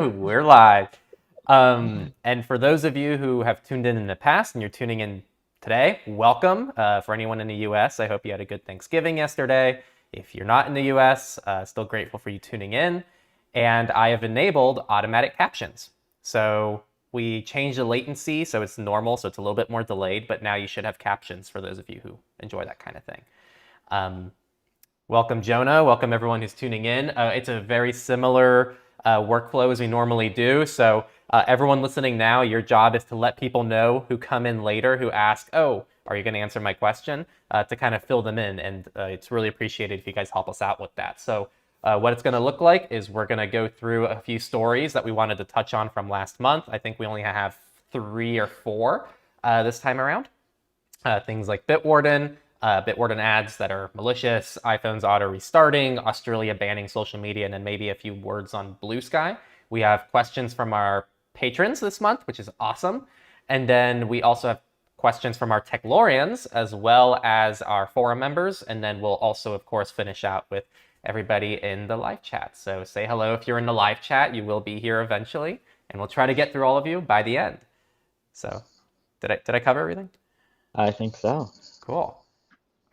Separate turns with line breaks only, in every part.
We're live. And for those of you who have tuned in the past and you're tuning in today, welcome. For anyone in the US, I hope you had a good Thanksgiving yesterday. If you're not in the US, still grateful for you tuning in. And I have enabled automatic captions. So we changed the latency so it's normal, so it's a little bit more delayed, but now you should have captions for those of you who enjoy that kind of thing. Welcome, Jonah. Welcome, everyone who's tuning in. It's a very similar workflow as we normally do. So everyone listening now, your job is to let people know who come in later, who ask, oh, are you going to answer my question? To kind of fill them in. And it's really appreciated if you guys help us out with that. So what it's going to look like is we're going to go through a few stories that we wanted to touch on from last month. I think we only have 3 or 4 this time around. Things like Bitwarden, Bitwarden ads that are malicious, iPhone's auto restarting, Australia banning social media, and then maybe a few words on BlueSky. We have questions from our patrons this month, which is awesome. And then we also have questions from our Techlorians as well as our forum members. And then we'll also, of course, finish out with everybody in the live chat. So say hello if you're in the live chat. You will be here eventually, and we'll try to get through all of you by the end. So did I cover everything?
I think so.
Cool.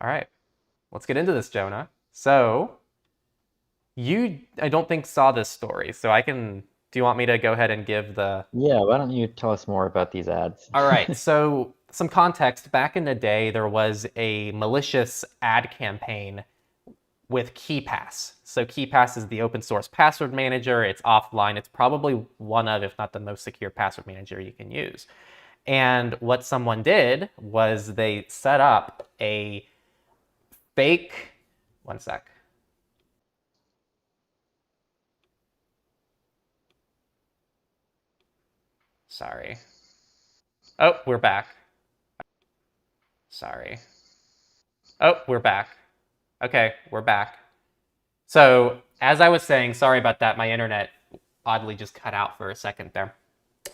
All right, let's get into this, Jonah. So you, I don't think, saw this story, so do you want me to go ahead and give the...
Yeah, why don't you tell us more about these ads?
All right, so some context. Back in the day, there was a malicious ad campaign with KeePass. So KeePass is the open source password manager. It's offline. It's probably one of, if not the most secure password manager you can use. And what someone did was they set up a fake, one sec. Sorry. Oh, we're back. Sorry. Oh, we're back. Okay, we're back. So as I was saying, sorry about that. My internet oddly just cut out for a second there.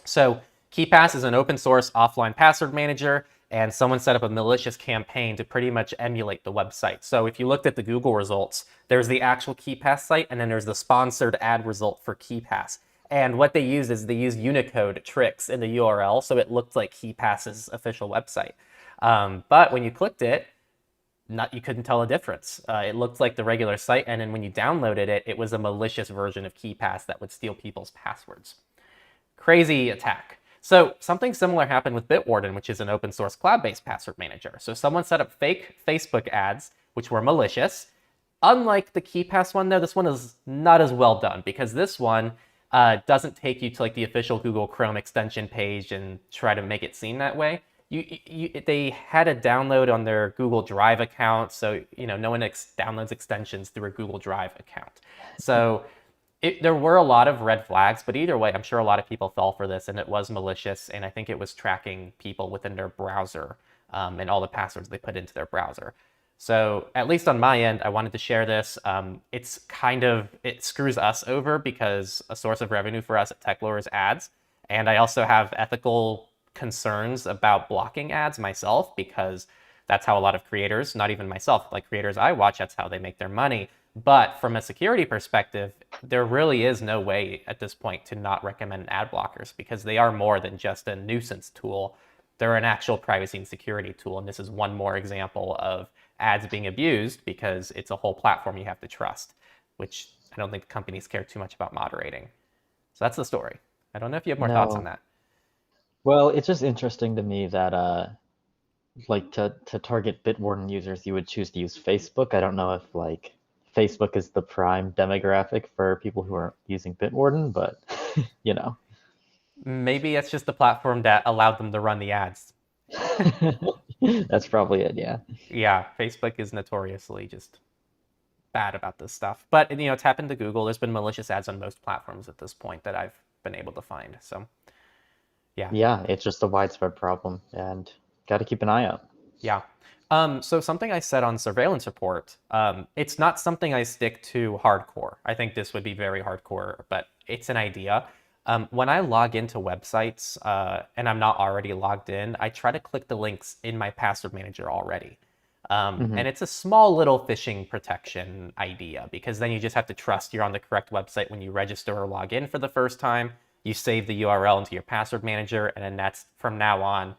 So KeePass is an open source offline password manager, and someone set up a malicious campaign to pretty much emulate the website. So if you looked at the Google results, there's the actual KeePass site, and then there's the sponsored ad result for KeePass. And what they use is they use Unicode tricks in the URL, so it looked like KeePass's official website. But when you clicked it, you couldn't tell a difference. It looked like the regular site, and then when you downloaded it, it was a malicious version of KeePass that would steal people's passwords. Crazy attack. So something similar happened with Bitwarden, which is an open source cloud-based password manager. So someone set up fake Facebook ads, which were malicious. Unlike the KeePass one, though, this one is not as well done because this one doesn't take you to like the official Google Chrome extension page and try to make it seem that way. They had a download on their Google Drive account, so no one downloads extensions through a Google Drive account. So there were a lot of red flags, but either way, I'm sure a lot of people fell for this, and it was malicious, and I think it was tracking people within their browser and all the passwords they put into their browser. So at least on my end, I wanted to share this. It screws us over because a source of revenue for us at Techlore is ads, and I also have ethical concerns about blocking ads myself because that's how a lot of creators, not even myself, like creators I watch, that's how they make their money. But from a security perspective, there really is no way at this point to not recommend ad blockers because they are more than just a nuisance tool. They're an actual privacy and security tool. And this is one more example of ads being abused because it's a whole platform you have to trust, which I don't think companies care too much about moderating. So that's the story. I don't know if you have more thoughts on
No.
that.
Well, it's just interesting to me that like to target Bitwarden users, you would choose to use Facebook. I don't know if like Facebook is the prime demographic for people who are using Bitwarden, but you know.
Maybe it's just the platform that allowed them to run the ads.
That's probably it, yeah.
Yeah, Facebook is notoriously just bad about this stuff. But it's happened to Google. There's been malicious ads on most platforms at this point that I've been able to find. So yeah.
Yeah, it's just a widespread problem and got to keep an eye out.
Yeah. So something I said on surveillance report, it's not something I stick to hardcore. I think this would be very hardcore, but it's an idea. When I log into websites and I'm not already logged in, I try to click the links in my password manager already.
Hmm.
And it's a small little phishing protection idea because then you just have to trust you're on the correct website when you register or log in for the first time. You save the URL into your password manager, and then that's from now on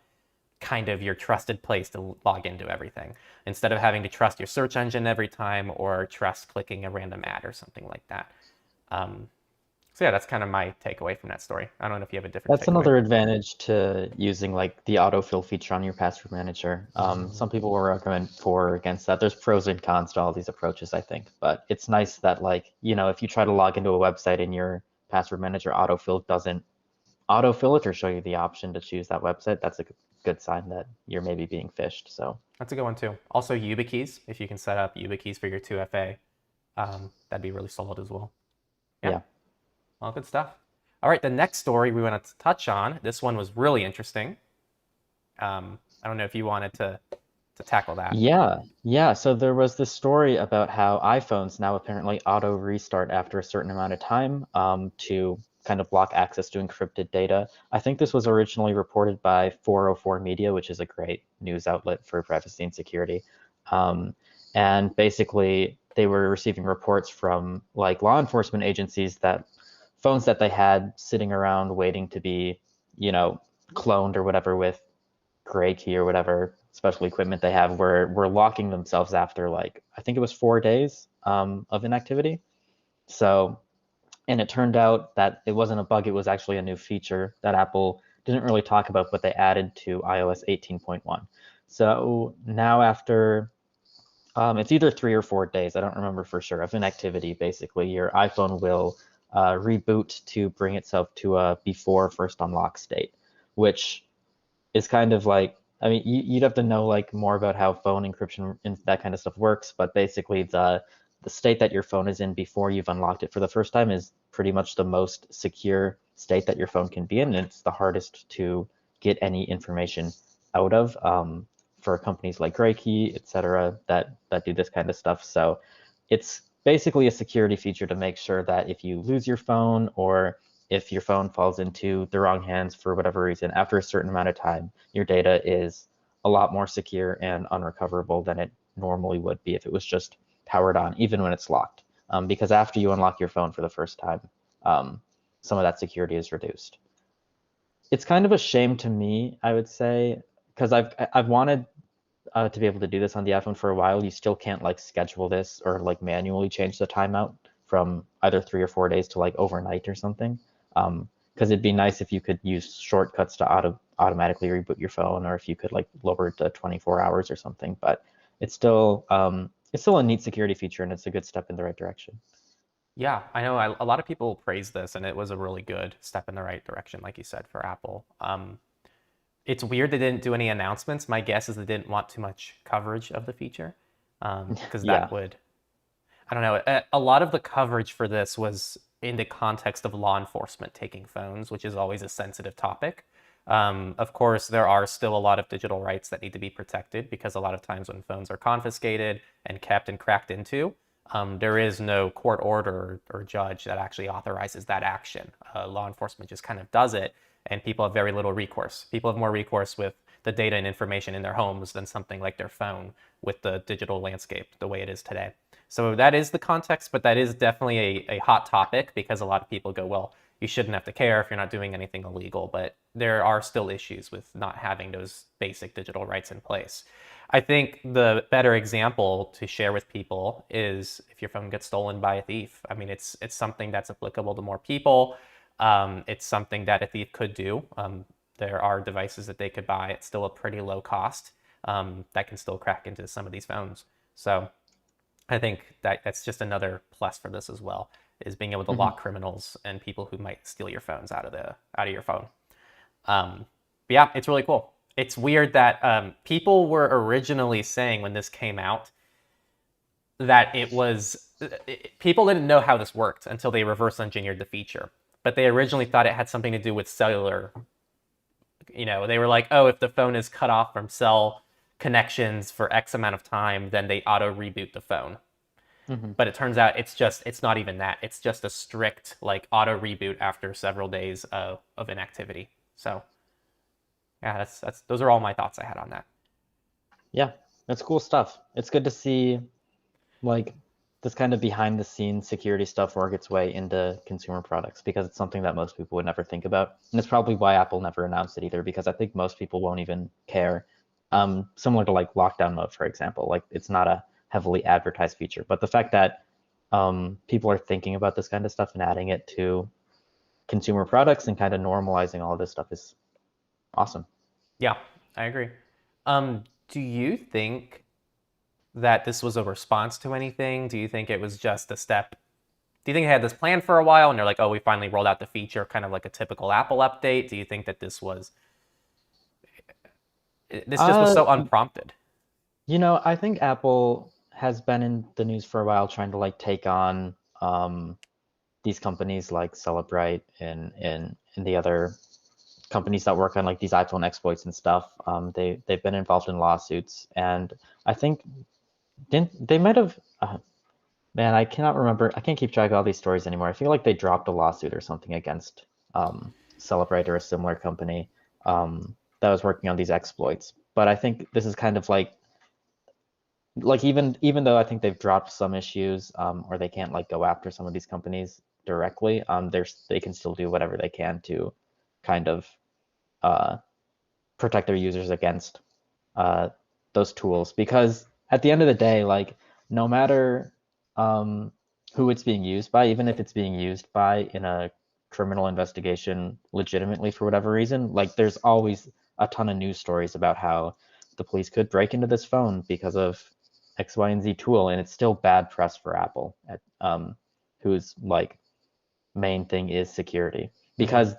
kind of your trusted place to log into everything instead of having to trust your search engine every time or trust clicking a random ad or something like that. Um, so yeah, that's kind of my takeaway from that story. I don't know if you have a different
That's
takeaway.
another advantage to using like the autofill feature on your password manager. Some people will recommend for or against that. There's pros and cons to all these approaches, I think. But it's nice that like, if you try to log into a website and your password manager autofill doesn't autofill it or show you the option to choose that website, that's a good sign that you're maybe being phished. So
That's a good one too. Also, YubiKeys. If you can set up YubiKeys for your 2FA, that'd be really solid as well. Yeah,
yeah.
all good stuff. All right, the next story we wanted to touch on. This one was really interesting. I don't know if you wanted to tackle that.
Yeah, yeah. So there was this story about how iPhones now apparently auto restart after a certain amount of time to kind of block access to encrypted data. I think this was originally reported by 404 Media, which is a great news outlet for privacy and security. Um, and basically, they were receiving reports from like law enforcement agencies that phones that they had sitting around waiting to be, you know, cloned or whatever with gray key or whatever special equipment they have were locking themselves after like I think it was 4 days of inactivity. So and it turned out that it wasn't a bug; it was actually a new feature that Apple didn't really talk about, but they added to iOS 18.1. So now after it's either 3 or 4 days, I don't remember for sure, of inactivity, basically your iPhone will reboot to bring itself to a before first unlock state, which is kind of like I mean you'd have to know like more about how phone encryption and that kind of stuff works, but basically the state that your phone is in before you've unlocked it for the first time is pretty much the most secure state that your phone can be in, and it's the hardest to get any information out of for companies like Graykey, etc., that do this kind of stuff. So it's basically a security feature to make sure that if you lose your phone or if your phone falls into the wrong hands for whatever reason, after a certain amount of time, your data is a lot more secure and unrecoverable than it normally would be if it was just powered on, even when it's locked. Because after you unlock your phone for the first time, some of that security is reduced. It's kind of a shame to me, I would say, because I've wanted to be able to do this on the iPhone for a while. You still can't like schedule this or like manually change the timeout from either 3 or 4 days to like overnight or something. Because it'd be nice if you could use shortcuts to automatically reboot your phone, or if you could like lower it to 24 hours or something. But it's still a neat security feature, and it's a good step in the right direction.
Yeah, I know a lot of people praise this, and it was a really good step in the right direction, like you said, for Apple. It's weird they didn't do any announcements. My guess is they didn't want too much coverage of the feature, because that
Yeah.
would, I don't know, a lot of the coverage for this was in the context of law enforcement taking phones, which is always a sensitive topic. Of course, there are still a lot of digital rights that need to be protected because a lot of times when phones are confiscated and kept and cracked into, there is no court order or judge that actually authorizes that action. Law enforcement just kind of does it, and people have very little recourse. People have more recourse with the data and information in their homes than something like their phone with the digital landscape the way it is today. So that is the context, but that is definitely a hot topic because a lot of people go, well, you shouldn't have to care if you're not doing anything illegal, but there are still issues with not having those basic digital rights in place. I think the better example to share with people is if your phone gets stolen by a thief. I mean, it's something that's applicable to more people. It's something that a thief could do. There are devices that they could buy at still a pretty low cost that can still crack into some of these phones. So I think that that's just another plus for this as well, is being able to
Hmm.
lock criminals and people who might steal your phones out of your phone. But yeah, it's really cool. It's weird that people were originally saying when this came out that people didn't know how this worked until they reverse engineered the feature. But they originally thought it had something to do with cellular. They were like, oh, if the phone is cut off from cell connections for X amount of time, then they auto reboot the phone.
Hmm.
But it turns out it's not even that. It's just a strict like auto reboot after several days of inactivity. So yeah, that's those are all my thoughts I had on that.
Yeah. That's cool stuff. It's good to see like this kind of behind the scenes security stuff work its way into consumer products because it's something that most people would never think about. And it's probably why Apple never announced it either, because I think most people won't even care. Similar to like lockdown mode, for example, like it's not a heavily advertised feature. But the fact that people are thinking about this kind of stuff and adding it to consumer products and kind of normalizing all of this stuff is awesome.
Yeah, I agree. Do you think that this was a response to anything? Do you think it was just a step? Do you think they had this plan for a while and they're like, oh, we finally rolled out the feature, kind of like a typical Apple update? Do you think that this just was
Uh,
so unprompted?
I think Apple has been in the news for a while trying to like take on these companies like Celebrite and the other companies that work on like these iPhone exploits and stuff. They've been involved in lawsuits, and I think didn't they might have. Man, I cannot remember. I can't keep track of all these stories anymore. I feel like they dropped a lawsuit or something against Celebrite or a similar company that was working on these exploits. But I think this is kind of like even though I think they've dropped some issues or they can't like go after some of these companies directly, they can still do whatever they can to kind of uh, protect their users against uh, those tools because at the end of the day, like no matter um, who it's being used by, even if it's being used by in a criminal investigation legitimately for whatever reason, like there's always a ton of news stories about how the police could break into this phone because of X, Y, and Z tool, and it's still bad press for Apple, whose like main thing is security
Mm-hmm.
because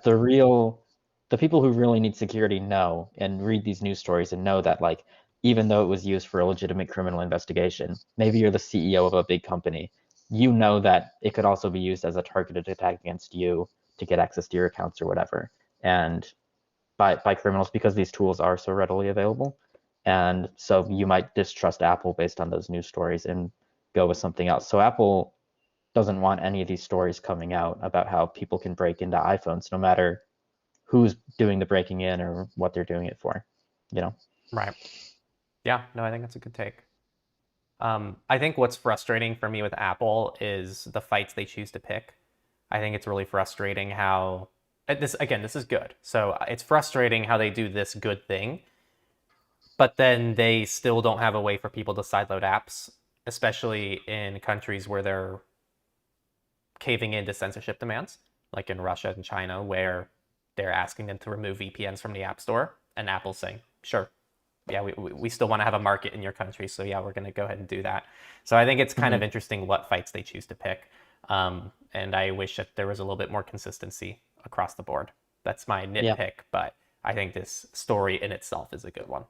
the people who really need security know and read these news stories and know that like even though it was used for a legitimate criminal investigation, maybe you're the CEO of a big company, you know that it could also be used as a targeted attack against you to get access to your accounts or whatever, and by criminals because these tools are so readily available. And so you might distrust Apple based on those news stories and go with something else. So Apple doesn't want any of these stories coming out about how people can break into iPhones, no matter who's doing the breaking in or what they're doing it for, you know?
Right. Yeah, no, I think that's a good take. I think what's frustrating for me with Apple is the fights they choose to pick. I think it's really frustrating how this is good. So it's frustrating how they do this good thing, but then they still don't have a way for people to sideload apps, especially in countries where they're caving into censorship demands, like in Russia and China, where they're asking them to remove VPNs from the App Store, and Apple's saying, sure, yeah, we still want to have a market in your country, so yeah, we're going to go ahead and do that. So I think it's kind
Mm-hmm.
of interesting what fights they choose to pick, and I wish that there was a little bit more consistency across the board. That's my
Yeah.
nitpick, but I think this story in itself is a good one.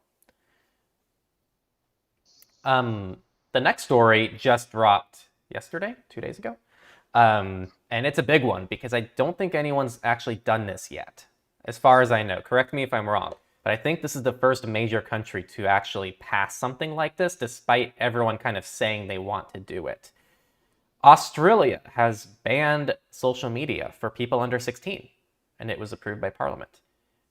Um, the next story just dropped yesterday, 2 days ago. And it's a big one because I don't think anyone's actually done this yet, as far as I know. Correct me if I'm wrong, but I think this is the first major country to actually pass something like this, despite everyone kind of saying they want to do it. Australia has banned social media for people under 16, and it was approved by Parliament.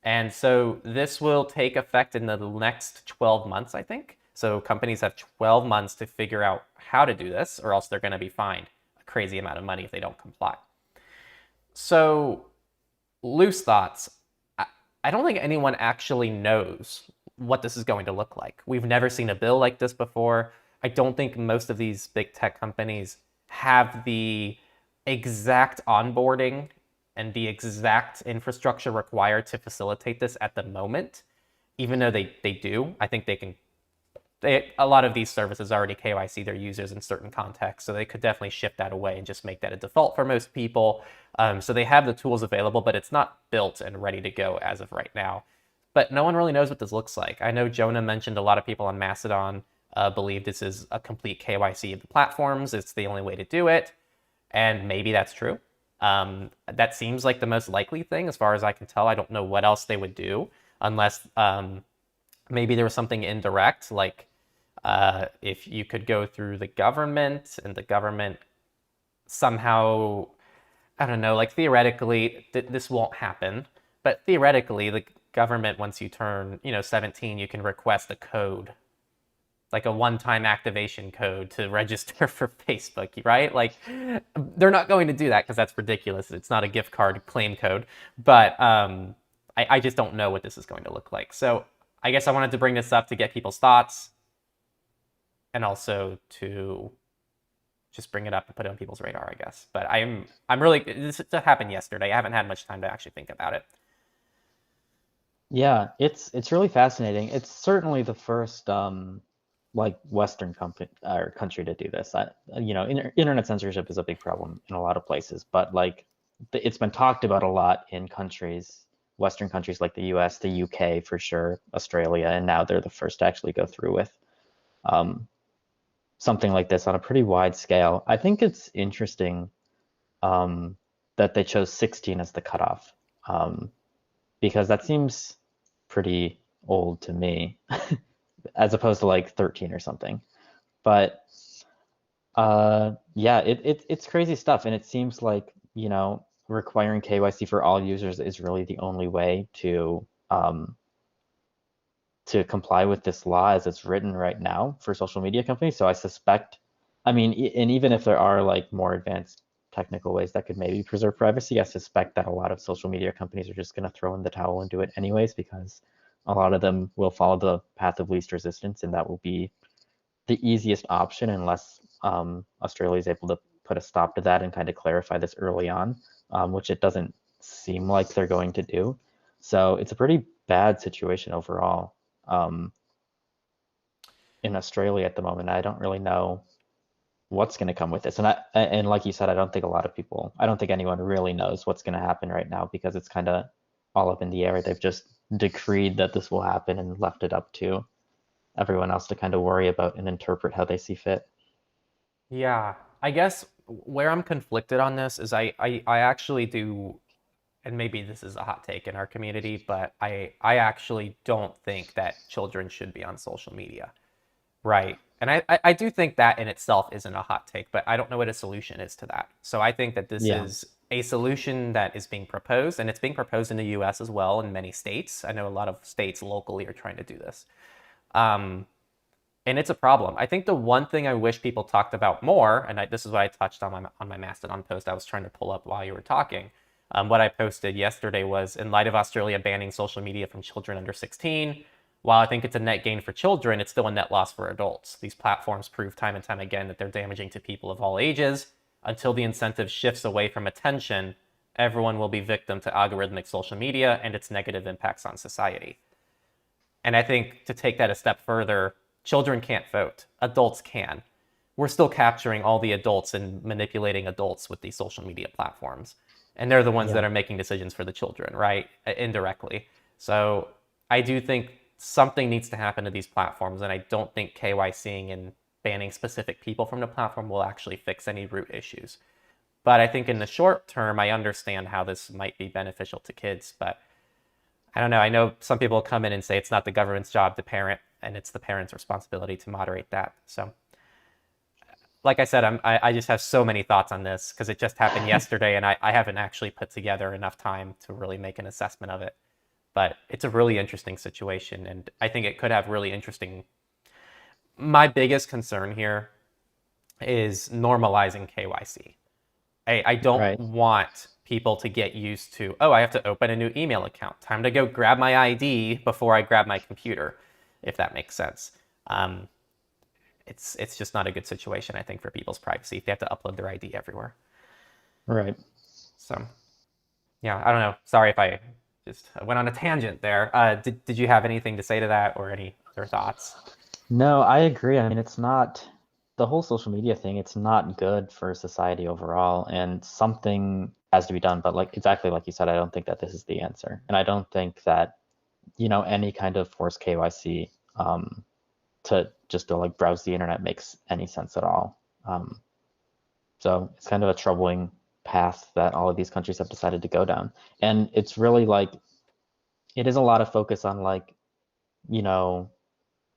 And so this will take effect in the next 12 months, I think. So companies have 12 months to figure out how to do this, or else they're going to be fined a crazy amount of money if they don't comply. So, loose thoughts. I don't think anyone actually knows what this is going to look like. We've never seen a bill like this before. I don't think most of these big tech companies have the exact onboarding and the exact infrastructure required to facilitate this at the moment. Even though they do, I think they can. A lot of these services already KYC their users in certain contexts, so they could definitely shift that away and just make that a default for most people. So they have the tools available, but it's not built and ready to go as of right now. But no one really knows what this looks like. I know Jonah mentioned a lot of people on Mastodon believe this is a complete KYC of the platforms. It's the only way to do it, and maybe that's true. That seems like the most likely thing, as far as I can tell. I don't know what else they would do unless maybe there was something indirect, like if you could go through the government and the government somehow, I don't know, like theoretically, this won't happen, but theoretically, the government, once you turn, 17, you can request a code like a one-time activation code to register for Facebook, right? Like they're not going to do that because that's ridiculous. It's not a gift card claim code. But I just don't know what this is going to look like. So I guess I wanted to bring this up to get people's thoughts and also to just bring it up and put it on people's radar, I guess. But I'm really, this happened yesterday. I haven't had much time to actually think about it.
Yeah, it's really fascinating. It's certainly the first like Western company or country to do this. Internet censorship is a big problem in a lot of places, but like it's been talked about a lot in countries, Western countries like the US, the UK for sure, Australia, and now they're the first to actually go through with um, something like this on a pretty wide scale. I think it's interesting um, that they chose 16 as the cutoff. Um, because that seems pretty old to me, as opposed to like 13 or something. But yeah, it's crazy stuff, and it seems like requiring KYC for all users is really the only way to comply with this law as it's written right now for social media companies. So I suspect, I mean, and even if there are like more advanced technical ways that could maybe preserve privacy, I suspect that a lot of social media companies are just going to throw in the towel and do it anyways, because a lot of them will follow the path of least resistance, and that will be the easiest option unless Australia is able to put a stop to that and kind of clarify this early on, which it doesn't seem like they're going to do. So it's a pretty bad situation overall um, in Australia at the moment. I don't really know what's going to come with this. And like you said, I don't think anyone really knows what's going to happen right now because it's kind of all up in the air. They've just decreed that this will happen and left it up to everyone else to kind of worry about and interpret how they see fit.
Yeah, I guess where I'm conflicted on this is I actually do, and maybe this is a hot take in our community, but I actually don't think that children should be on social media. Right. And I do think that in itself isn't a hot take, but I don't know what a solution is to that. So I think that this
Yeah.
is a solution that is being proposed, and it's being proposed in the US as well in many states. I know a lot of states locally are trying to do this. Um, and it's a problem. I think the one thing I wish people talked about more, and this is what I touched on my Mastodon post I was trying to pull up while you were talking. What I posted yesterday was in light of Australia banning social media from children under 16, while I think it's a net gain for children, it's still a net loss for adults. These platforms prove time and time again that they're damaging to people of all ages. Until the incentive shifts away from attention, everyone will be victim to algorithmic social media and its negative impacts on society. And I think to take that a step further, children can't vote, adults can. We're still capturing all the adults and manipulating adults with these social media platforms. And they're the ones
Yeah.
that are making decisions for the children, right? Indirectly. So I do think something needs to happen to these platforms. And I don't think KYCing and banning specific people from the platform will actually fix any root issues. But I think in the short term, I understand how this might be beneficial to kids. But I don't know. I know some people come in and say it's not the government's job to parent, and it's the parent's responsibility to moderate that. So, like I said, I just have so many thoughts on this because it just happened yesterday, and I haven't actually put together enough time to really make an assessment of it. But it's a really interesting situation, and I think it could have really interesting. My biggest concern here is normalizing KYC. I don't
Right.
want people to get used to, oh, I have to open a new email account. Time to go grab my ID before I grab my computer, if that makes sense. Um, it's just not a good situation, I think, for people's privacy if they have to upload their ID everywhere.
Right.
So yeah, I don't know. Sorry if I just went on a tangent there. Did you have anything to say to that or any other thoughts?
No, I agree. I mean, it's not the whole social media thing, it's not good for society overall, and something has to be done. But like exactly like you said, I don't think that this is the answer. And I don't think that, any kind of forced KYC to just to like browse the internet makes any sense at all. So it's kind of a troubling path that all of these countries have decided to go down. And it's really like it is a lot of focus on like, you know,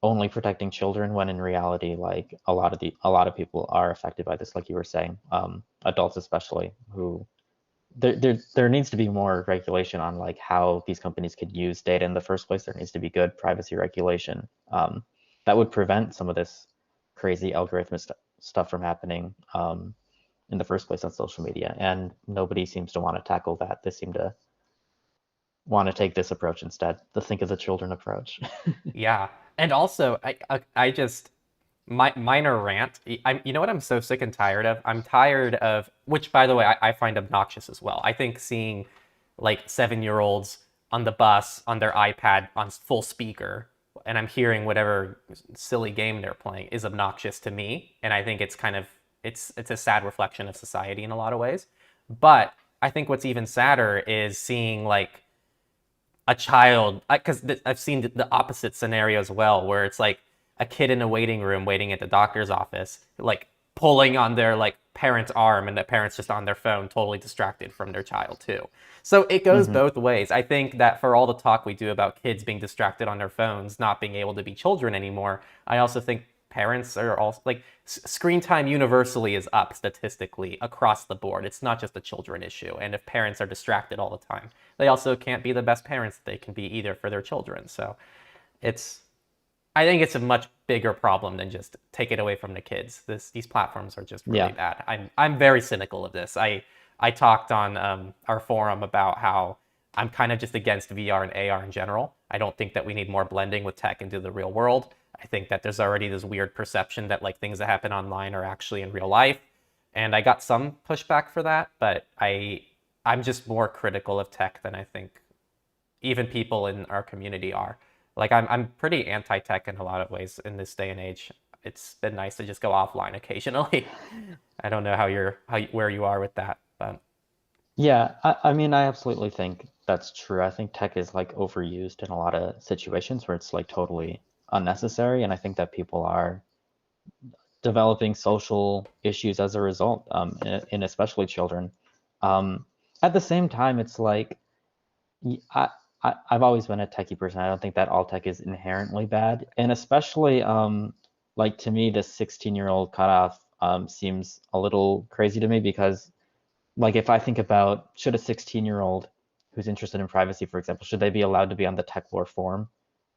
only protecting children when in reality like a lot of people are affected by this, like you were saying, adults especially, who there needs to be more regulation on like how these companies could use data in the first place. There needs to be good privacy regulation that would prevent some of this crazy algorithmic stuff from happening in the first place on social media. And nobody seems to want to tackle that. They seem to want to take this approach instead, the think of the children approach.
Yeah. And also, I just my minor rant. You know what I'm so sick and tired of? I'm tired of, which by the way, I find obnoxious as well. I think seeing like 7-year-olds on the bus on their iPad on full speaker, and I'm hearing whatever silly game they're playing is obnoxious to me. And I think it's kind of it's a sad reflection of society in a lot of ways. But I think what's even sadder is seeing like a child, because I've seen the opposite scenario as well, where it's like a kid in a waiting room waiting at the doctor's office, like pulling on their like parent's arm, and the parent's just on their phone, totally distracted from their child too. So it goes
Hmm.
both ways. I think that for all the talk we do about kids being distracted on their phones, not being able to be children anymore, I also think parents are also like screen time universally is up statistically across the board. It's not just a children issue. And if parents are distracted all the time, they also can't be the best parents that they can be either for their children. So it's I think it's a much bigger problem than just take it away from the kids. These platforms are just really
Yeah.
bad. I'm very cynical of this. I talked on our forum about how I'm kind of just against VR and AR in general. I don't think that we need more blending with tech into the real world. I think that there's already this weird perception that like things that happen online are actually in real life, and I got some pushback for that. But I'm just more critical of tech than I think even people in our community are. Like I'm pretty anti-tech in a lot of ways in this day and age. It's been nice to just go offline occasionally. I don't know where you are with that, but
Yeah, I mean, I absolutely think that's true. I think tech is like overused in a lot of situations where it's like totally unnecessary, and I think that people are developing social issues as a result, in especially children. Um, at the same time, it's like y- I, I've always been a techie person. I don't think that all tech is inherently bad, and especially like to me, this 16-year-old cutoff seems a little crazy to me because like if I think about should a 16-year-old who's interested in privacy, for example, should they be allowed to be on the Techlore forum?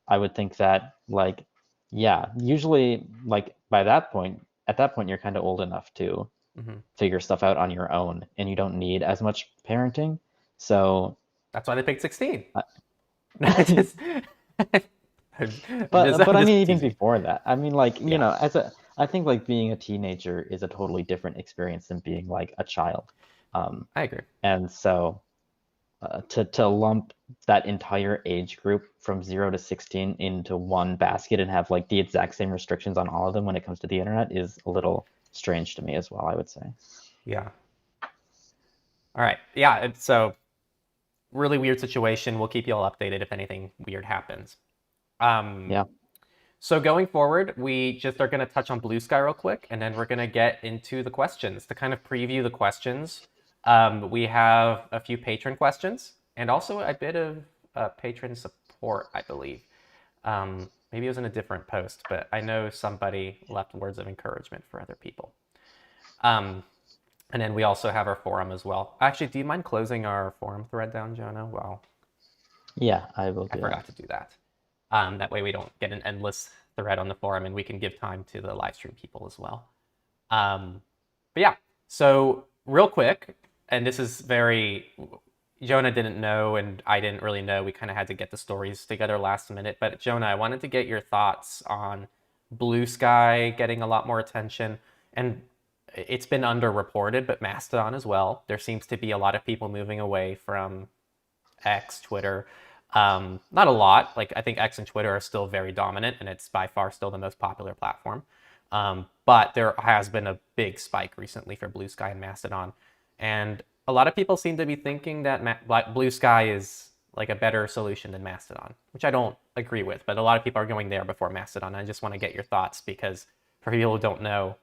I would think that like yeah, usually like at that point you're kind of old enough to
mhm.
figure stuff out on your own and you don't need as much parenting. So
That's why they picked 16.
uh,
just,
but
I'm
I
just
mean even
teasing.
before that. I mean like, you
Yeah,
know, as a I think like being a teenager is a totally different experience than being like a child. Um,
I agree.
and so to lump that entire age group from 0 to 16 into one basket and have like the exact same restrictions on all of them when it comes to the internet is a little strange to me as well, I would say.
Yeah. All right. Yeah. So really weird situation. We'll keep you all updated if anything weird happens. Um,
Yeah.
So going forward, we just are going to touch on BlueSky real quick, and then we're going to get into the questions. To kind of preview the questions, we have a few patron questions and also a bit of patron support, I believe. Maybe it was in a different post, but I know somebody left words of encouragement for other people. Um, and then we also have our forum as well. Actually, do you mind closing our forum thread down, Jonah? Well,
Yeah, I will
I
do that.
forgot to do that. That way we don't get an endless thread on the forum, and we can give time to the live stream people as well. But yeah, so real quick, and this is very Jonah didn't know, and I didn't really know. We kind of had to get the stories together last minute. But Jonah, I wanted to get your thoughts on BlueSky getting a lot more attention, and it's been underreported, but Mastodon as well. There seems to be a lot of people moving away from X, Twitter. Not a lot. Like I think X and Twitter are still very dominant, and it's by far still the most popular platform. But there has been a big spike recently for BlueSky and Mastodon, and a lot of people seem to be thinking that BlueSky is like a better solution than Mastodon, which I don't agree with. But a lot of people are going there before Mastodon. I just want to get your thoughts because for people who don't know,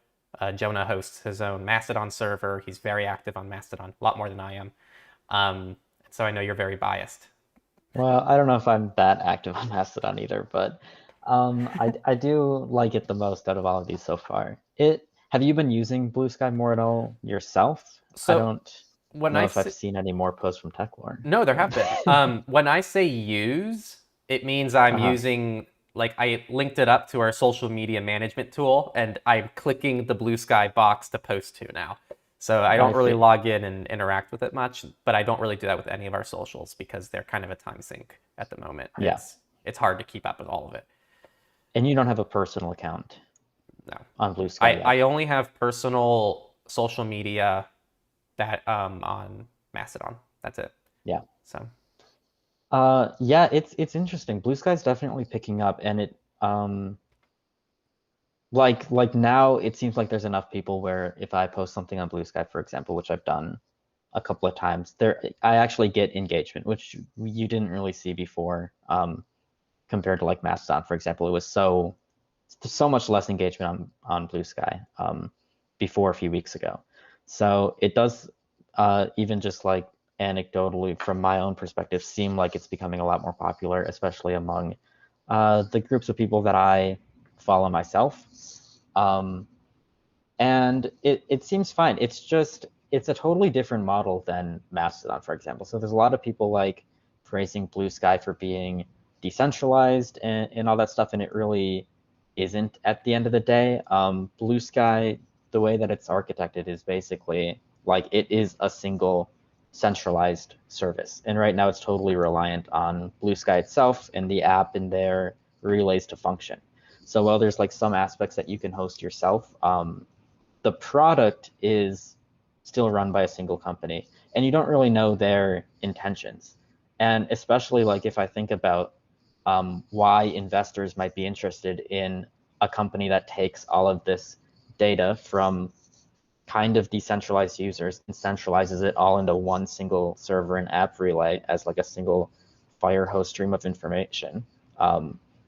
Jonah hosts his own Mastodon server. He's very active on Mastodon, a lot more than I am. So I know you're very biased.
Well, I don't know if I'm that active on Mastodon either, but I do like it the most out of all of these so far. It have you been using Blue Sky more at all yourself? I
So
don't
when
know
I
if I've
say
seen any more posts from Techlore.
no, there have been. When I say use, it means I'm
Uh-huh.
using. like I linked it up to our social media management tool, and I'm clicking the BlueSky box to post to now. So I
I
don't really
see.
log in and interact with it much, but I don't really do that with any of our socials because they're kind of a time sink at the moment.
Yeah.
It's hard to keep up with all of it.
And you don't have a personal account
No.
on BlueSky yet.
I only have personal social media that on Mastodon. That's it.
Yeah.
So
Yeah, it's interesting. Blue Sky's definitely picking up, and it like now it seems like there's enough people where if I post something on Blue Sky, for example, which I've done a couple of times, there I actually get engagement, which you didn't really see before, compared to like Mastodon, for example. It was so much less engagement on Blue Sky before a few weeks ago. So it does even just like anecdotally from my own perspective seem like it's becoming a lot more popular, especially among the groups of people that I follow myself. Um, and it seems fine. It's a totally different model than Mastodon, for example. So there's a lot of people like praising Blue Sky for being decentralized and all that stuff, and it really isn't at the end of the day. Blue Sky, the way that it's architected is basically like it is a single centralized service. And right now it's totally reliant on Blue Sky itself and the app in there relays to function. So while there's like some aspects that you can host yourself, the product is still run by a single company, and you don't really know their intentions. And especially like if I think about why investors might be interested in a company that takes all of this data from kind of decentralized users and centralizes it all into one single server and app relay as like a single fire hose stream of information.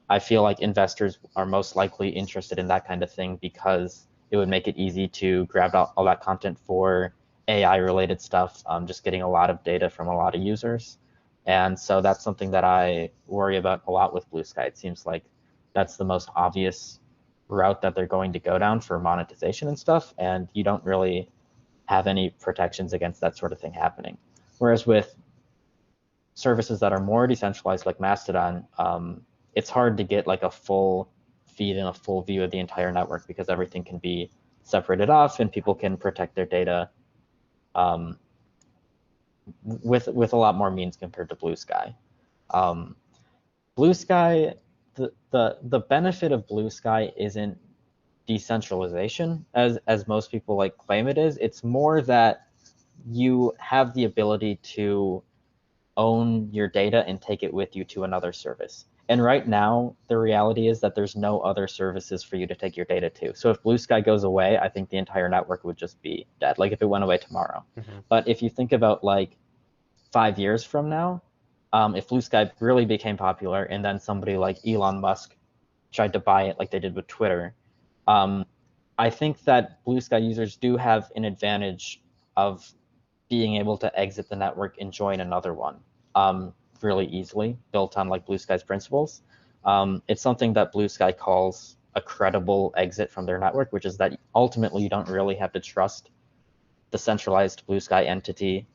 I feel like investors are most likely interested in that kind of thing because it would make it easy to grab all that content for AI related stuff, just getting a lot of data from a lot of users. And so that's something that I worry about a lot with Blue Sky. It seems like that's the most obvious route that they're going to go down for monetization and stuff, and you don't really have any protections against that sort of thing happening. Whereas with services that are more decentralized like Mastodon, it's hard to get like a full feed and a full view of the entire network because everything can be separated off and people can protect their data um, with a lot more means compared to Blue Sky. Blue Sky, the benefit of Blue Sky isn't decentralization as most people like claim it is. It's more that you have the ability to own your data and take it with you to another service. And right now, the reality is that there's no other services for you to take your data to. So if Blue Sky goes away, I think the entire network would just be dead, like if it went away tomorrow.
mm-hmm.
But if you think about like 5 years from now, if Blue Sky really became popular and then somebody like Elon Musk tried to buy it like they did with Twitter, I think that Blue Sky users do have an advantage of being able to exit the network and join another one really easily, built on like Blue Sky's principles. It's something that Blue Sky calls a credible exit from their network, which is that ultimately you don't really have to trust the centralized Blue Sky entity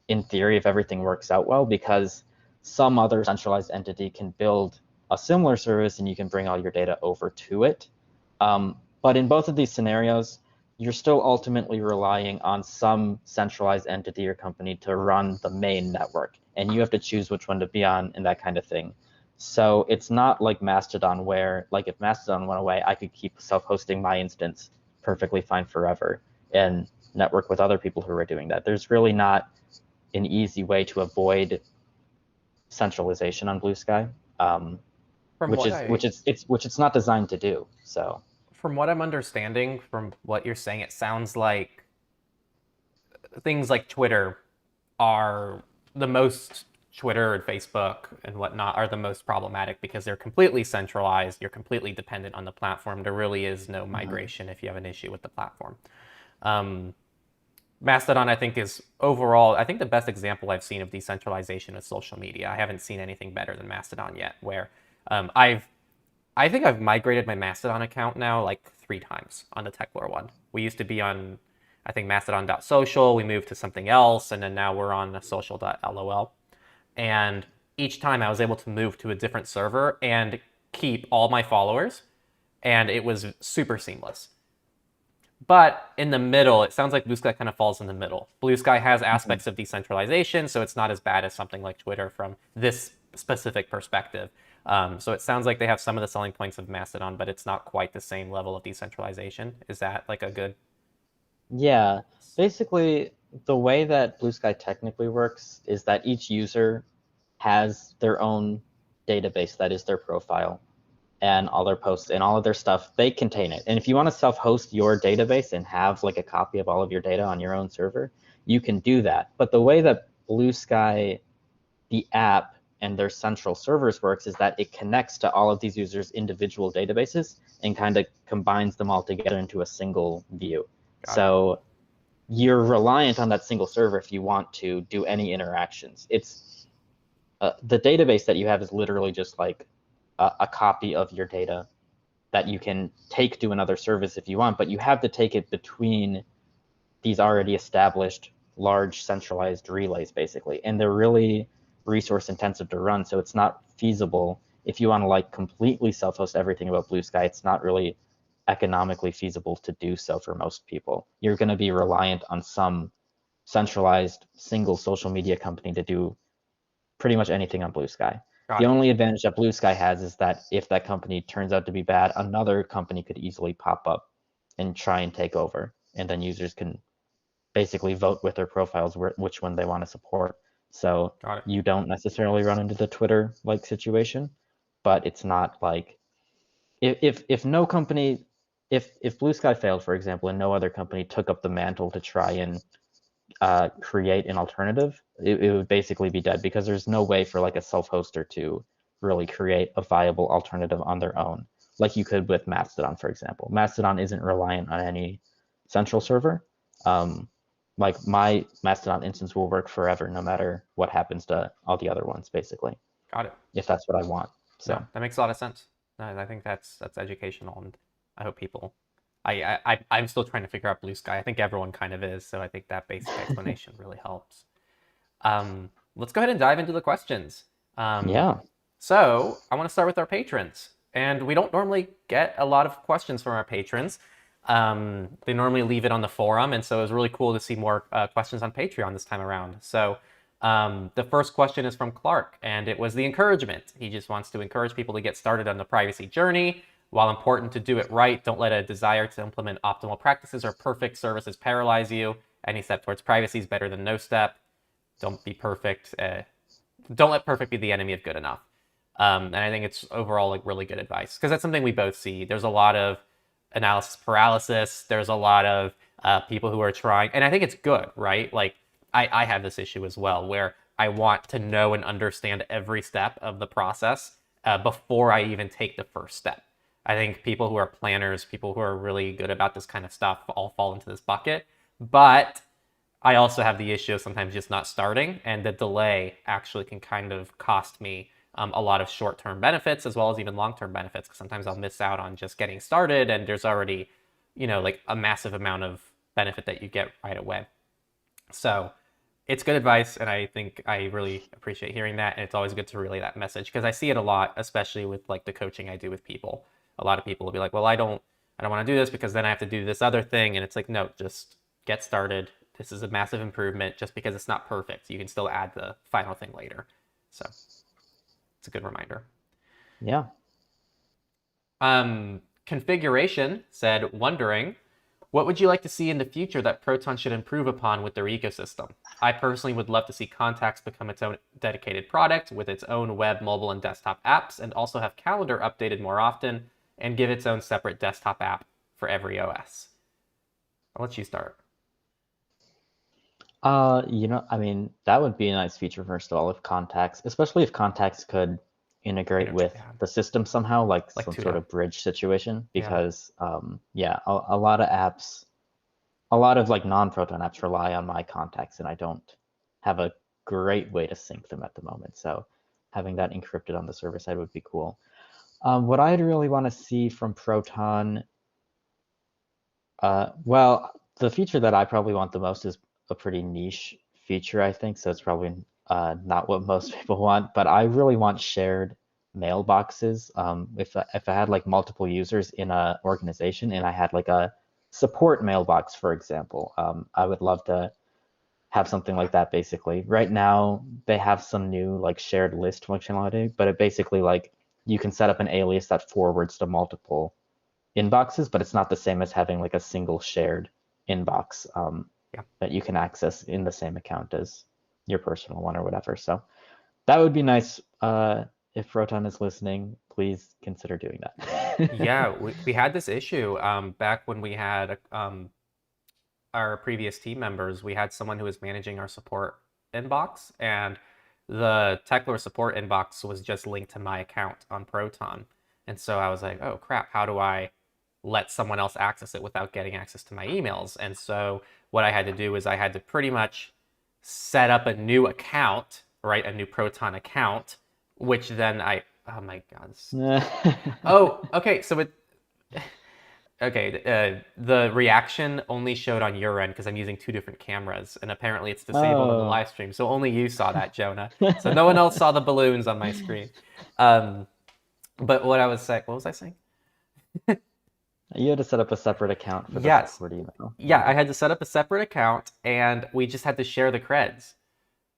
in theory if everything works out well, because some other centralized entity can build a similar service and you can bring all your data over to it. But in both of these scenarios, you're still ultimately relying on some centralized entity or company to run the main network, and you have to choose which one to be on and that kind of thing. So it's not like Mastodon where, like if Mastodon went away, I could keep self-hosting my instance perfectly fine forever and network with other people who are doing that. There's really not an easy way to avoid centralization on Blue Sky,
From
which
what
is
I
which it's not designed to do. So
from what I'm understanding from what you're saying, it sounds like things like Twitter are the most Twitter and Facebook and whatnot are the most problematic because they're completely centralized. You're completely dependent on the platform. There really is no migration if you have an issue with the platform. Um, Mastodon, I think, is overall, I think the best example I've seen of decentralization is social media. I haven't seen anything better than Mastodon yet, where I think I've migrated my Mastodon account now like 3 times on the Techlore one. We used to be on, I think, mastodon.social. We moved to something else, and then now we're on social.lol. And each time I was able to move to a different server, and keep all my followers, and it was super seamless. But in the middle, it sounds like BlueSky kind of falls in the middle. BlueSky has
Mhm.
aspects of decentralization, so it's not as bad as something like Twitter from this specific perspective. So it sounds like they have some of the selling points of Mastodon, but it's not quite the same level of decentralization. Is that like a good?
Yeah, basically, the way that Blue Sky technically works is that each user has their own database that is their profile, and all their posts and all of their stuff, they contain it. And if you want to self-host your database and have like a copy of all of your data on your own server, you can do that. But the way that Blue Sky, the app, and their central servers works is that it connects to all of these users' individual databases and kind of combines them all together into a single view.
Got it.
So you're reliant on that single server if you want to do any interactions. It's the database that you have is literally just like a copy of your data that you can take to another service if you want, but you have to take it between these already established large centralized relays, basically. And they're really resource intensive to run, so it's not feasible if you want to like completely self-host everything about Blue Sky. It's not really economically feasible to do so for most people. You're going to be reliant on some centralized single social media company to do pretty much anything on Blue Sky.
Got
The
it.
only advantage that Blue Sky has is that if that company turns out to be bad, another company could easily pop up and try and take over, and then users can basically vote with their profiles which one they want to support. So
Got it.
you don't necessarily run into the Twitter like situation, but it's not like if no company if Blue Sky failed, for example, and no other company took up the mantle to try and create an alternative, it would basically be dead because there's no way for like a self-hoster to really create a viable alternative on their own, like you could with Mastodon, for example. Mastodon isn't reliant on any central server. Um, like my Mastodon instance will work forever, no matter what happens to all the other ones, basically,
Got it.
if that's what I want.
No,
So
that makes a lot of sense. No, I think that's educational, and I hope people. I'm still trying to figure out Blue Sky. I think everyone kind of is, so I think that basic explanation really helps. Let's go ahead and dive into the questions. Um,
yeah,
so I want to start with our patrons, and we don't normally get a lot of questions from our patrons. They normally leave it on the forum, and so it was really cool to see more questions on Patreon this time around. So the first question is from Clark, and it was the encouragement. He just wants to encourage people to get started on the privacy journey. While important to do it right, don't let a desire to implement optimal practices or perfect services paralyze you. Any step towards privacy is better than no step. Don't be perfect. Don't let perfect be the enemy of good enough. And I think it's overall like really good advice because that's something we both see. There's a lot of analysis paralysis. There's a lot of people who are trying, and I think it's good, right? Like I have this issue as well where I want to know and understand every step of the process before I even take the first step. I think people who are planners, people who are really good about this kind of stuff, all fall into this bucket. But I also have the issue of sometimes just not starting, and the delay actually can kind of cost me a lot of short-term benefits as well as even long-term benefits. Because sometimes I'll miss out on just getting started, and there's already, like a massive amount of benefit that you get right away. So it's good advice, and I think I really appreciate hearing that. And it's always good to relay that message because I see it a lot, especially with like the coaching I do with people. A lot of people will be like, "Well, I don't want to do this because then I have to do this other thing," and it's like, no, just get started. This is a massive improvement. Just because it's not perfect, you can still add the final thing later. So it's a good reminder.
yeah.
Configuration said, wondering, what would you like to see in the future that Proton should improve upon with their ecosystem? I personally would love to see Contacts become its own dedicated product with its own web, mobile, and desktop apps, and also have Calendar updated more often and give its own separate desktop app for every OS. I'll let you start.
I mean, that would be a nice feature, first of all, if contacts, especially if contacts could integrate with
Yeah,
the system somehow, like
like
some sort
Tudo.
of bridge situation,
Yeah,
because yeah, a lot of apps, a lot of like non-Proton apps rely on my contacts, and I don't have a great way to sync them at the moment. So having that encrypted on the server side would be cool. What I'd really want to see from Proton, well, the feature that I probably want the most is a pretty niche feature, I think. So it's probably not what most people want, but I really want shared mailboxes. If I had like multiple users in a organization and I had like a support mailbox, for example, I would love to have something like that basically. Right now, they have some new like shared list functionality, but it basically like you can set up an alias that forwards to multiple inboxes, but it's not the same as having like a single shared inbox
Yeah.
that you can access in the same account as your personal one or whatever. So that would be nice. If Proton is listening, please consider doing that.
Yeah, we had this issue back when we had our previous team members. We had someone who was managing our support inbox, and the Techlore support inbox was just linked to my account on Proton. And so I was like, oh crap, how do I let someone else access it without getting access to my emails? And so what I had to do is I had to pretty much set up a new account, right? A new Proton account, which then oh my God. Oh, okay. So the reaction only showed on your end because I'm using two different cameras, and apparently it's disabled on the
Oh.
live stream. So only you saw that, Jonah. So no one else saw the balloons on my screen. Um, but what was I saying?
You had to set up a separate account for the
Yes.
support email.
Yeah, I had to set up a separate account, and we just had to share the creds,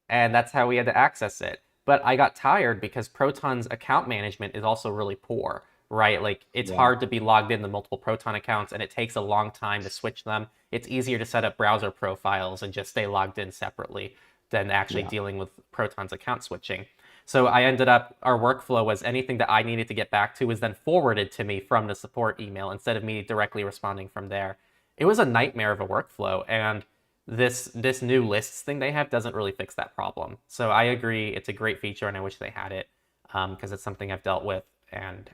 and that's how we had to access it. But I got tired because Proton's account management is also really poor, right? Like it's
Yeah.
hard to be logged into multiple Proton accounts, and it takes a long time to switch them. It's easier to set up browser profiles and just stay logged in separately than actually
Yeah.
dealing with Proton's account switching. So I ended up, our workflow was anything that I needed to get back to was then forwarded to me from the support email instead of me directly responding from there. It was a nightmare of a workflow, and this new lists thing they have doesn't really fix that problem. So I agree, it's a great feature, and I wish they had it because it's something I've dealt with, and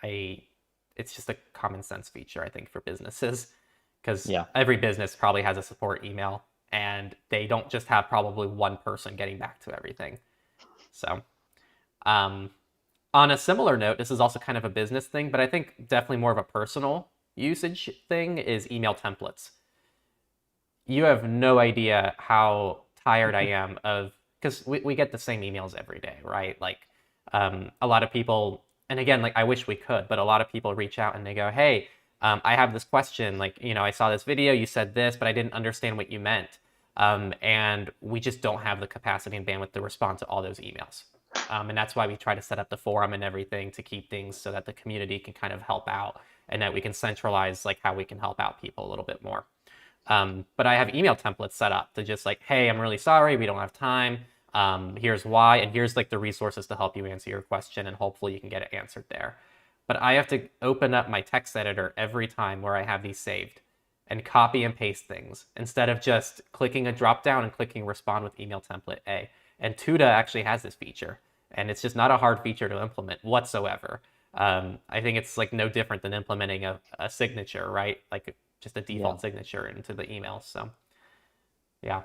it's just a common sense feature I think for businesses because
Yeah.
every business probably has a support email, and they don't just have probably one person getting back to everything. So um, on a similar note, this is also kind of a business thing, but I think definitely more of a personal usage thing is email templates. You have no idea how tired I am of, because we get the same emails every day, right? Like a lot of people, and again, like I wish we could, but a lot of people reach out and they go, hey, I have this question. Like, I saw this video, you said this, but I didn't understand what you meant. And we just don't have the capacity and bandwidth to respond to all those emails. And that's why we try to set up the forum and everything to keep things so that the community can kind of help out and that we can centralize like how we can help out people a little bit more. But I have email templates set up to just like, hey, I'm really sorry, we don't have time. Here's why, and here's like the resources to help you answer your question, and hopefully you can get it answered there. But I have to open up my text editor every time where I have these saved and copy and paste things instead of just clicking a drop down and clicking respond with email template A. And Tuda actually has this feature, and it's just not a hard feature to implement whatsoever. I think it's like no different than implementing a signature, right? Like just a
Yeah.
default signature into the email. So yeah,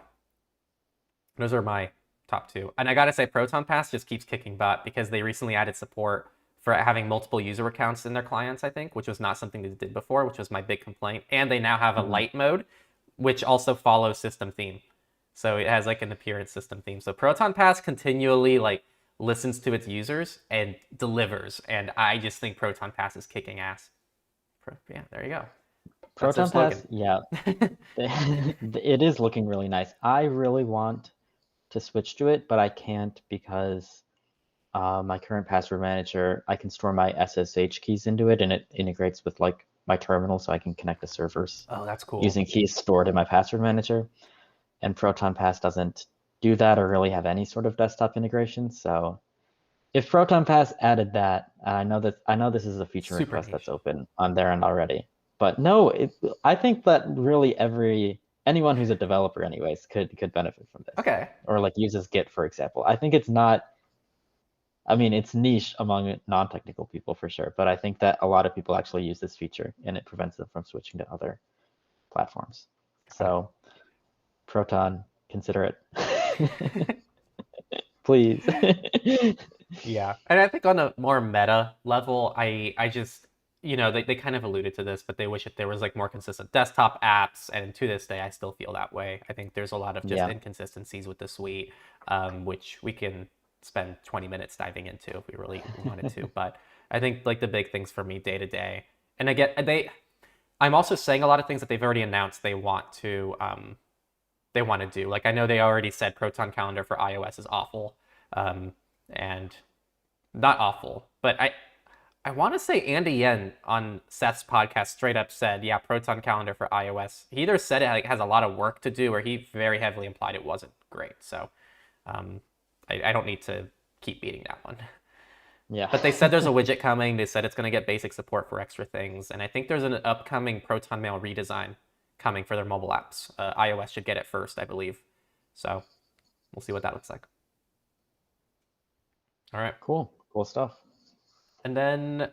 those are my top two. And I gotta say, Proton Pass just keeps kicking butt because they recently added support for having multiple user accounts in their clients, I think, which was not something they did before, which was my big complaint. And they now have a light mode, which also follows system theme. So it has like an appearance system theme. So Proton Pass continually like listens to its users and delivers. And I just think Proton Pass is kicking ass. Yeah, there you go. That's their
Proton
slogan.
Pass, yeah, it is looking really nice. I really want to switch to it, but I can't because my current password manager, I can store my SSH keys into it, and it integrates with like my terminal, so I can connect to servers
Oh, that's cool.
using keys stored in my password manager. And Proton Pass doesn't do that or really have any sort of desktop integration. So if Proton Pass added that, and I know this is a feature
Super
request that's
niche.
open on their end already, but no, I think that really anyone who's a developer anyways could benefit from this,
Okay.
or like uses Git for example. I think it's not. I mean, it's niche among non-technical people for sure, but I think that a lot of people actually use this feature, and it prevents them from switching to other platforms.
Got
So Proton, consider it.
it.
Please.
Yeah. And I think on a more meta level, I just, they kind of alluded to this, but they wish that there was like more consistent desktop apps. And to this day, I still feel that way. I think there's a lot of just
Yeah.
inconsistencies with the suite, which we can spend 20 minutes diving into if we really wanted to. But I think like the big things for me day to day, and I'm also saying a lot of things that they've already announced they want to do. Like I know they already said Proton Calendar for iOS is awful, and not awful, but I want to say Andy Yen on Seth's podcast straight up said, yeah, Proton Calendar for iOS. He either said it like, has a lot of work to do, or he very heavily implied it wasn't great. So I don't need to keep beating that one.
Yeah.
But they said there's a widget coming. They said it's going to get basic support for extra things. And I think there's an upcoming Proton Mail redesign coming for their mobile apps. iOS should get it first, I believe. So we'll see what that looks like. All right.
Cool stuff.
And then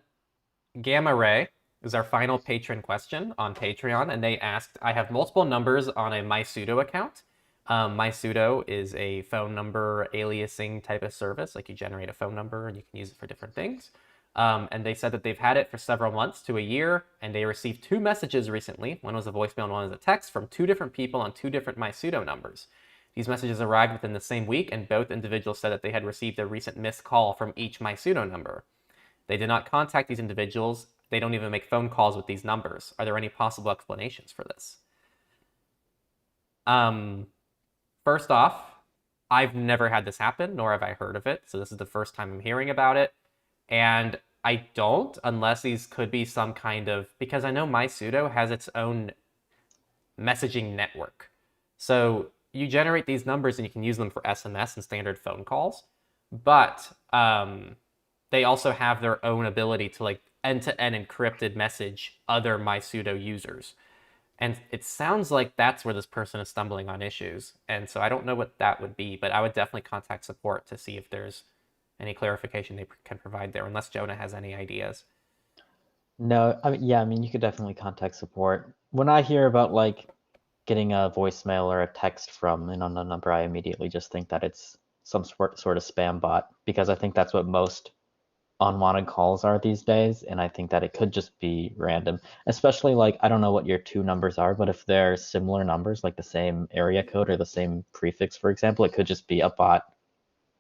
Gamma Ray is our final patron question on Patreon. And they asked, I have multiple numbers on a MySudo account. MySudo is a phone number aliasing type of service. Like you generate a phone number and you can use it for different things. And they said that they've had it for several months to a year, and they received 2 messages recently. One was a voicemail and one was a text from 2 different people on 2 different MySudo numbers. These messages arrived within the same week, and both individuals said that they had received a recent missed call from each MySudo number. They did not contact these individuals. They don't even make phone calls with these numbers. Are there any possible explanations for this? First off, I've never had this happen, nor have I heard of it. So this is the first time I'm hearing about it. And I don't, unless these could be some kind of, because I know MySudo has its own messaging network. So you generate these numbers and you can use them for SMS and standard phone calls. But they also have their own ability to like end-to-end encrypted message other MySudo users. And it sounds like that's where this person is stumbling on issues. And so I don't know what that would be, but I would definitely contact support to see if there's any clarification they can provide there, unless Jonah has any ideas.
No, I mean, you could definitely contact support. When I hear about like getting a voicemail or a text from an unknown number, I immediately just think that it's some sort of spam bot, because I think that's what most unwanted calls are these days, and I think that it could just be random. Especially like, I don't know what your 2 numbers are, but if they're similar numbers, like the same area code or the same prefix, for example, it could just be a bot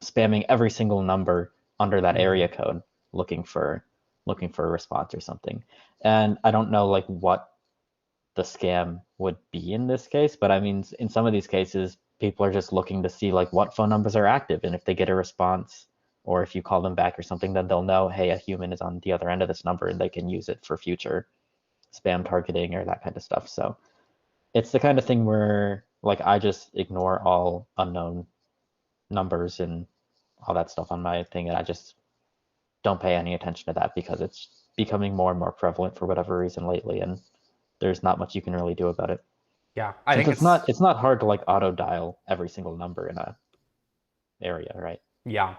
spamming every single number under that area code looking for a response or something. And I don't know like what the scam would be in this case, but I mean, in some of these cases, people are just looking to see like what phone numbers are active, and if they get a response, or if you call them back or something, then they'll know, hey, a human is on the other end of this number, and they can use it for future spam targeting or that kind of stuff. So it's the kind of thing where like I just ignore all unknown numbers and all that stuff on my thing, and I just don't pay any attention to that, because it's becoming more and more prevalent for whatever reason lately, and there's not much you can really do about it.
Yeah, I think
it's not hard to like auto dial every single number in a area, right?
Yeah.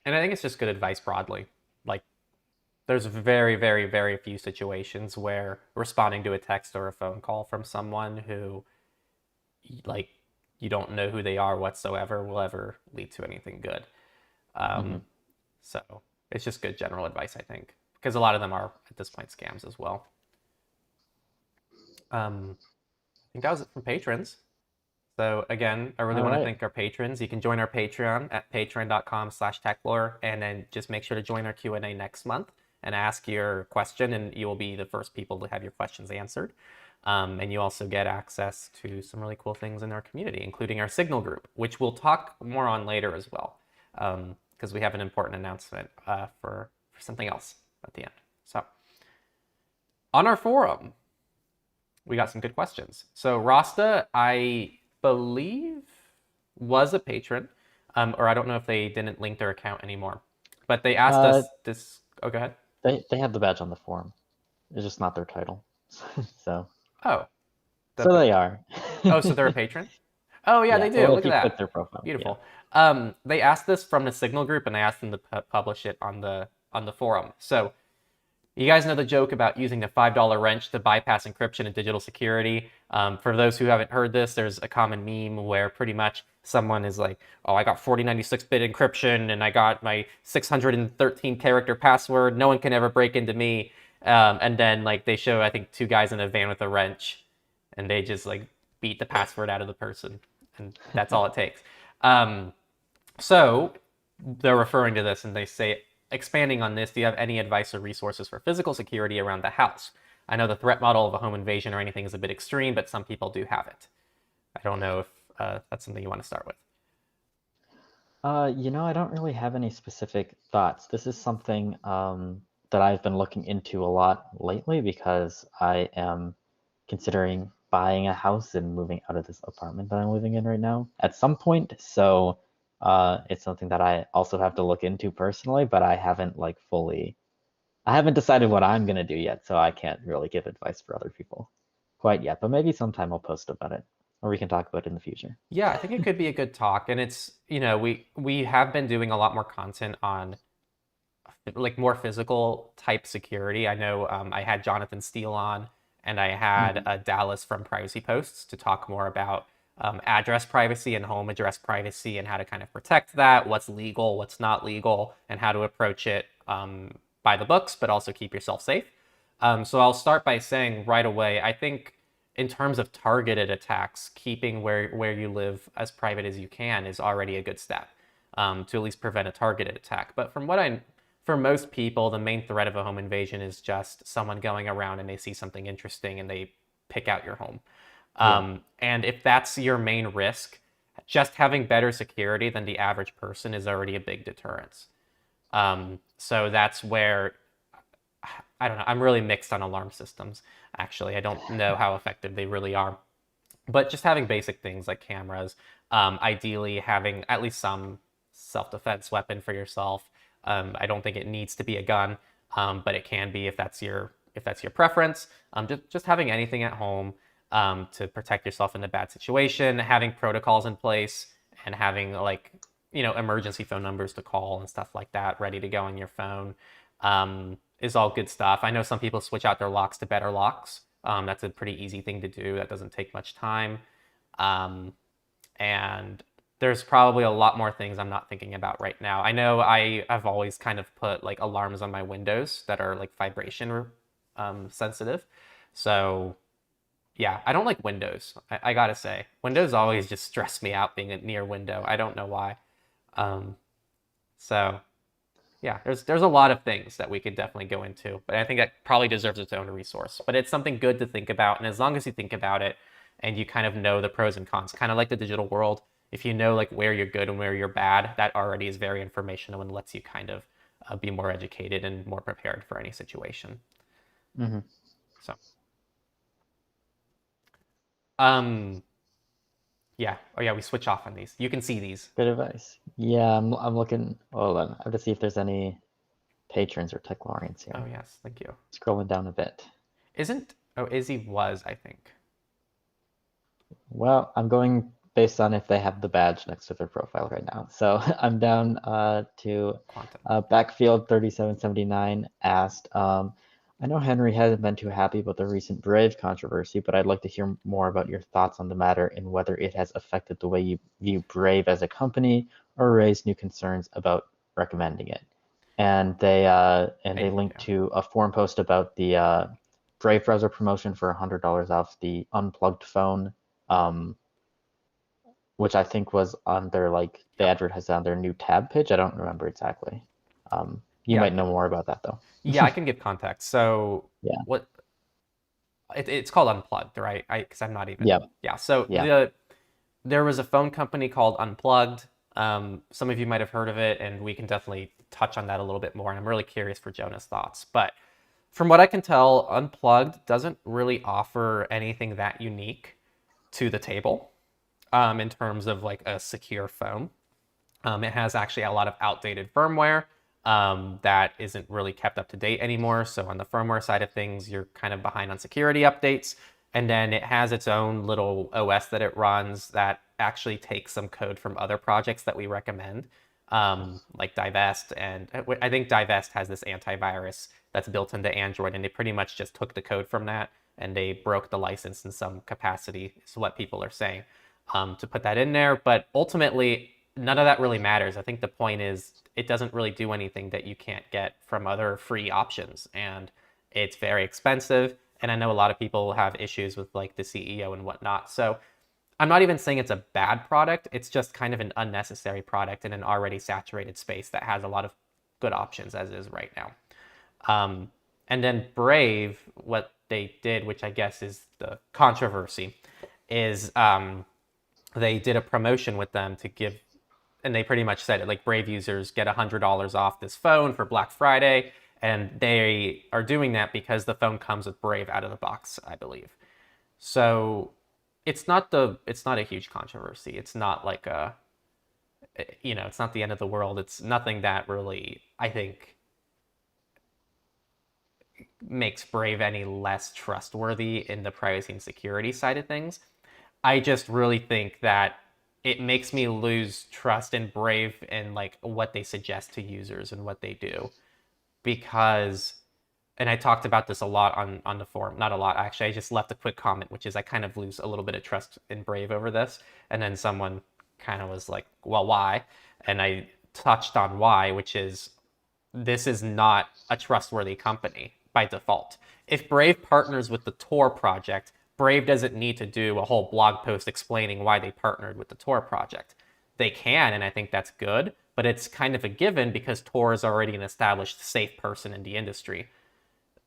And I think it's just good advice broadly. Like, there's very, very, very few situations where responding to a text or a phone call from someone who, like, you don't know who they are whatsoever will ever lead to anything good. So it's just good general advice, I think, because a lot of them are, at this point, scams as well. I think that was it from patrons. So again, I really want to thank our patrons. You can join our Patreon at patreon.com/Techlore, and then just make sure to join our Q&A next month and ask your question, and you will be the first people to have your questions answered. And you also get access to some really cool things in our community, including our Signal group, which we'll talk more on later as well, because we have an important announcement for something else at the end. So on our forum, we got some good questions. So Rasta, I believe, was a patron, or I don't know if they didn't link their account anymore, but they asked us this. Oh, go ahead.
They have the badge on the forum. It's just not their title. So.
Oh.
So they are.
Oh, so they're a patron? Oh, yeah, they do.
Well,
look at that.
Click their profile.
Beautiful.
Yeah.
They asked this from the Signal group, and I asked them to publish it on the forum. So you guys know the joke about using the $5 wrench to bypass encryption and digital security. For those who haven't heard this, there's a common meme where pretty much someone is like, oh, I got 4096-bit encryption and I got my 613 character password. No one can ever break into me. And then like they show, I think, 2 guys in a van with a wrench, and they just like beat the password out of the person. And that's all it takes. So they're referring to this and they say, expanding on this, do you have any advice or resources for physical security around the house? I know the threat model of a home invasion or anything is a bit extreme, but some people do have it. I don't know if that's something you want to start with.
I don't really have any specific thoughts. This is something that I've been looking into a lot lately because I am considering buying a house and moving out of this apartment that I'm living in right now at some point. So it's something that I also have to look into personally, but I haven't decided what I'm gonna do yet, so I can't really give advice for other people quite yet. But maybe sometime I'll post about it, or we can talk about it in the future.
Yeah, I think it could be a good talk, and it's we have been doing a lot more content on like more physical type security. I know I had Jonathan Steele on, and I had
Hmm.
Dallas from Privacy Posts to talk more about address privacy and home address privacy and how to kind of protect that, what's legal, what's not legal, and how to approach it by the books, but also keep yourself safe. So I'll start by saying right away, I think in terms of targeted attacks, keeping where you live as private as you can is already a good step to at least prevent a targeted attack. But for most people, the main threat of a home invasion is just someone going around and they see something interesting and they pick out your home.
Yeah.
And if that's your main risk, just having better security than the average person is already a big deterrence. So that's where I don't know. I'm really mixed on alarm systems. Actually, I don't know how effective they really are. But just having basic things like cameras, ideally having at least some self-defense weapon for yourself. I don't think it needs to be a gun, but it can be if that's your preference. Just having anything at home to protect yourself in a bad situation, having protocols in place, and having like emergency phone numbers to call and stuff like that ready to go on your phone is all good stuff. I know some people switch out their locks to better locks. That's a pretty easy thing to do. That doesn't take much time. Um, and there's probably a lot more things I'm not thinking about right now. I know I've always kind of put like alarms on my windows that are like vibration sensitive. So yeah, I don't like windows. I gotta say, windows always just stress me out being a near window. I don't know why. Um, so yeah, there's a lot of things that we could definitely go into, but I think that probably deserves its own resource. But it's something good to think about, and as long as you think about it and you kind of know the pros and cons, kind of like the digital world, if you know like where you're good and where you're bad, that already is very informational and lets you kind of be more educated and more prepared for any situation.
Hmm.
So, um, yeah, oh yeah, we switch off on these. You can see these.
Good advice. Yeah, I'm looking. Hold on. I have to see if there's any patrons or Techlorians
Oh
here.
yes, thank you.
Scrolling down a bit.
Isn't Izzy was I think
Well, I'm going based on if they have the badge next to their profile right now. So I'm down to
Quantum.
Backfield 3779 asked, I know Henry hasn't been too happy about the recent Brave controversy, but I'd like to hear more about your thoughts on the matter and whether it has affected the way you view Brave as a company or raised new concerns about recommending it. And they linked
Yeah.
to a forum post about the Brave browser promotion for $100 off the unplugged phone, um, which I think was on their like they
Yep.
advertised on their new tab page. I don't remember exactly. You
Yeah.
might know more about that though.
Yeah, I can give context. So
Yeah.
what it's called Unplugged, right? Because I'm not even.
Yeah.
Yeah. So
Yeah.
there was a phone company called Unplugged. Some of you might have heard of it, and we can definitely touch on that a little bit more. And I'm really curious for Jonah's thoughts. But from what I can tell, Unplugged doesn't really offer anything that unique to the table in terms of like a secure phone. It has actually a lot of outdated firmware that isn't really kept up to date anymore. So on the firmware side of things, you're kind of behind on security updates. And then it has its own little OS that it runs that actually takes some code from other projects that we recommend, like Divest. And I think Divest has this antivirus that's built into Android, and they pretty much just took the code from that and they broke the license in some capacity, is what people are saying, to put that in there. But ultimately, none of that really matters. I think the point is it doesn't really do anything that you can't get from other free options. And it's very expensive. And I know a lot of people have issues with like the CEO and whatnot. So I'm not even saying it's a bad product. It's just kind of an unnecessary product in an already saturated space that has a lot of good options as is right now. And then Brave, what they did, which I guess is the controversy, is they did a promotion with them to give, and they pretty much said it like Brave users get $100 off this phone for Black Friday, and they are doing that because the phone comes with Brave out of the box, I believe. So it's not a huge controversy. It's not like a, it's not the end of the world. It's nothing that really, I think, makes Brave any less trustworthy in the privacy and security side of things. I just really think that it makes me lose trust in Brave and like what they suggest to users and what they do. Because, and I talked about this a lot on the forum, not a lot actually, I just left a quick comment, which is I kind of lose a little bit of trust in Brave over this. And then someone kind of was like, well, why? And I touched on why, which is this is not a trustworthy company by default. If Brave partners with the Tor project, Brave doesn't need to do a whole blog post explaining why they partnered with the Tor project. They can, and I think that's good, but it's kind of a given because Tor is already an established safe person in the industry.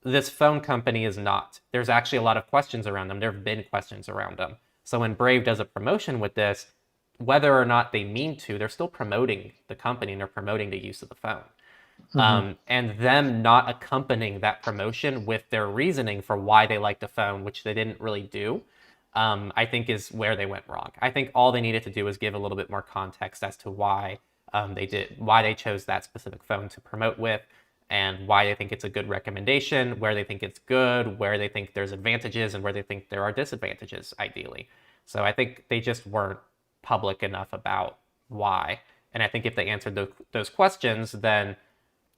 This phone company is not. There's actually a lot of questions around them. There have been questions around them. So when Brave does a promotion with this, whether or not they mean to, they're still promoting the company and they're promoting the use of the phone. And them not accompanying that promotion with their reasoning for why they like the phone, which they didn't really do, I think is where they went wrong. I think all they needed to do was give a little bit more context as to why why they chose that specific phone to promote with, and why they think it's a good recommendation, where they think it's good, where they think there's advantages, and where they think there are disadvantages, ideally. So I think they just weren't public enough about why. And I think if they answered those questions, then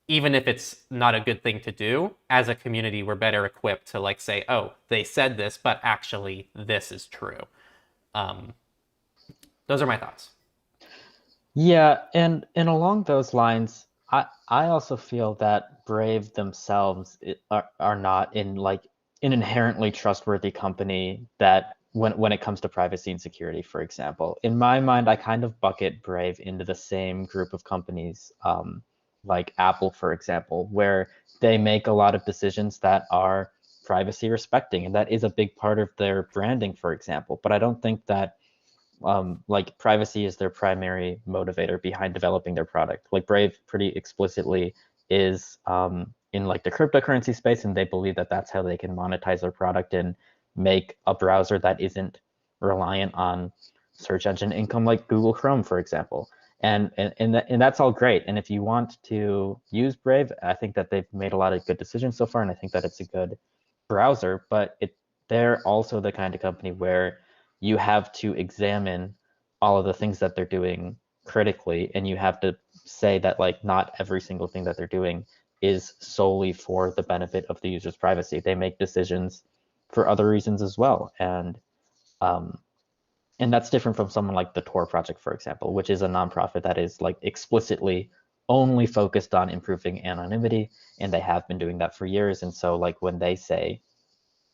even if it's not a good thing to do, as a community, we're better equipped to like say, oh, they said this, but actually this is true. Um, those are my thoughts.
Yeah, and along those lines, I also feel that Brave themselves are not in like an inherently trustworthy company that when it comes to privacy and security, for example. In my mind, I kind of bucket Brave into the same group of companies, like Apple, for example, where they make a lot of decisions that are privacy respecting, and that is a big part of their branding, for example. But I don't think that like privacy is their primary motivator behind developing their product. Like Brave pretty explicitly is in like the cryptocurrency space, and they believe that that's how they can monetize their product and make a browser that isn't reliant on search engine income like Google Chrome, for example. And that's all great. And if you want to use Brave, I think that they've made a lot of good decisions so far, and I think that it's a good browser. But they're also the kind of company where you have to examine all of the things that they're doing critically, and you have to say that like not every single thing that they're doing is solely for the benefit of the user's privacy. They make decisions for other reasons as well, um, and that's different from someone like the Tor project, for example, which is a nonprofit that is like explicitly only focused on improving anonymity, and they have been doing that for years. And so like when they say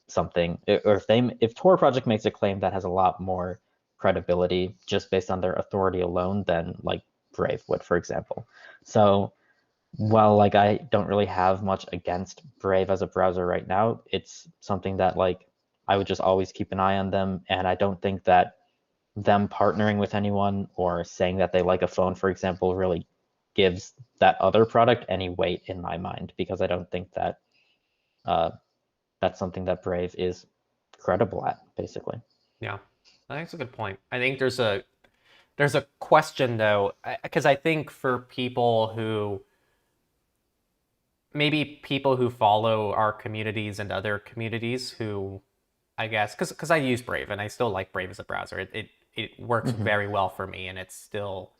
something, or if Tor project makes a claim that has a lot more credibility just based on their authority alone than like Brave would, for example. So while like I don't really have much against Brave as a browser right now, it's something that like I would just always keep an eye on them, and I don't think that them partnering with anyone or saying that they like a phone, for example, really gives that other product any weight in my mind, because I don't think that uh, that's something that Brave is credible at, basically.
Yeah, I think it's a good point. I think there's a question though, because I think for people who maybe people who follow our communities and other communities who I guess because I use Brave and I still like Brave as a browser. It works
Mm-hmm.
very well for me and it's still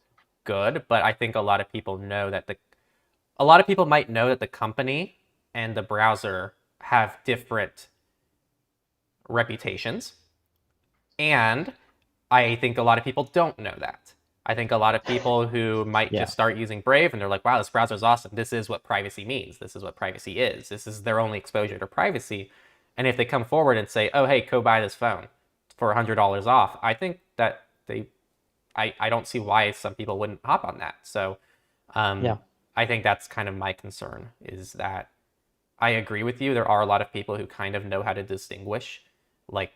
good. But I think a lot of people know that a lot of people might know that the company and the browser have different reputations. And I think a lot of people don't know that. I think a lot of people who might
Yeah.
just start using Brave and they're like, wow, this browser is awesome. This is what privacy means. This is what privacy is. This is their only exposure to privacy. And if they come forward and say, oh, hey, go buy this phone, for $100 off, I think that I don't see why some people wouldn't hop on that. So
Yeah.
I think that's kind of my concern, is that I agree with you. There are a lot of people who kind of know how to distinguish like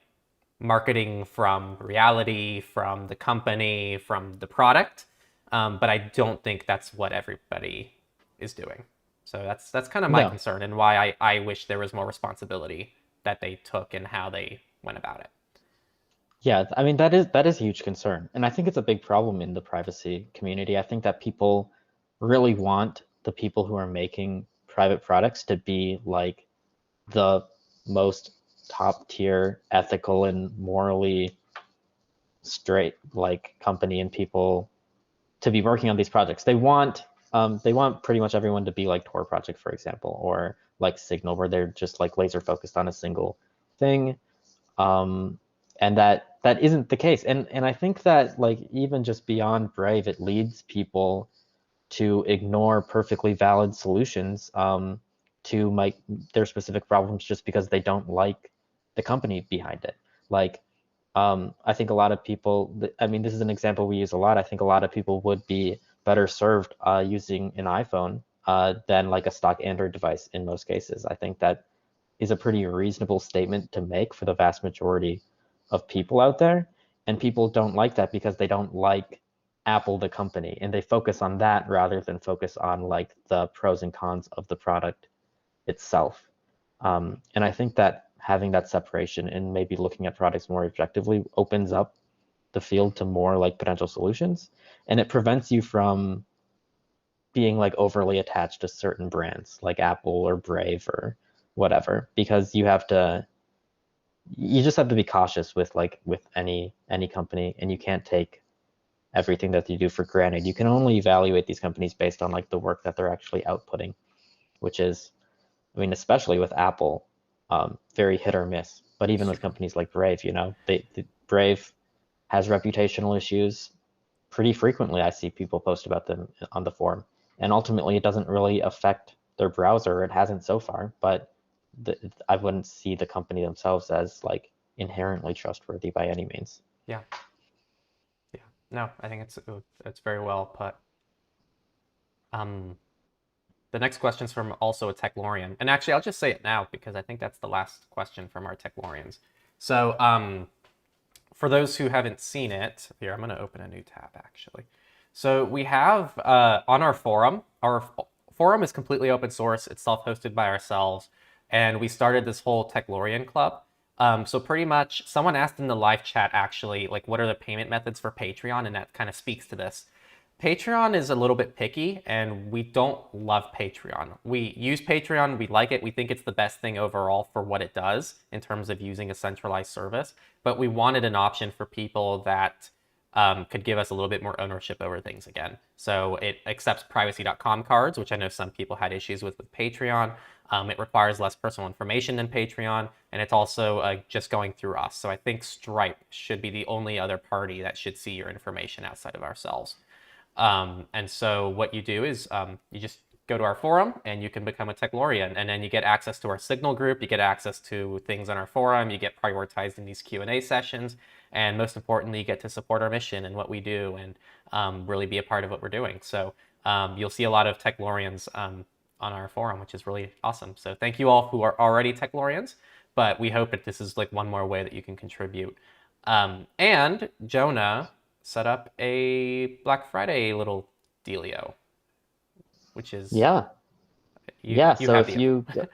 marketing from reality, from the company, from the product. But I don't think that's what everybody is doing. So that's kind of my
No.
concern, and why I wish there was more responsibility that they took in how they went about it.
Yeah, I mean that is a huge concern. And I think it's a big problem in the privacy community. I think that people really want the people who are making private products to be like the most top tier ethical and morally straight like company and people to be working on these projects. They want pretty much everyone to be like Tor Project, for example, or like Signal, where they're just like laser focused on a single thing. Um, and that isn't the case. And I think that like even just beyond Brave, it leads people to ignore perfectly valid solutions to their specific problems just because they don't like the company behind it. Like, I think a lot of people, I mean, this is an example we use a lot. I think a lot of people would be better served using an iPhone than like a stock Android device in most cases. I think that is a pretty reasonable statement to make for the vast majority of people out there. And people don't like that because they don't like Apple, the company, and they focus on that rather than focus on like the pros and cons of the product itself. And I think that having that separation and maybe looking at products more objectively opens up the field to more like potential solutions, and it prevents you from being like overly attached to certain brands like Apple or Brave or whatever, because you just have to be cautious with any company, and you can't take everything that they do for granted. You can only evaluate these companies based on like the work that they're actually outputting, which is, I mean, especially with Apple, very hit or miss. But even with companies like Brave, Brave has reputational issues pretty frequently. I see people post about them on the forum, and ultimately it doesn't really affect their browser. It hasn't so far, but I wouldn't see the company themselves as like inherently trustworthy by any means.
Yeah, yeah. No, I think it's very well put. Um, the next question is from also a Techlorian, and actually I'll just say it now because I think that's the last question from our Techlorians. So for those who haven't seen it, here, I'm going to open a new tab actually. So we have on our forum is completely open source. It's self-hosted by ourselves. And we started this whole Techlorian club. So pretty much someone asked in the live chat actually, like, what are the payment methods for Patreon? And that kind of speaks to this. Patreon is a little bit picky, and we don't love Patreon. We use Patreon, we like it, we think it's the best thing overall for what it does in terms of using a centralized service, but we wanted an option for people that could give us a little bit more ownership over things again. So it accepts privacy.com cards, which I know some people had issues with Patreon. It requires less personal information than Patreon, and it's also just going through us. So I think Stripe should be the only other party that should see your information outside of ourselves. And so what you do is you just go to our forum and you can become a Techlorian, and then you get access to our Signal group, you get access to things on our forum, you get prioritized in these Q&A sessions, and most importantly, you get to support our mission and what we do, and really be a part of what we're doing. So you'll see a lot of Techlorians on our forum, which is really awesome. So thank you all who are already Techlorians, but we hope that this is like one more way that you can contribute. And Jonah set up a Black Friday little dealio, which is
Yeah.
you
Yeah,
you
so
have
if
the info.
you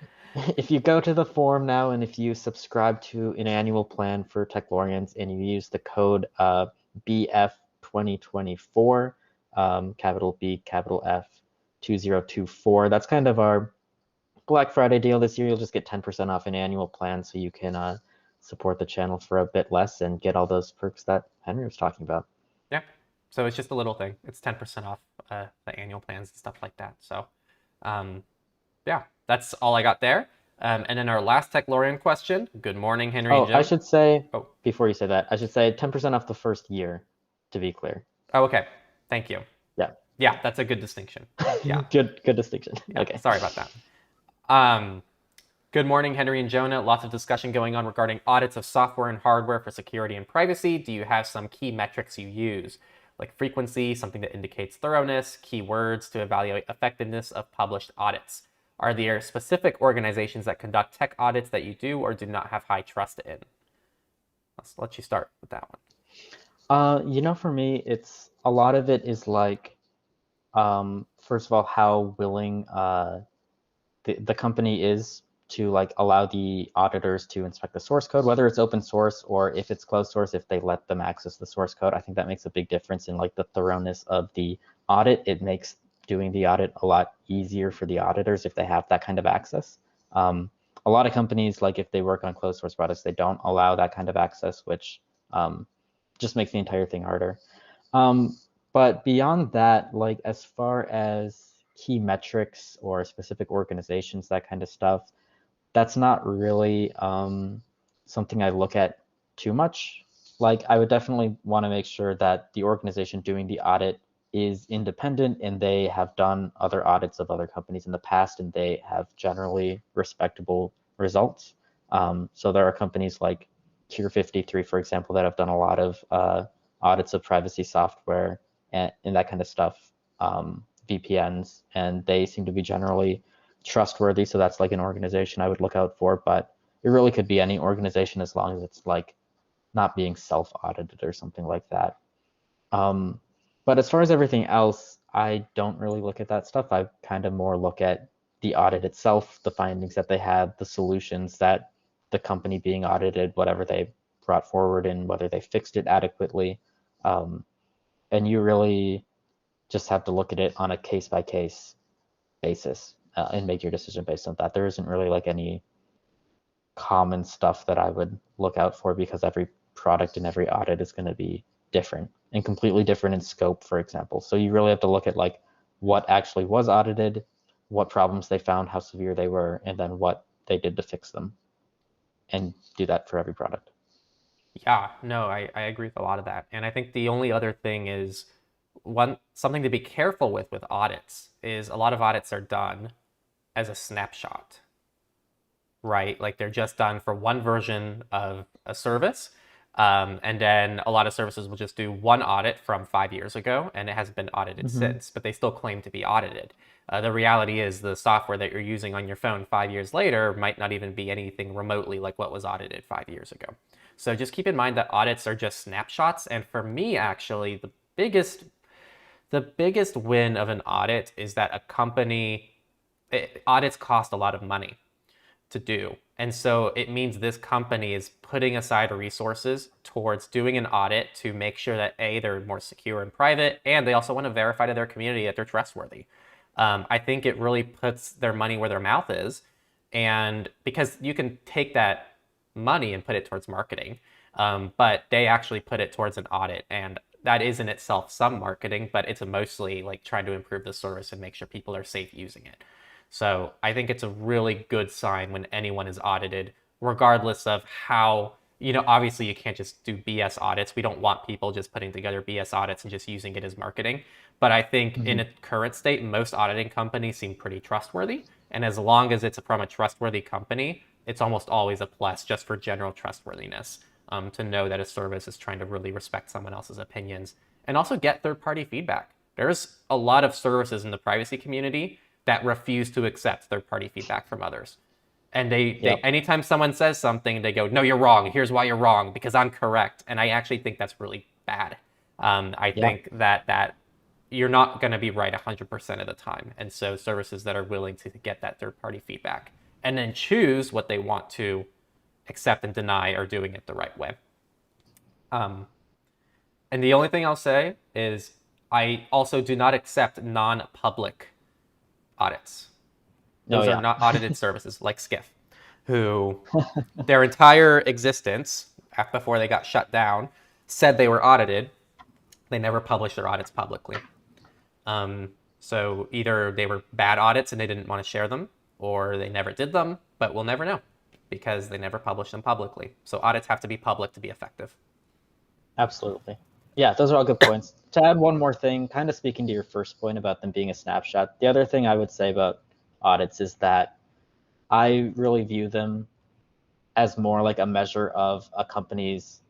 if you go to the forum now and if you subscribe to an annual plan for Techlorians and you use the code BF2024, capital B, capital F 2024, that's kind of our Black Friday deal this year. You'll just get 10% off an annual plan so you can support the channel for a bit less and get all those perks that Henry was talking about.
Yeah, so it's just a little thing. It's 10% off the annual plans and stuff like that. So um, yeah, that's all I got there. And then our last Techlorian question. Good morning, Henry and
Oh, I
Joe.
should say,
Oh,
before you say that, I should say 10% off the first year, to be clear.
oh, okay. Thank you.
Yeah.
Yeah, that's a good distinction. Yeah,
Good distinction.
yeah.
Okay.
Sorry about that. Um, Good morning, Henry and Jonah. Lots of discussion going on regarding audits of software and hardware for security and privacy. Do you have some key metrics you use, like frequency, something that indicates thoroughness, keywords to evaluate effectiveness of published audits? Are there specific organizations that conduct tech audits that you do or do not have high trust in? Let's let you start with that one.
For me, it's a lot of it is like, first of all, how willing the company is to like allow the auditors to inspect the source code, whether it's open source or if it's closed source, if they let them access the source code. I think that makes a big difference in like the thoroughness of the audit. It makes doing the audit a lot easier for the auditors if they have that kind of access. A lot of companies, like if they work on closed source products, they don't allow that kind of access, which just makes the entire thing harder. But beyond that, like as far as key metrics or specific organizations, that kind of stuff, that's not really something I look at too much. Like I would definitely want to make sure that the organization doing the audit is independent and they have done other audits of other companies in the past and they have generally respectable results. So there are companies like Tier 53, for example, that have done a lot of audits of privacy software and that kind of stuff, VPNs, and they seem to be generally trustworthy. So that's like an organization I would look out for, but it really could be any organization as long as it's like not being self-audited or something like that. But as far as everything else, I don't really look at that stuff. I kind of more look at the audit itself, the findings that they had, the solutions that the company being audited, whatever they brought forward and whether they fixed it adequately. And you really just have to look at it on a case-by-case basis and make your decision based on that. There isn't really like any common stuff that I would look out for because every product and every audit is going to be different and completely different in scope, for example. So you really have to look at like what actually was audited, what problems they found, how severe they were, and then what they did to fix them, and do that for every product.
Yeah, no, I agree with a lot of that. And I think the only other thing is something to be careful with audits is a lot of audits are done as a snapshot, right? Like they're just done for one version of a service. And then a lot of services will just do one audit from 5 years ago and it hasn't been audited since, but they still claim to be audited. The reality is the software that you're using on your phone 5 years later might not even be anything remotely like what was audited 5 years ago. So just keep in mind that audits are just snapshots. And for me, actually, the biggest win of an audit is that audits cost a lot of money to do. And so it means this company is putting aside resources towards doing an audit to make sure that A, they're more secure and private, and they also want to verify to their community that they're trustworthy. I think it really puts their money where their mouth is. And because you can take that money and put it towards marketing, but they actually put it towards an audit. And that is in itself some marketing, but it's mostly like trying to improve the service and make sure people are safe using it. So I think it's a really good sign when anyone is audited, regardless of how, obviously you can't just do BS audits. We don't want people just putting together BS audits and just using it as marketing. But I think in its current state, most auditing companies seem pretty trustworthy. And as long as it's from a trustworthy company, it's almost always a plus just for general trustworthiness, to know that a service is trying to really respect someone else's opinions and also get third-party feedback. There's a lot of services in the privacy community that refuse to accept third-party feedback from others. And they anytime someone says something, they go, no, you're wrong. Here's why you're wrong, because I'm correct. And I actually think that's really bad. I think that you're not going to be right 100% of the time. And so services that are willing to get that third-party feedback and then choose what they want to accept and deny are doing it the right way. And the only thing I'll say is I also do not accept non-public audits. Those are not audited services like Skiff, who their entire existence before they got shut down said they were audited. They never published their audits publicly. So either they were bad audits and they didn't want to share them, or they never did them, but we'll never know because they never published them publicly. So audits have to be public to be effective.
Absolutely. Yeah, those are all good points. To add one more thing, kind of speaking to your first point about them being a snapshot, the other thing I would say about audits is that I really view them as more like a measure of a company's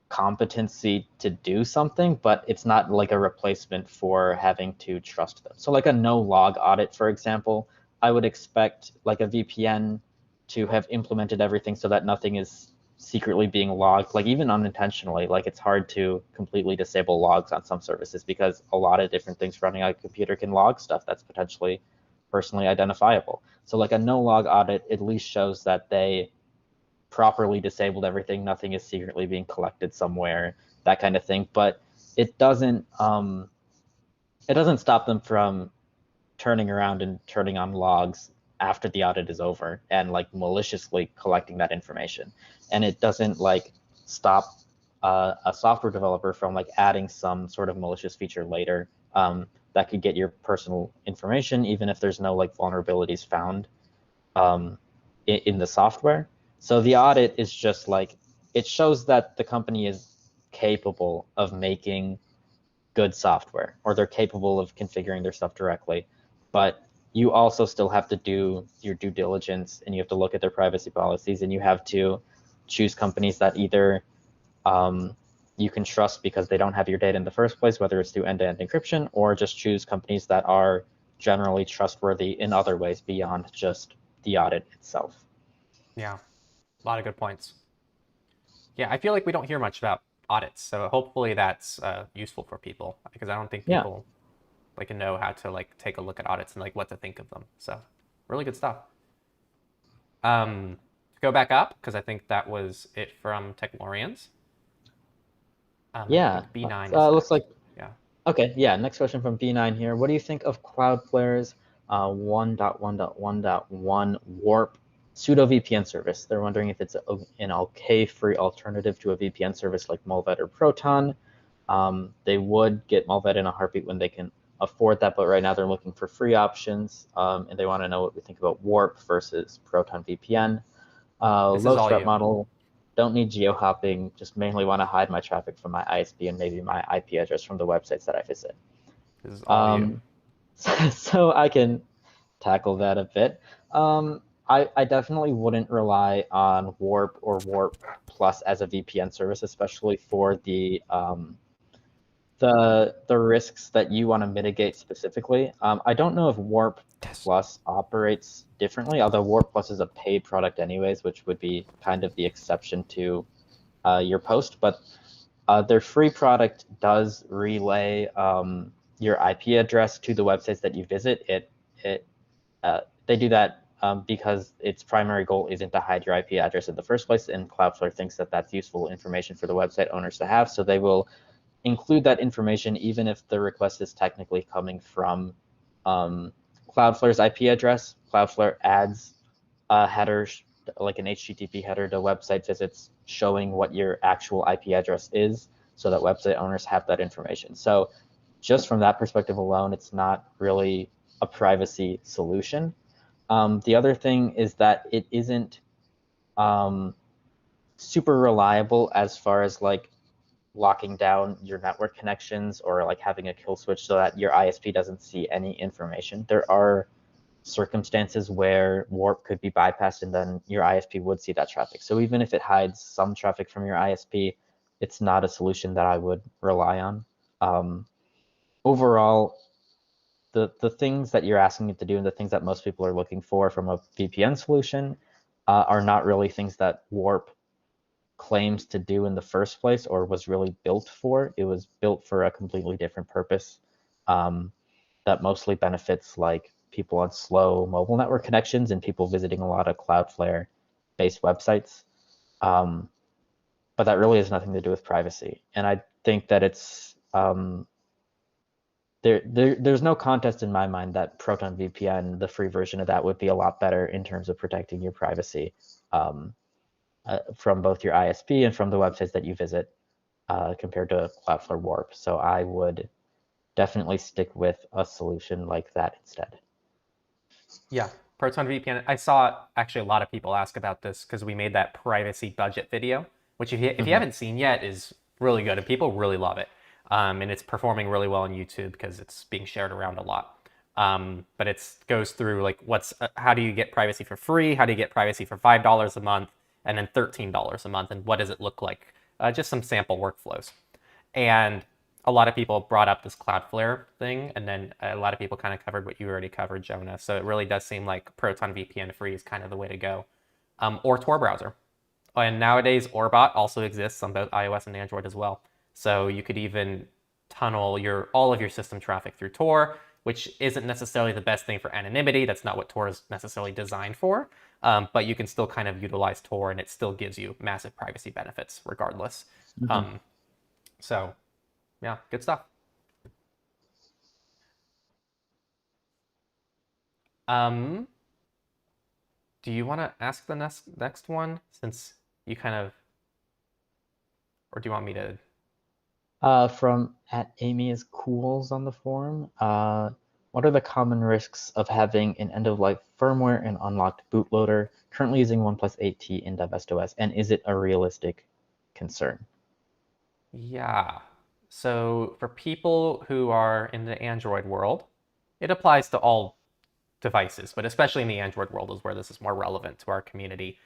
competency to do something, but it's not like a replacement for having to trust them. So like a no log audit, for example, I would expect like a VPN to have implemented everything so that nothing is secretly being logged, like even unintentionally. Like it's hard to completely disable logs on some services because a lot of different things running on a computer can log stuff that's potentially personally identifiable. So like a no log audit at least shows that they properly disabled everything, nothing is secretly being collected somewhere, that kind of thing. But it doesn't it doesn't stop them from turning around and turning on logs after the audit is over and like maliciously collecting that information. And it doesn't like stop a software developer from like adding some sort of malicious feature later that could get your personal information, even if there's no like vulnerabilities found in the software. So the audit is just like, it shows that the company is capable of making good software, or they're capable of configuring their stuff directly. But you also still have to do your due diligence, and you have to look at their privacy policies, and you have to choose companies that either you can trust because they don't have your data in the first place, whether it's through end-to-end encryption, or just choose companies that are generally trustworthy in other ways beyond just the audit itself.
Yeah, a lot of good points. Yeah, I feel like we don't hear much about audits, so hopefully that's useful for people because I don't think
Yeah.
people like know how to like take a look at audits and like what to think of them. So really good stuff. To go back up because I think that was it from Techlorians. And I
Yeah.
think B9 is
Looks
next.
like
Yeah.
okay. Yeah. Next question from B9 here. What do you think of Cloudflare's 1.1.1.1 Warp pseudo VPN service? They're wondering if it's an okay free alternative to a VPN service like Malvet or Proton. They would get Malvet in a heartbeat when they can afford that, but right now they're looking for free options, and they want to know what we think about Warp versus Proton VPN.
This is
Low
all
strap
you.
model, don't need geo hopping, just mainly want to hide my traffic from my ISP and maybe my IP address from the websites that I visit.
This is all you.
Um, so I can tackle that a bit. I definitely wouldn't rely on Warp or Warp Plus as a VPN service, especially for the risks that you want to mitigate specifically. I don't know if Warp
Yes.
Plus operates differently, although Warp Plus is a paid product anyways, which would be kind of the exception to your post. But their free product does relay your IP address to the websites that you visit. They do that because its primary goal isn't to hide your IP address in the first place, and Cloudflare thinks that that's useful information for the website owners to have. So they will include that information even if the request is technically coming from Cloudflare's IP address. Cloudflare adds a header, like an HTTP header to website visits showing what your actual IP address is so that website owners have that information. So just from that perspective alone, it's not really a privacy solution. The other thing is that it isn't um, super reliable as far as like locking down your network connections or like having a kill switch so that your ISP doesn't see any information. There are circumstances where Warp could be bypassed and then your ISP would see that traffic. So even if it hides some traffic from your ISP, it's not a solution that I would rely on. Overall, the things that you're asking it to do and the things that most people are looking for from a VPN solution are not really things that Warp claims to do in the first place or was really built for. It was built for a completely different purpose um, that mostly benefits like people on slow mobile network connections and people visiting a lot of Cloudflare based websites. Um, but that really has nothing to do with privacy. And I think that it's there's no contest in my mind that Proton VPN, the free version of that, would be a lot better in terms of protecting your privacy from both your ISP and from the websites that you visit compared to Cloudflare Warp. So I would definitely stick with a solution like that instead.
Yeah, Proton VPN. I saw actually a lot of people ask about this because we made that privacy budget video, which if you
Mm-hmm.
haven't seen yet is really good and people really love it. And it's performing really well on YouTube because it's being shared around a lot. But it goes through like how do you get privacy for free? How do you get privacy for $5 a month? And then $13 a month? And what does it look like? Just some sample workflows. And a lot of people brought up this Cloudflare thing, and then a lot of people kind of covered what you already covered, Jonah. So it really does seem like Proton VPN free is kind of the way to go, or Tor browser. And nowadays, Orbot also exists on both iOS and Android as well. So you could even tunnel all of your system traffic through Tor, which isn't necessarily the best thing for anonymity. That's not what Tor is necessarily designed for. But you can still kind of utilize Tor, and it still gives you massive privacy benefits regardless.
Mm-hmm.
So, yeah, good stuff. Um, do you want to ask the next one since you kind of, or do you want me to?
From at Amy is Cools on the forum. What are the common risks of having an end-of-life firmware and unlocked bootloader? Currently using OnePlus 8T in divestOS, and is it a realistic concern?
Yeah. So for people who are in the Android world, it applies to all devices, but especially in the Android world is where this is more relevant to our community.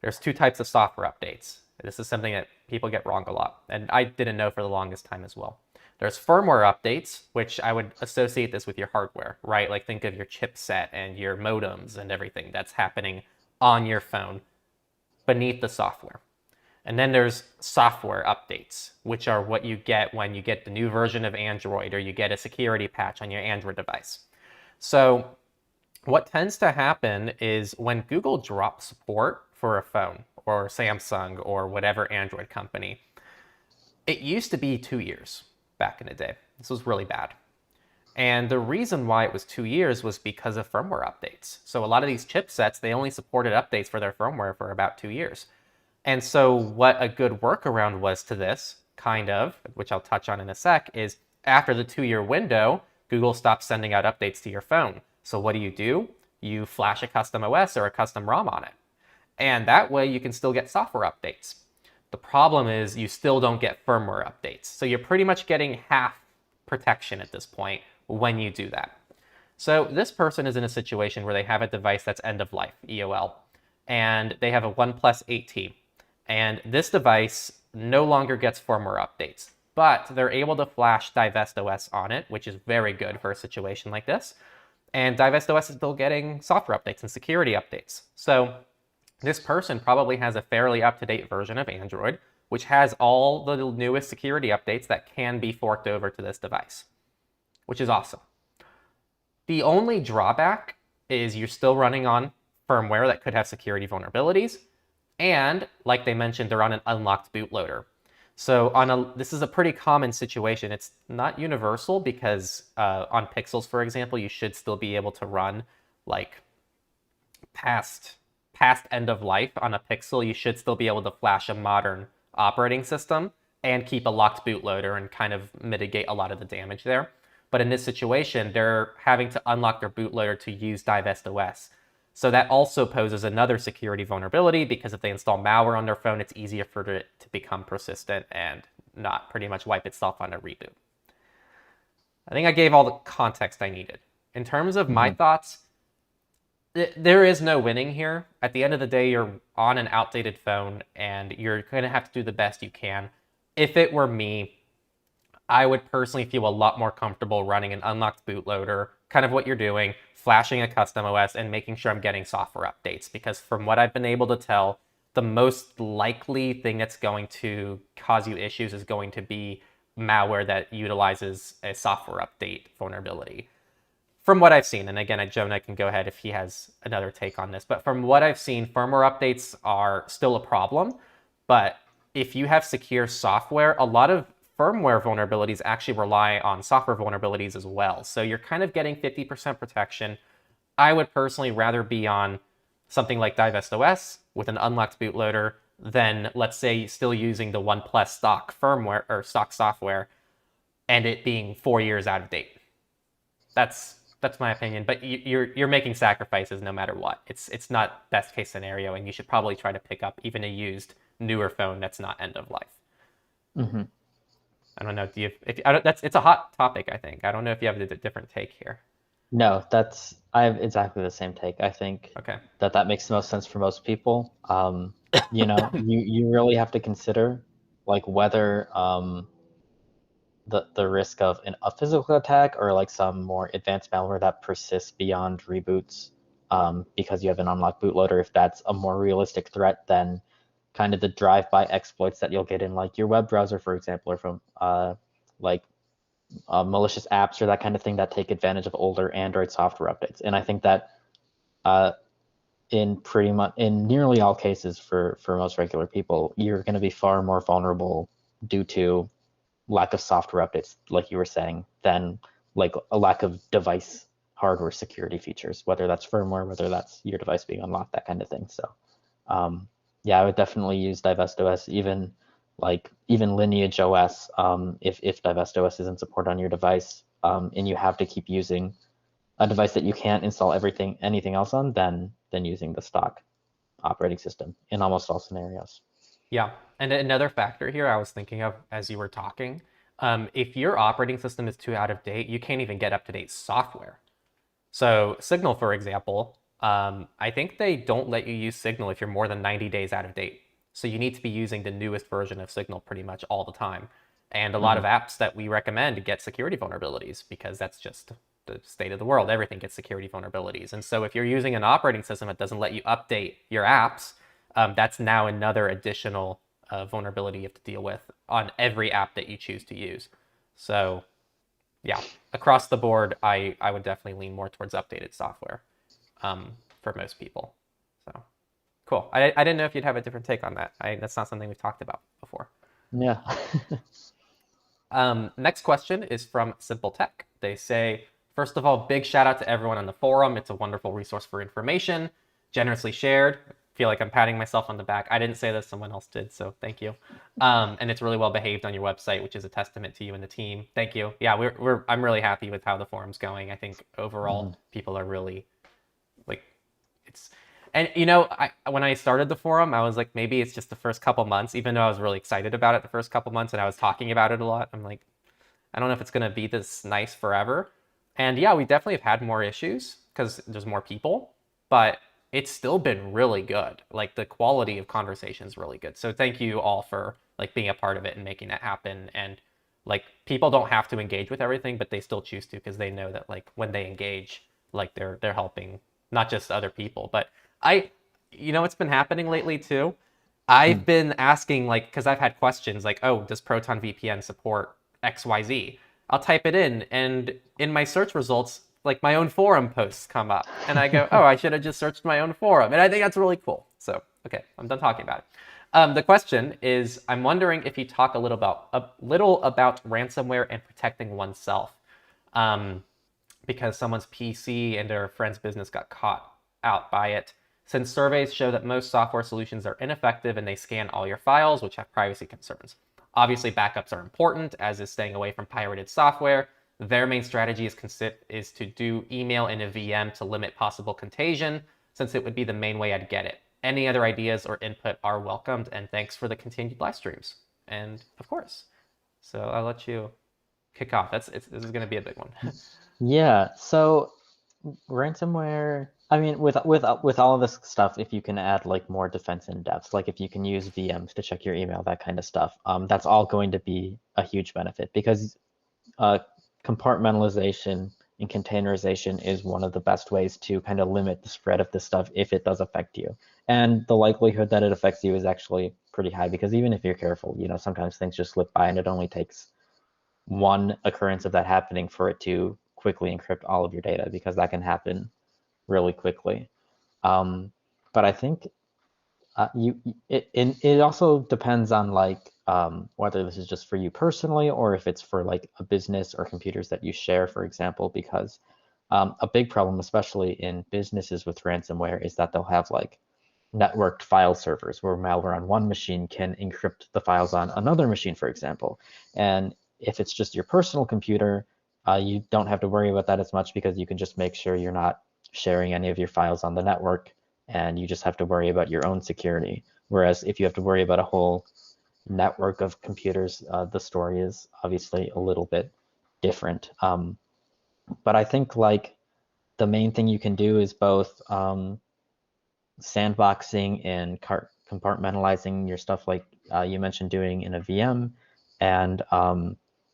There's two types of software updates. This is something that people get wrong a lot, and I didn't know for the longest time as well. There's firmware updates, which I would associate this with your hardware, right? Like think of your chipset and your modems and everything that's happening on your phone beneath the software. And then there's software updates, which are what you get when you get the new version of Android or you get a security patch on your Android device. So what tends to happen is when Google drops support for a phone or Samsung or whatever Android company, it used to be 2 years back in the day. This was really bad. And the reason why it was 2 years was because of firmware updates. So a lot of these chipsets, they only supported updates for their firmware for about 2 years. And so what a good workaround was to this, kind of, which I'll touch on in a sec, is after the 2-year window, Google stops sending out updates to your phone. So what do? You flash a custom OS or a custom ROM on it. And that way you can still get software updates. The problem is you still don't get firmware updates. So you're pretty much getting half protection at this point when you do that. So this person is in a situation where they have a device that's end of life, EOL, and they have a OnePlus 8T. And this device no longer gets firmware updates, but they're able to flash divestOS on it, which is very good for a situation like this. And divestOS is still getting software updates and security updates. So this person probably has a fairly up-to-date version of Android, which has all the newest security updates that can be forked over to this device, which is awesome. The only drawback is you're still running on firmware that could have security vulnerabilities. And like they mentioned, they're on an unlocked bootloader. So this is a pretty common situation. It's not universal because on Pixels, for example, you should still be able to run like past end of life on a Pixel. You should still be able to flash a modern operating system and keep a locked bootloader and kind of mitigate a lot of the damage there. But in this situation, they're having to unlock their bootloader to use divestOS. So that also poses another security vulnerability because if they install malware on their phone, it's easier for it to become persistent and not pretty much wipe itself on a reboot. I think I gave all the context I needed. In terms of my thoughts, there is no winning here. At the end of the day, you're on an outdated phone and you're going to have to do the best you can. If it were me, I would personally feel a lot more comfortable running an unlocked bootloader, kind of what you're doing, flashing a custom OS, and making sure I'm getting software updates. Because from what I've been able to tell, the most likely thing that's going to cause you issues is going to be malware that utilizes a software update vulnerability. From what I've seen, and again, Jonah can go ahead if he has another take on this, but from what I've seen, firmware updates are still a problem. But if you have secure software, a lot of firmware vulnerabilities actually rely on software vulnerabilities as well. So you're kind of getting 50% protection. I would personally rather be on something like divestOS with an unlocked bootloader than, let's say, still using the OnePlus stock firmware or stock software and it being 4 years out of date. That's my opinion, but you're making sacrifices no matter what. It's not best case scenario, and you should probably try to pick up even a used newer phone that's not end of life.
Mm-hmm.
I don't know. It's a hot topic. I think. I don't know if you have a different take here.
No, I have exactly the same take. I think
Okay.
that that makes the most sense for most people. You really have to consider like whether the risk of a physical attack or like some more advanced malware that persists beyond reboots because you have an unlocked bootloader, if that's a more realistic threat than kind of the drive-by exploits that you'll get in like your web browser, for example, or from like malicious apps or that kind of thing that take advantage of older Android software updates. And I think that uh, in nearly all cases for most regular people, you're going to be far more vulnerable due to lack of software updates, like you were saying, than like a lack of device hardware security features, whether that's firmware, whether that's your device being unlocked, that kind of thing. So yeah, I would definitely use divestOS, even Lineage OS, if divestOS isn't supported on your device, and you have to keep using a device that you can't install anything else on, then using the stock operating system in almost all scenarios.
Yeah. And another factor here I was thinking of as you were talking, if your operating system is too out of date, you can't even get up to date software. So Signal, for example, I think they don't let you use Signal if you're more than 90 days out of date. So you need to be using the newest version of Signal pretty much all the time. And a lot of
Mm-hmm.
apps that we recommend get security vulnerabilities because that's just the state of the world. Everything gets security vulnerabilities. And so if you're using an operating system that doesn't let you update your apps, that's now another additional vulnerability you have to deal with on every app that you choose to use. So yeah, across the board, I would definitely lean more towards updated software for most people. So cool. I didn't know if you'd have a different take on that. That's not something we've talked about before.
Yeah.
Next question is from Simple Tech. They say, first of all, big shout out to everyone on the forum. It's a wonderful resource for information, generously shared. Feel like I'm patting myself on the back. I didn't say this, someone else did, so thank you. And it's really well behaved on your website, which is a testament to you and the team. Thank you. Yeah, I'm really happy with how the forum's going. I think overall
Mhm.
people are really like it's and you know, when I started the forum, I was like, maybe it's just the first couple months, even though I was really excited about it the first couple months and I was talking about it a lot. I'm like, I don't know if it's gonna be this nice forever. And yeah, we definitely have had more issues because there's more people, but it's still been really good. Like the quality of conversation is really good. So thank you all for like being a part of it and making that happen. And like people don't have to engage with everything, but they still choose to because they know that like when they engage, like they're helping not just other people, but I, you know, what's been happening lately too. I've
Mm.
been asking like because I've had questions like, oh, does Proton VPN support XYZ? I'll type it in, and in my search results, like my own forum posts come up, and I go, oh, I should have just searched my own forum, and I think that's really cool. So okay, I'm done talking about it. The question is, I'm wondering if you talk a little about ransomware and protecting oneself. Um, because someone's PC and their friend's business got caught out by it. Since surveys show that most software solutions are ineffective and they scan all your files, which have privacy concerns. Obviously, backups are important, as is staying away from pirated software. Their main strategy is to do email in a VM to limit possible contagion, since it would be the main way I'd get it. Any other ideas or input are welcomed, and thanks for the continued live streams. And of course. So I'll let you kick off. This is going to be a big one.
Yeah. So ransomware, I mean, with all of this stuff, if you can add like more defense in depth, like if you can use VMs to check your email, that kind of stuff, that's all going to be a huge benefit because uh, compartmentalization and containerization is one of the best ways to kind of limit the spread of this stuff if it does affect you. And the likelihood that it affects you is actually pretty high because even if you're careful, sometimes things just slip by and it only takes one occurrence of that happening for it to quickly encrypt all of your data because that can happen really quickly. Um, but I think it also depends on like whether this is just for you personally or if it's for like a business or computers that you share, for example, because a big problem, especially in businesses with ransomware, is that they'll have like networked file servers where malware on one machine can encrypt the files on another machine, for example. And if it's just your personal computer, you don't have to worry about that as much because you can just make sure you're not sharing any of your files on the network and you just have to worry about your own security. Whereas if you have to worry about a whole network of computers, the story is obviously a little bit different. But I think like the main thing you can do is both sandboxing and compartmentalizing your stuff, like you mentioned doing in a VM, and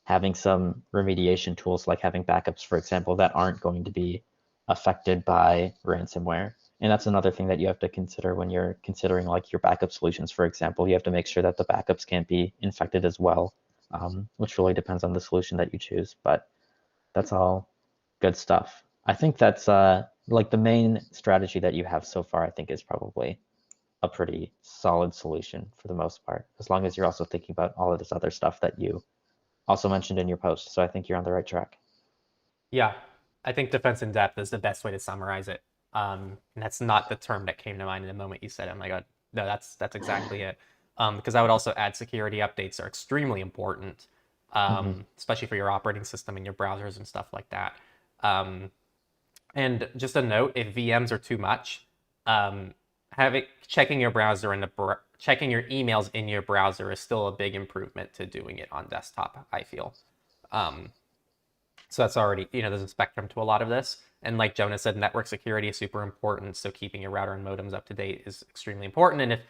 having some remediation tools, like having backups, for example, that aren't going to be affected by ransomware. And that's another thing that you have to consider when you're considering like your backup solutions. For example, you have to make sure that the backups can't be infected as well, which really depends on the solution that you choose. But that's all good stuff. I think that's like the main strategy that you have so far, I think is probably a pretty solid solution for the most part, as long as you're also thinking about all of this other stuff that you also mentioned in your post. So I think you're on the right track.
Yeah, I think defense in depth is the best way to summarize it. And that's not the term that came to mind in the moment you said it. Oh my God, no, that's exactly it. Because I would also add security updates are extremely important,
Mm-hmm.
especially for your operating system and your browsers and stuff like that. Um, and just a note, if VMs are too much, checking your browser and checking your emails in your browser is still a big improvement to doing it on desktop, I feel. Um, so that's already, there's a spectrum to a lot of this. And like Jonas said, network security is super important. So keeping your router and modems up to date is extremely important. And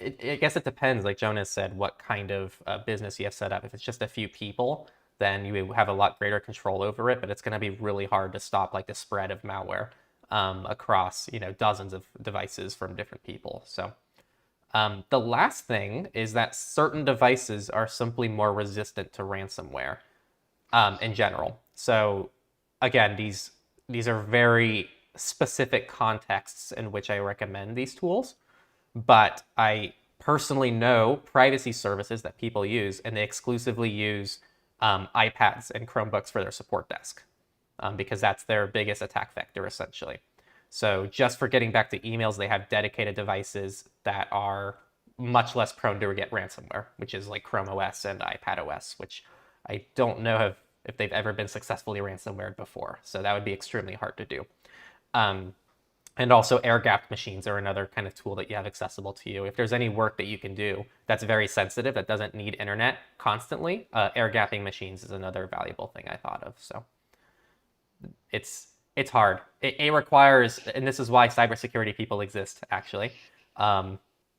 I guess it depends, like Jonas said, what kind of business you have set up. If it's just a few people, then you have a lot greater control over it. But it's going to be really hard to stop like the spread of malware across, dozens of devices from different people. So the last thing is that certain devices are simply more resistant to ransomware in general. So again, these are very specific contexts in which I recommend these tools, but I personally know privacy services that people use, and they exclusively use iPads and Chromebooks for their support desk because that's their biggest attack vector, essentially. So just for getting back to emails, they have dedicated devices that are much less prone to get ransomware, which is like Chrome OS and iPad OS, which I don't know if they've ever been successfully ransomwared before. So that would be extremely hard to do. Um, and also air-gapped machines are another kind of tool that you have accessible to you. If there's any work that you can do that's very sensitive, that doesn't need internet constantly, air-gapping machines is another valuable thing I thought of. So it's hard. It requires, and this is why cybersecurity people exist, actually,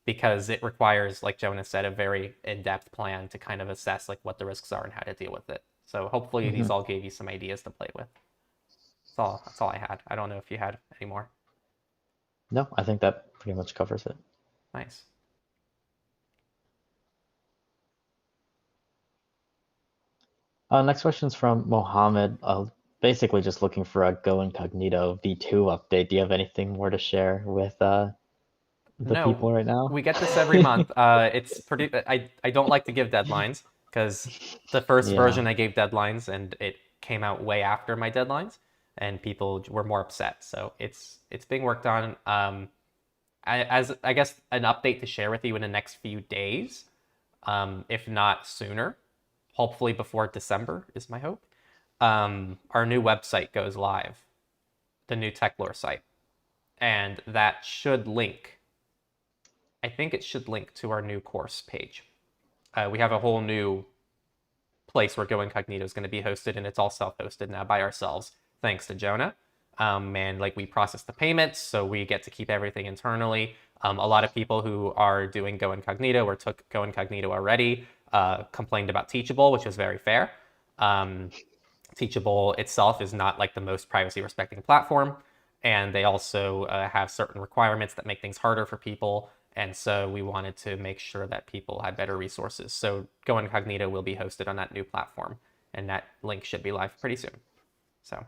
because it requires, like Jonas said, a very in-depth plan to kind of assess like what the risks are and how to deal with it. So hopefully
Mm-hmm.
these all gave you some ideas to play with. That's all I had. I don't know if you had any more.
No, I think that pretty much covers it.
Nice.
Next question is from Mohammed. Basically just looking for a Go Incognito V2 update. Do you have anything more to share with the
No,
people right now?
we get this every month. It's pretty. I don't like to give deadlines because the first
Yeah.
version I gave deadlines and it came out way after my deadlines, and people were more upset. So it's being worked on. As I guess an update to share with you in the next few days, if not sooner. Hopefully before December is my hope. Our new website goes live, the new Techlore site, and that should link. I think it should link to our new course page. We have a whole new place where Go Incognito is going to be hosted, and it's all self-hosted now by ourselves, thanks to Jonah. And like we process the payments, so we get to keep everything internally. A lot of people who are doing Go Incognito or took Go Incognito already complained about Teachable, which was very fair. Teachable itself is not like the most privacy respecting platform, and they also have certain requirements that make things harder for people. And so we wanted to make sure that people had better resources. So Go Incognito will be hosted on that new platform, and that link should be live pretty soon. So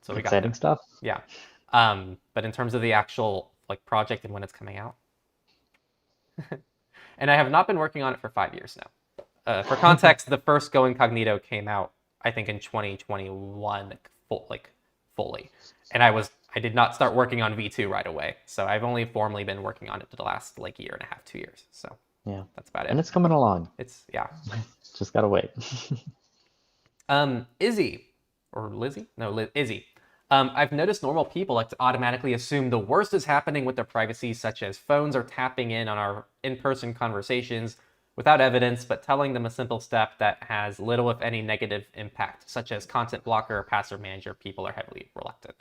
we got
Exciting
that.
stuff.
Yeah. But in terms of the actual like project and when it's coming out, and I have not been working on it for 5 years now. For context, the first Go Incognito came out, I think, in 2021, fully, and I did not start working on V2 right away. So I've only formally been working on it for the last like year and a half, 2 years. So
Yeah.
that's about
And
it.
it's coming along.
It's yeah.
Just gotta wait.
Izzy or Lizzie? No, Izzy. I've noticed normal people like to automatically assume the worst is happening with their privacy, such as phones are tapping in on our in-person conversations without evidence, but telling them a simple step that has little, if any, negative impact, such as content blocker or password manager. People are heavily reluctant.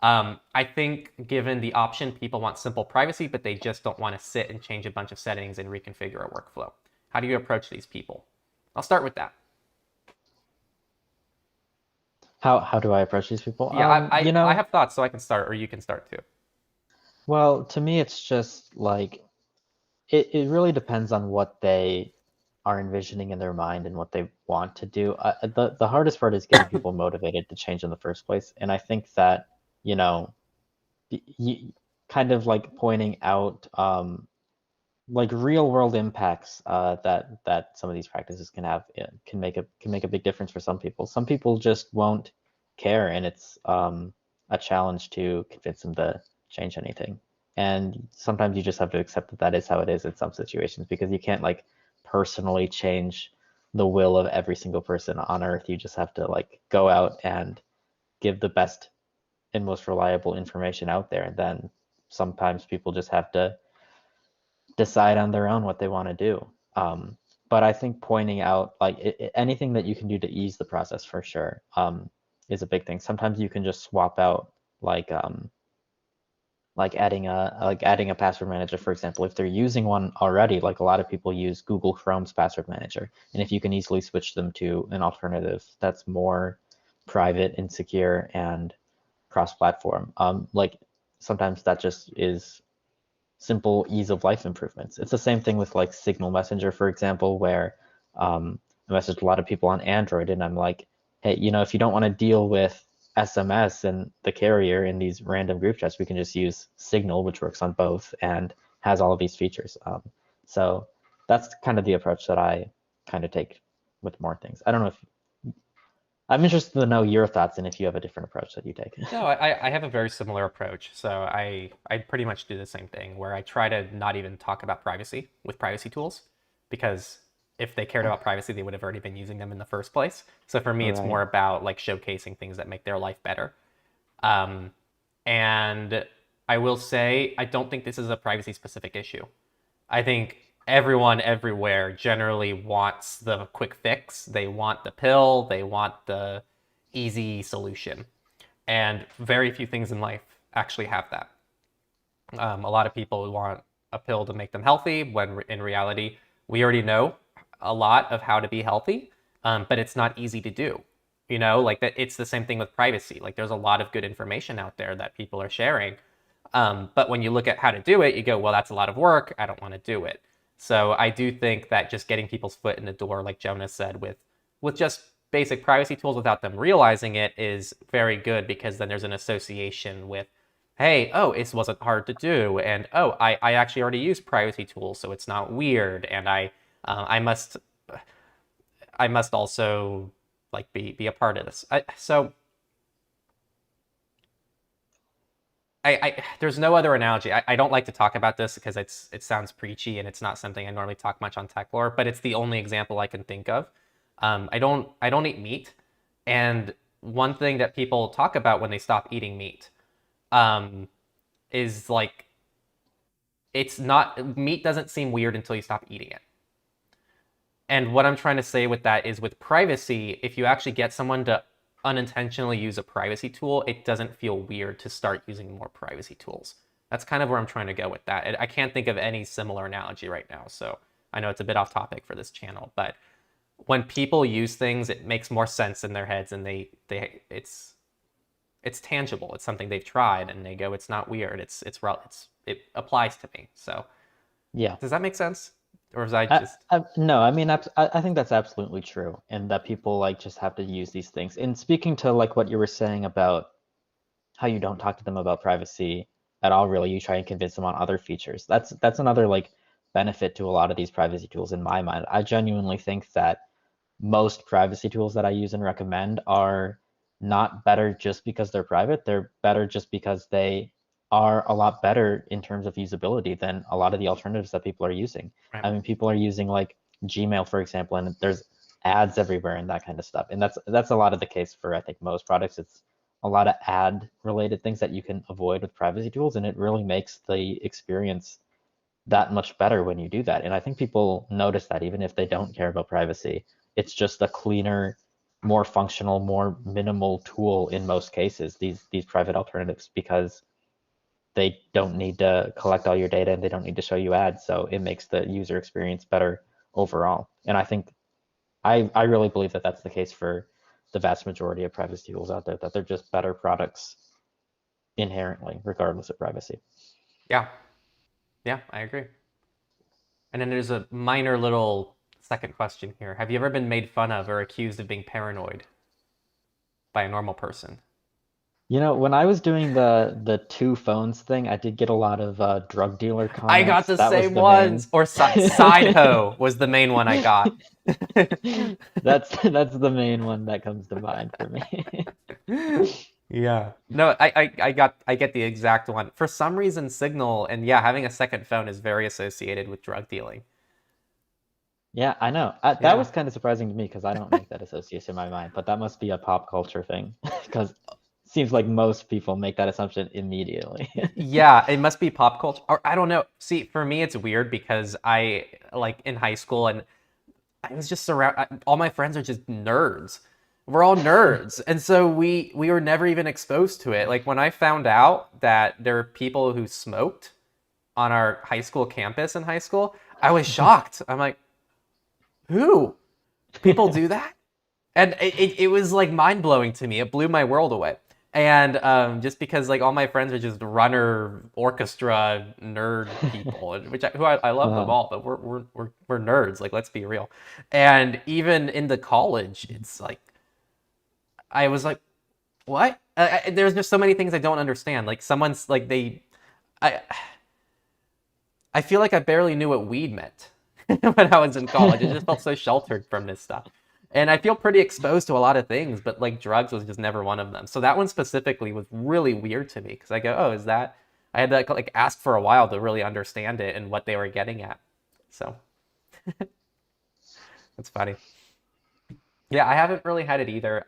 I think given the option, people want simple privacy, but they just don't want to sit and change a bunch of settings and reconfigure a workflow. How do you approach these people? I'll start with that.
How do I approach these people?
Yeah, I have thoughts, so I can start, or you can start too.
Well, to me, it's just like it really depends on what they are envisioning in their mind and what they want to do. The hardest part is getting people motivated to change in the first place. And I think that, you know, you, kind of like pointing out like real world impacts that some of these practices can have can make a big difference for some people. Some people just won't care, and it's a challenge to convince them to change anything. And sometimes you just have to accept that that is how it is in some situations because you can't like personally change the will of every single person on earth. You just have to like go out and give the best and most reliable information out there. And then sometimes people just have to decide on their own what they want to do. But I think pointing out like anything that you can do to ease the process for sure is a big thing. Sometimes you can just swap out like adding a password manager, for example. If they're using one already, like a lot of people use Google Chrome's password manager, and if you can easily switch them to an alternative that's more private and secure and cross-platform, like sometimes that just is simple ease of life improvements. It's the same thing with like Signal Messenger, for example, where I messaged a lot of people on Android and I'm like, hey, if you don't want to deal with SMS and the carrier in these random group chats, we can just use Signal, which works on both and has all of these features. So that's kind of the approach that I kind of take with more things. I don't know if I'm interested to know your thoughts and if you have a different approach that you take.
No, I have a very similar approach. So I pretty much do the same thing where I try to not even talk about privacy with privacy tools because if they cared about privacy, they would have already been using them in the first place. So for me, it's
Right.
more about like showcasing things that make their life better. Um, and I will say, I don't think this is a privacy specific issue. I think everyone everywhere generally wants the quick fix. They want the pill, they want the easy solution. And very few things in life actually have that. A lot of people want a pill to make them healthy, when in reality, we already know a lot of how to be healthy, but it's not easy to do. Like that, it's the same thing with privacy. Like there's a lot of good information out there that people are sharing. But when you look at how to do it, you go, well, that's a lot of work. I don't want to do it. So I do think that just getting people's foot in the door, like Jonas said, with just basic privacy tools without them realizing it is very good because then there's an association with, hey, oh, it wasn't hard to do, and oh, I actually already use privacy tools, so it's not weird, and I must also like be a part of this. There's no other analogy. I don't like to talk about this because it sounds preachy and it's not something I normally talk much on Techlore, but it's the only example I can think of. I don't eat meat, and one thing that people talk about when they stop eating meat um, is like it's not meat doesn't seem weird until you stop eating it. And what I'm trying to say with that is with privacy, if you actually get someone to unintentionally use a privacy tool, it doesn't feel weird to start using more privacy tools. That's kind of where I'm trying to go with that. I can't think of any similar analogy right now, so I know it's a bit off topic for this channel, but when people use things, it makes more sense in their heads, and it's tangible. It's something they've tried, and they go, it's not weird. It applies to me. So
Yeah.
does that make sense, or is I just
No, I mean, I think that's absolutely true, and that people like just have to use these things. And speaking to like what you were saying about how you don't talk to them about privacy at all, really, you try and convince them on other features. That's another like benefit to a lot of these privacy tools in my mind. I genuinely think that most privacy tools that I use and recommend are not better just because they're private. They're better just because they are a lot better in terms of usability than a lot of the alternatives that people are using.
right?
I mean, people are using like Gmail, for example, and there's ads everywhere and that kind of stuff. And that's a lot of the case for I think most products. It's a lot of ad related things that you can avoid with privacy tools, and it really makes the experience that much better when you do that. And I think people notice that even if they don't care about privacy, it's just a cleaner more functional, more minimal tool in most cases, these private alternatives, because they don't need to collect all your data and they don't need to show you ads. So it makes the user experience better overall. And I think I really believe that that's the case for the vast majority of privacy tools out there, that they're just better products inherently, regardless of privacy.
Yeah, yeah, I agree. And then there's a minor little second question here. Have you ever been made fun of or accused of being paranoid by a normal person?
You know, when I was doing the two phones thing, I did get a lot of drug dealer
I got
comments.
the
That was
same
the main.
ones. Or side hoe was the main one I got.
That's the main one that comes to mind for me.
Yeah. No, I get the exact one. For some reason, Signal and yeah, having a second phone is very associated with drug dealing.
Yeah, I know. That
Yeah.
was kind of surprising to me because I don't make that association in my mind, but that must be a pop culture thing because it seems like most people make that assumption immediately.
Yeah, it must be pop culture. Or I don't know. See, for me, it's weird because I like in high school and I was just all my friends are just nerds. We're all nerds. And so we were never even exposed to it. Like when I found out that there were people who smoked on our high school campus in high school, I was shocked. I'm like, who? People do that? And it was like mind blowing to me. It blew my world away. And just because like all my friends are just runner orchestra nerd people, who I love them
Uh,
all, but we're nerds. Like let's be real. And even in the college, it's like I was like, what? There's just so many things I don't understand. Like someone's like I I feel like I barely knew what weed meant when I was in college. I just felt so sheltered from this stuff. And I feel pretty exposed to a lot of things, but like drugs was just never one of them. So that one specifically was really weird to me because I go, oh, is that? I had to like ask for a while to really understand it and what they were getting at. So that's funny. Yeah, I haven't really had it either.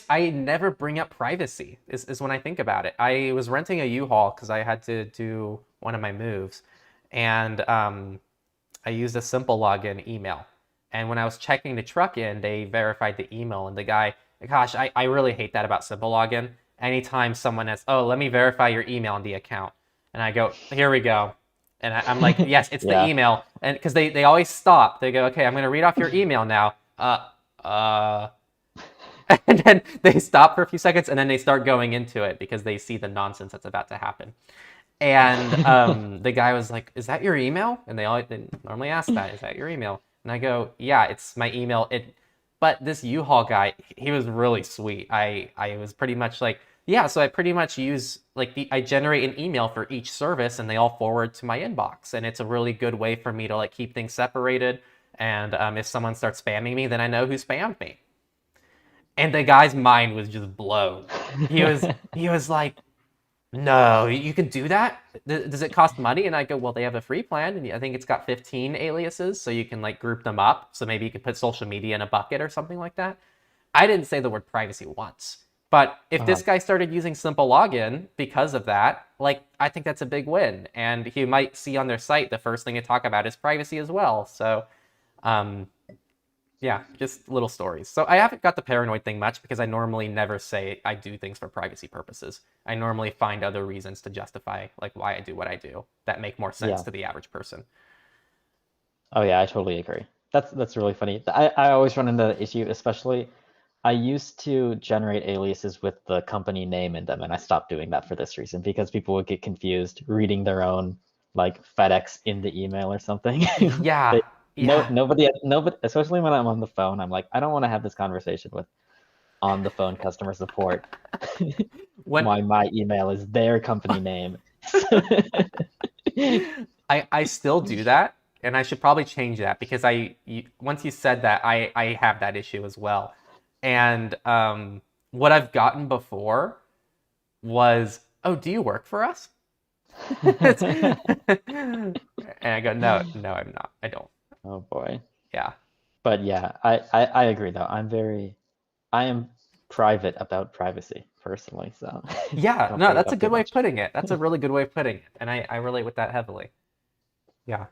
I never bring up privacy is when I think about it. I was renting a U-Haul because I had to do one of my moves, and I used a simple login email. And when I was checking the truck in, they verified the email, and the guy, gosh, I really hate that about simple login. Anytime someone has, oh, let me verify your email on the account, and I go, here we go. And I'm like, yes, it's the
yeah.
email. And because they always stop. They go, okay, I'm going to read off your email now. Uh, and then they stop for a few seconds and then they start going into it because they see the nonsense that's about to happen. And the guy was like, is that your email? And they normally ask that, is that your email? And I go, yeah, it's my email. But this U-Haul guy, he was really sweet. I was pretty much like, yeah, so I pretty much use like I generate an email for each service and they all forward to my inbox. And it's a really good way for me to like keep things separated. And if someone starts spamming me, then I know who spammed me. And the guy's mind was just blown. He was like, no, you can do that? Does it cost money? And I go, well, they have a free plan, and I think it's got 15 aliases, so you can like group them up. So maybe you could put social media in a bucket or something like that. I didn't say the word privacy once. But if
uh,
this guy started using simple login because of that, like I think that's a big win. And he might see on their site the first thing they talk about is privacy as well. So um, yeah, just little stories. So I haven't got the paranoid thing much because I normally never say I do things for privacy purposes. I normally find other reasons to justify like why I do what I do that make more sense
yeah.
to the average person.
Oh yeah, I totally agree. That's really funny. I always run into the issue, especially I used to generate aliases with the company name in them, and I stopped doing that for this reason because people would get confused reading their own like FedEx in the email or something.
Yeah,
They, no,
yeah.
nobody, especially when I'm on the phone, I'm like, I don't want to have this conversation with on the phone customer support.
When
My email is their company name.
I still do that, and I should probably change that because once you said that, I have that issue as well. And what I've gotten before was, oh, do you work for us? And I go, no, no, I'm not. I don't.
Oh boy.
Yeah.
But yeah, I agree though. I am private about privacy personally, so I
Yeah,
don't
no,
bring it
that's a
up
good
too
way of
much.
putting it. That's a really good way of putting it. And I relate with that heavily. Yeah.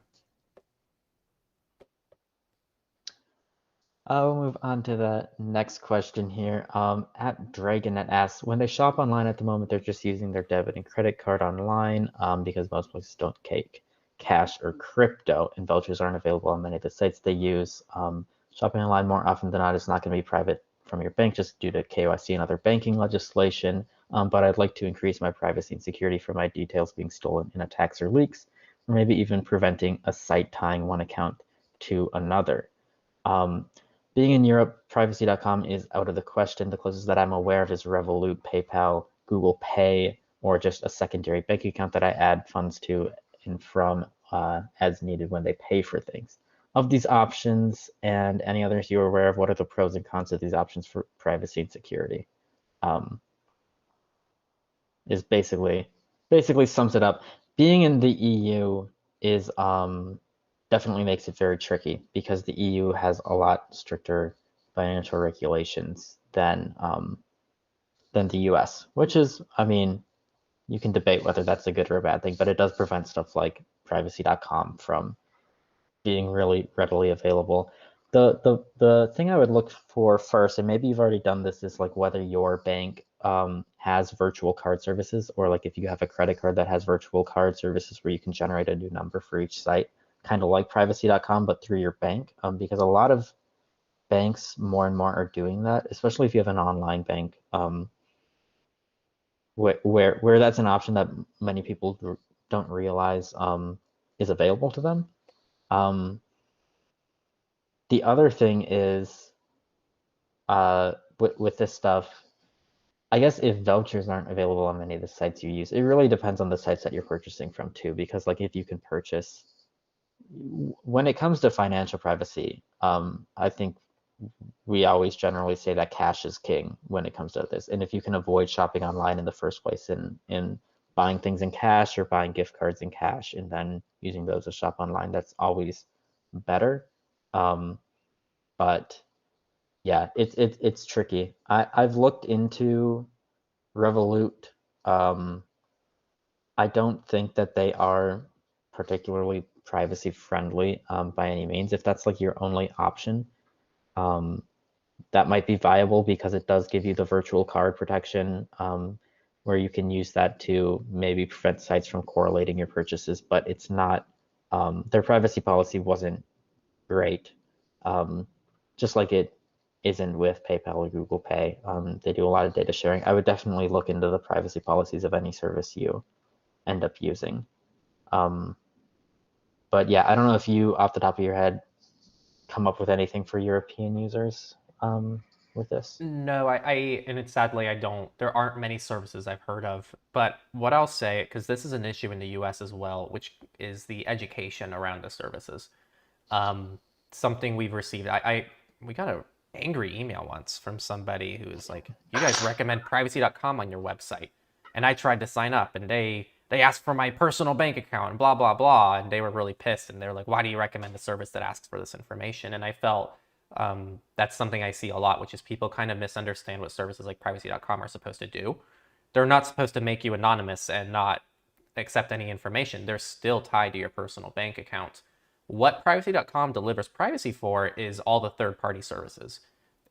We'll move on to the next question here. At Dragonet asks, when they shop online at the moment, they're just using their debit and credit card online because most places don't take cash or crypto, and vouchers aren't available on many of the sites they use. Shopping online more often than not is not going to be private from your bank just due to KYC and other banking legislation. But I'd like to increase my privacy and security for my details being stolen in attacks or leaks, or maybe even preventing a site tying one account to another. Um, Being in Europe, privacy.com is out of the question. The closest that I'm aware of is Revolut, PayPal, Google Pay, or just a secondary bank account that I add funds to and from as needed when they pay for things. Of these options and any others you're aware of, what are the pros and cons of these options for privacy and security? Um, is basically sums it up. Being in the EU is definitely makes it very tricky because the EU has a lot stricter financial regulations than the US, which is, I mean, you can debate whether that's a good or a bad thing, but it does prevent stuff like privacy.com from being really readily available. The thing I would look for first, and maybe you've already done this, is like whether your bank has virtual card services, or like if you have a credit card that has virtual card services where you can generate a new number for each site, kind of like privacy.com, but through your bank. Because a lot of banks more and more are doing that, especially if you have an online bank, where that's an option that many people don't realize is available to them. Um, the other thing is with this stuff, I guess if vouchers aren't available on many of the sites you use, it really depends on the sites that you're purchasing from too. Because like if you can purchase, when it comes to financial privacy, I think we always generally say that cash is king when it comes to this. And if you can avoid shopping online in the first place in buying things in cash or buying gift cards in cash and then using those to shop online, that's always better. Um, but yeah, it's tricky. I've looked into Revolut. Um, I don't think that they are particularly privacy friendly by any means. If that's like your only option, um, that might be viable because it does give you the virtual card protection where you can use that to maybe prevent sites from correlating your purchases, but it's not, their privacy policy wasn't great. Um, just like it isn't with PayPal or Google Pay. They do a lot of data sharing. I would definitely look into the privacy policies of any service you end up using. Um, but yeah, I don't know if you, off the top of your head, come up with anything for European users with this.
No, and it's sadly I don't. There aren't many services I've heard of. But what I'll say, because this is an issue in the U.S. as well, which is the education around the services. Um, Something we've received. We got a angry email once from somebody who was like, "You guys recommend privacy.com on your website," and I tried to sign up, and they asked for my personal bank account and blah blah blah, and they were really pissed, and they're like, "Why do you recommend a service that asks for this information?" And I felt that's something I see a lot, which is people kind of misunderstand what services like privacy.com are supposed to do. They're not supposed to make you anonymous and not accept any information. They're still tied to your personal bank account. What privacy.com delivers privacy for is all the third party services.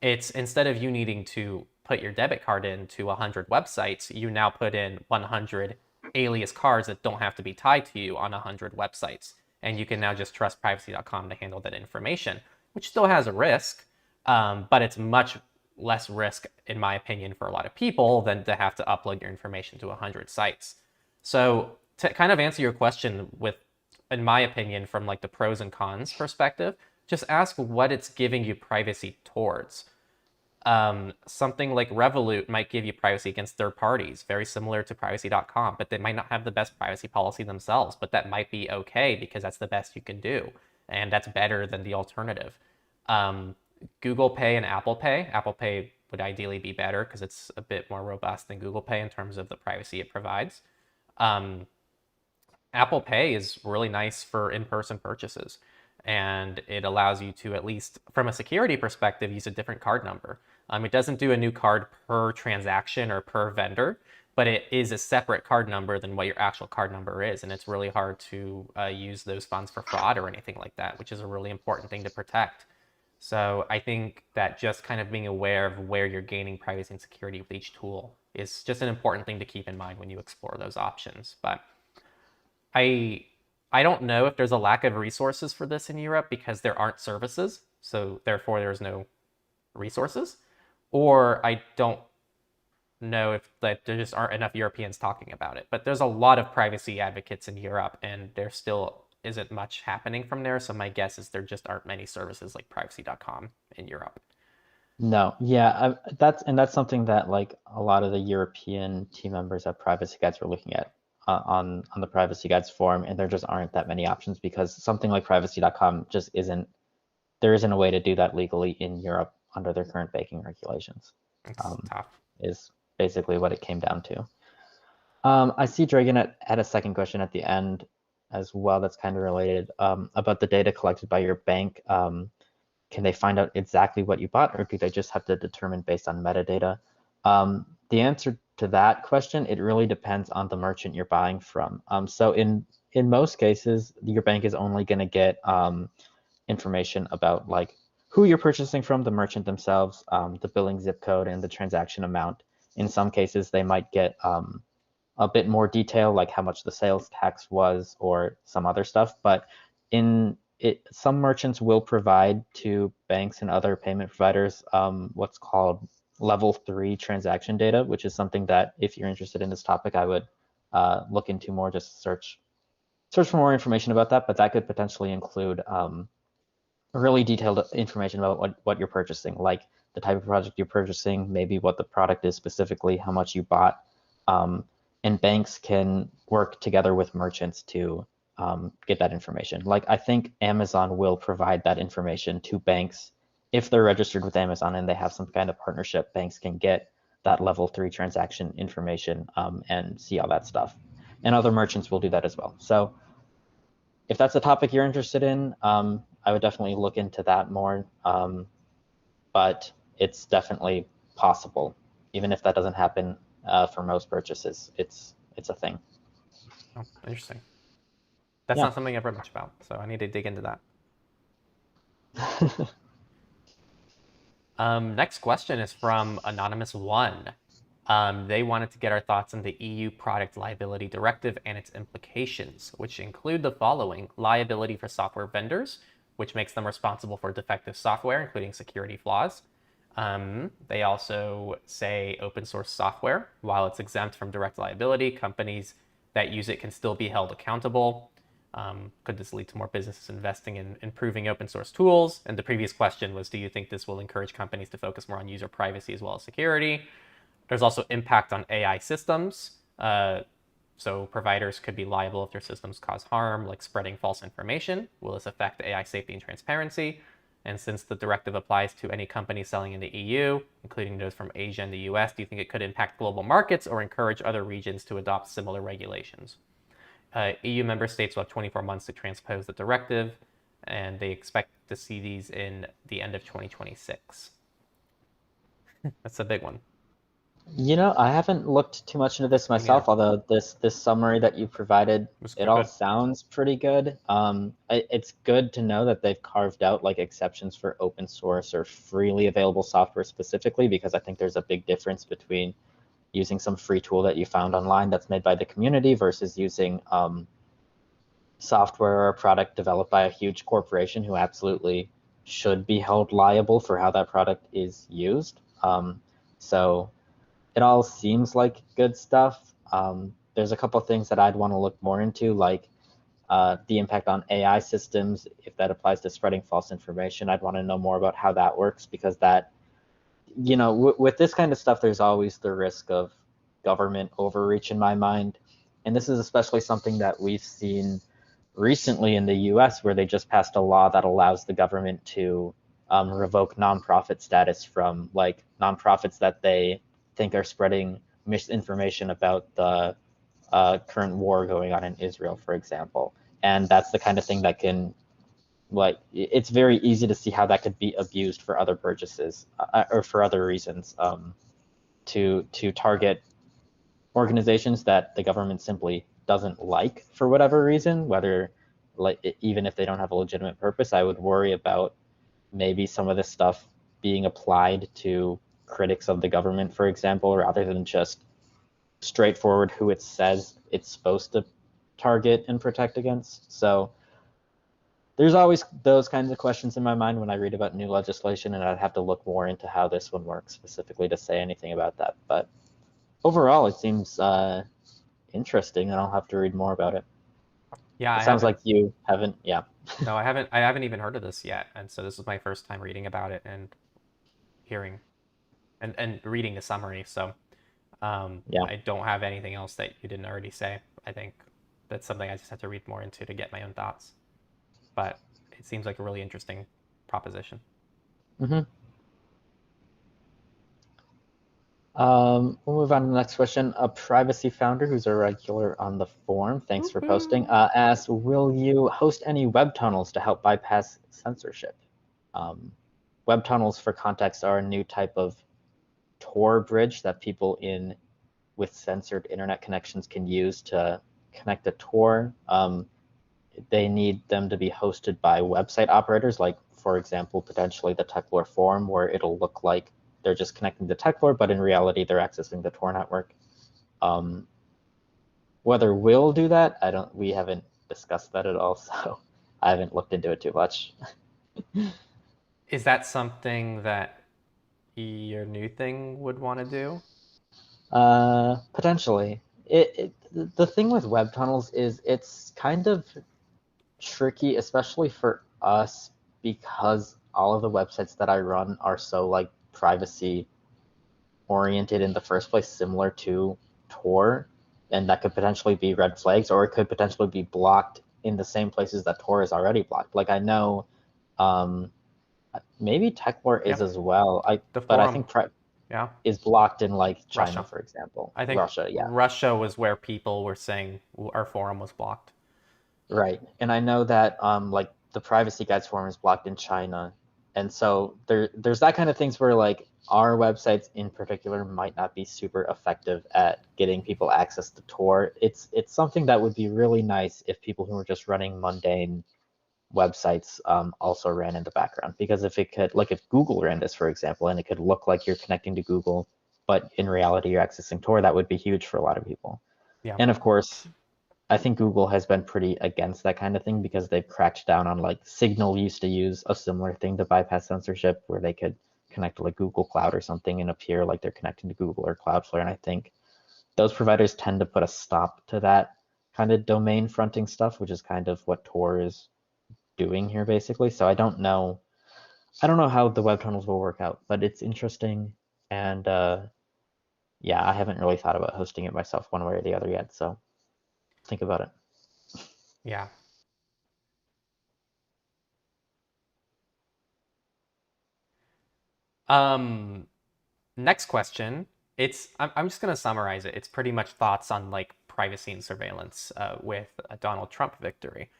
It's instead of you needing to put your debit card into 100 websites, you now put in 100 alias cards that don't have to be tied to you on 100 websites. And you can now just trust privacy.com to handle that information, which still has a risk, but it's much less risk, in my opinion, for a lot of people than to have to upload your information to 100 sites. So to kind of answer your question with, in my opinion, from like the pros and cons perspective, just ask what it's giving you privacy towards. Something like Revolut might give you privacy against third parties, very similar to privacy.com, but they might not have the best privacy policy themselves, but that might be okay because that's the best you can do. And that's better than the alternative. Um, Google Pay and Apple Pay would ideally be better because it's a bit more robust than Google Pay in terms of the privacy it provides. Um, Apple Pay is really nice for in-person purchases, and it allows you to, at least from a security perspective, use a different card number. It doesn't do a new card per transaction or per vendor, but it is a separate card number than what your actual card number is, and it's really hard to use those funds for fraud or anything like that, which is a really important thing to protect. So I think that just kind of being aware of where you're gaining privacy and security with each tool is just an important thing to keep in mind when you explore those options. But I I don't know if there's a lack of resources for this in Europe because there aren't services, so therefore there's no resources, or I don't know if that there just aren't enough Europeans talking about it. But there's a lot of privacy advocates in Europe, and there still isn't much happening from there. So my guess is there just aren't many services like privacy.com in Europe.
No, yeah, that's something that like a lot of the European team members at Privacy Guides were looking at on the Privacy Guides forum, and there just aren't that many options because something like privacy.com just isn't there isn't a way to do that legally in Europe under their current banking regulations.
It's
Um,
tough.
is basically what it came down to. I see Dragon had a second question at the end as well that's kind of related about the data collected by your bank. Can they find out exactly what you bought, or do they just have to determine based on metadata? The answer to that question, it really depends on the merchant you're buying from. So in most cases, your bank is only going to get information about like who you're purchasing from, the merchant themselves, the billing zip code, and the transaction amount. In some cases, they might get a bit more detail, like how much the sales tax was or some other stuff. But some merchants will provide to banks and other payment providers what's called level 3 transaction data, which is something that if you're interested in this topic, I would look into more, just search for more information about that. But that could potentially include really detailed information about what you're purchasing, like the type of project you're purchasing, maybe what the product is specifically, how much you bought. And banks can work together with merchants to get that information. Like I think Amazon will provide that information to banks if they're registered with Amazon and they have some kind of partnership. Banks can get that level 3 transaction information and see all that stuff. And other merchants will do that as well. So if that's a topic you're interested in, I would definitely look into that more. But it's definitely possible, even if that doesn't happen for most purchases. It's a thing.
Oh, interesting. That's
Yeah.
not something I've read much about, so I need to dig into that. Next question is from Anonymous One. They wanted to get our thoughts on the EU Product Liability Directive and its implications, which include the following: liability for software vendors, which makes them responsible for defective software, including security flaws. They also say open source software, while it's exempt from direct liability, companies that use it can still be held accountable. Could this lead to more businesses investing in improving open source tools? And the previous question was, do you think this will encourage companies to focus more on user privacy as well as security? There's also impact on AI systems. So providers could be liable if their systems cause harm, like spreading false information. Will this affect AI safety and transparency? And since the directive applies to any company selling in the EU, including those from Asia and the US, do you think it could impact global markets or encourage other regions to adopt similar regulations? EU member states will have 24 months to transpose the directive, and they expect to see these in the end of 2026. That's a big one.
I haven't looked too much into this
Me neither.
myself, although this summary that you provided,
It's
it
quite
all
good.
sounds pretty good. It's good to know that they've carved out like exceptions for open source or freely available software specifically, because I think there's a big difference between using some free tool that you found online that's made by the community versus using software or a product developed by a huge corporation who absolutely should be held liable for how that product is used. So it all seems like good stuff. There's a couple of things that I'd want to look more into, like the impact on AI systems, if that applies to spreading false information. I'd want to know more about how that works, because that, with this kind of stuff, there's always the risk of government overreach in my mind. And this is especially something that we've seen recently in the US, where they just passed a law that allows the government to revoke nonprofit status from like nonprofits that they think are spreading misinformation about the current war going on in Israel, for example. And that's the kind of thing that can, like, it's very easy to see how that could be abused for other purchases or for other reasons, to target organizations that the government simply doesn't like for whatever reason, whether like even if they don't have a legitimate purpose. I would worry about maybe some of this stuff being applied to critics of the government, for example, rather than just straightforward who it says it's supposed to target and protect against. So there's always those kinds of questions in my mind when I read about new legislation, and I'd have to look more into how this one works specifically to say anything about that. But overall, it seems interesting, and I'll have to read more about it.
Yeah,
It
I
sounds
haven't.
like you haven't. Yeah.
No, I haven't. I haven't even heard of this yet, and so this is my first time reading about it and hearing and reading the summary. So
Yeah.
I don't have anything else that you didn't already say. I think that's something I just have to read more into to get my own thoughts. But it seems like a really interesting proposition.
Mm-hmm. We'll move on to the next question. A privacy founder who's a regular on the forum, thanks for posting,
Woo-hoo.
asks, will you host any web tunnels to help bypass censorship? Web tunnels, for context, are a new type of Tor bridge that people with censored internet connections can use to connect to Tor. They need them to be hosted by website operators, like, for example, potentially the Techlore forum, where it'll look like they're just connecting to Techlore, but in reality, they're accessing the Tor network. Whether we'll do that, we haven't discussed that at all, so I haven't looked into it too much.
Is that something that your new thing would want to do?
Potentially. The thing with web tunnels is it's kind of tricky, especially for us, because all of the websites that I run are so like privacy oriented in the first place, similar to Tor, and that could potentially be red flags, or it could potentially be blocked in the same places that Tor is already blocked. Like I know, um, maybe Techlore
Yeah,
is as well.
the
But I
forum.
think
Yeah,
is blocked in like China,
Russia.
for example,
I think
Russia. Yeah,
Russia was where people were saying our forum was blocked.
right. And I know that like the privacy guides forum is blocked in China. And so there's that kind of things where like our websites in particular might not be super effective at getting people access to Tor. It's something that would be really nice if people who are just running mundane websites also ran in the background. Because if it could, like if Google ran this, for example, and it could look like you're connecting to Google, but in reality you're accessing Tor, that would be huge for a lot of people.
Yeah.
And of course, I think Google has been pretty against that kind of thing because they've cracked down on like Signal used to use a similar thing to bypass censorship where they could connect to like Google Cloud or something and appear like they're connecting to Google or Cloudflare. And I think those providers tend to put a stop to that kind of domain fronting stuff, which is kind of what Tor is doing here basically. So I don't know how the web tunnels will work out, but it's interesting. And yeah, I haven't really thought about hosting it myself one way or the other yet. So think about it.
Yeah. Um, Next question. I'm just gonna summarize it. It's pretty much thoughts on like privacy and surveillance with a Donald Trump victory.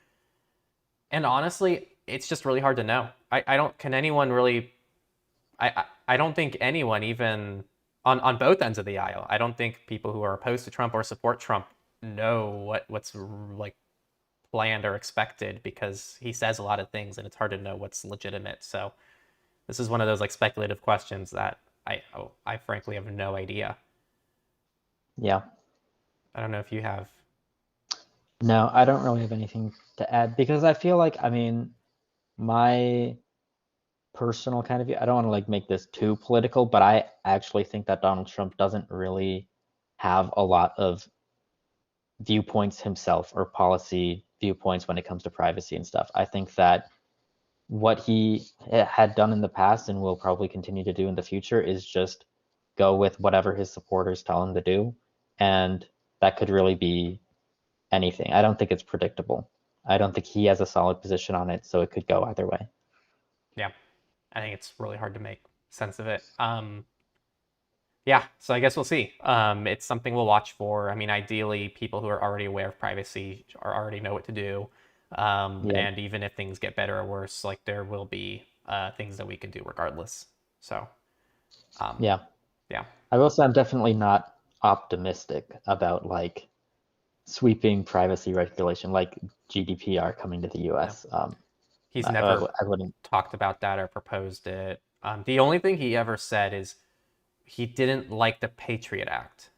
And honestly, it's just really hard to know. I don't can anyone really I don't think anyone even on both ends of the aisle. I don't think people who are opposed to Trump or support Trump know what's like planned or expected because he says a lot of things and it's hard to know what's legitimate. So this is one of those like speculative questions that I frankly have no idea.
Yeah.
I don't know if you have.
No, I don't really have anything to add because I feel like, I mean, my personal kind of view, I don't want to like make this too political, but I actually think that Donald Trump doesn't really have a lot of viewpoints himself or policy viewpoints when it comes to privacy and stuff. I think that what he had done in the past and will probably continue to do in the future is just go with whatever his supporters tell him to do. And that could really be anything. I don't think it's predictable. I don't think he has a solid position on it, so it could go either way.
Yeah, I think it's really hard to make sense of it. Yeah, so I guess we'll see. It's something we'll watch for. I mean, ideally, people who are already aware of privacy are already know what to do.
Yeah,
And even if things get better or worse, like there will be things that we can do regardless. So, um,
yeah.
yeah,
I will say I'm definitely not optimistic about like sweeping privacy regulation like GDPR coming to the
no.
US.
He's never
I wouldn't.
talked about that or proposed it. The only thing he ever said is he didn't like the Patriot Act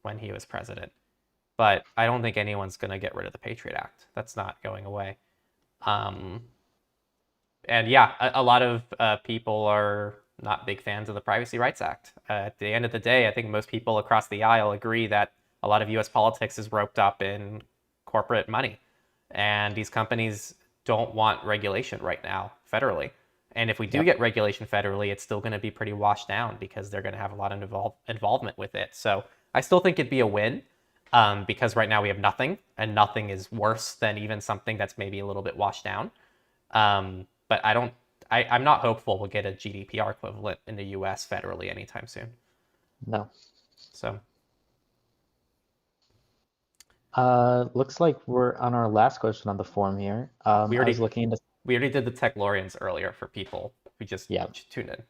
when he was president. But I don't think anyone's going to get rid of the Patriot Act. That's not going away. Um, and yeah, a lot of people are not big fans of the Privacy Rights Act. At the end of the day, I think most people across the aisle agree that a lot of US politics is roped up in corporate money. And these companies don't want regulation right now federally. And if we do get regulation federally, it's still going to be pretty washed down because they're going to have a lot of involvement with it. So I still think it'd be a win because right now we have nothing, and nothing is worse than even something that's maybe a little bit washed down. But I'm not hopeful we'll get a GDPR equivalent in the US federally anytime soon.
No.
So.
Looks like we're on our last question on the form here. I was looking into.
We already did the Techlorians earlier for people who just tuned in.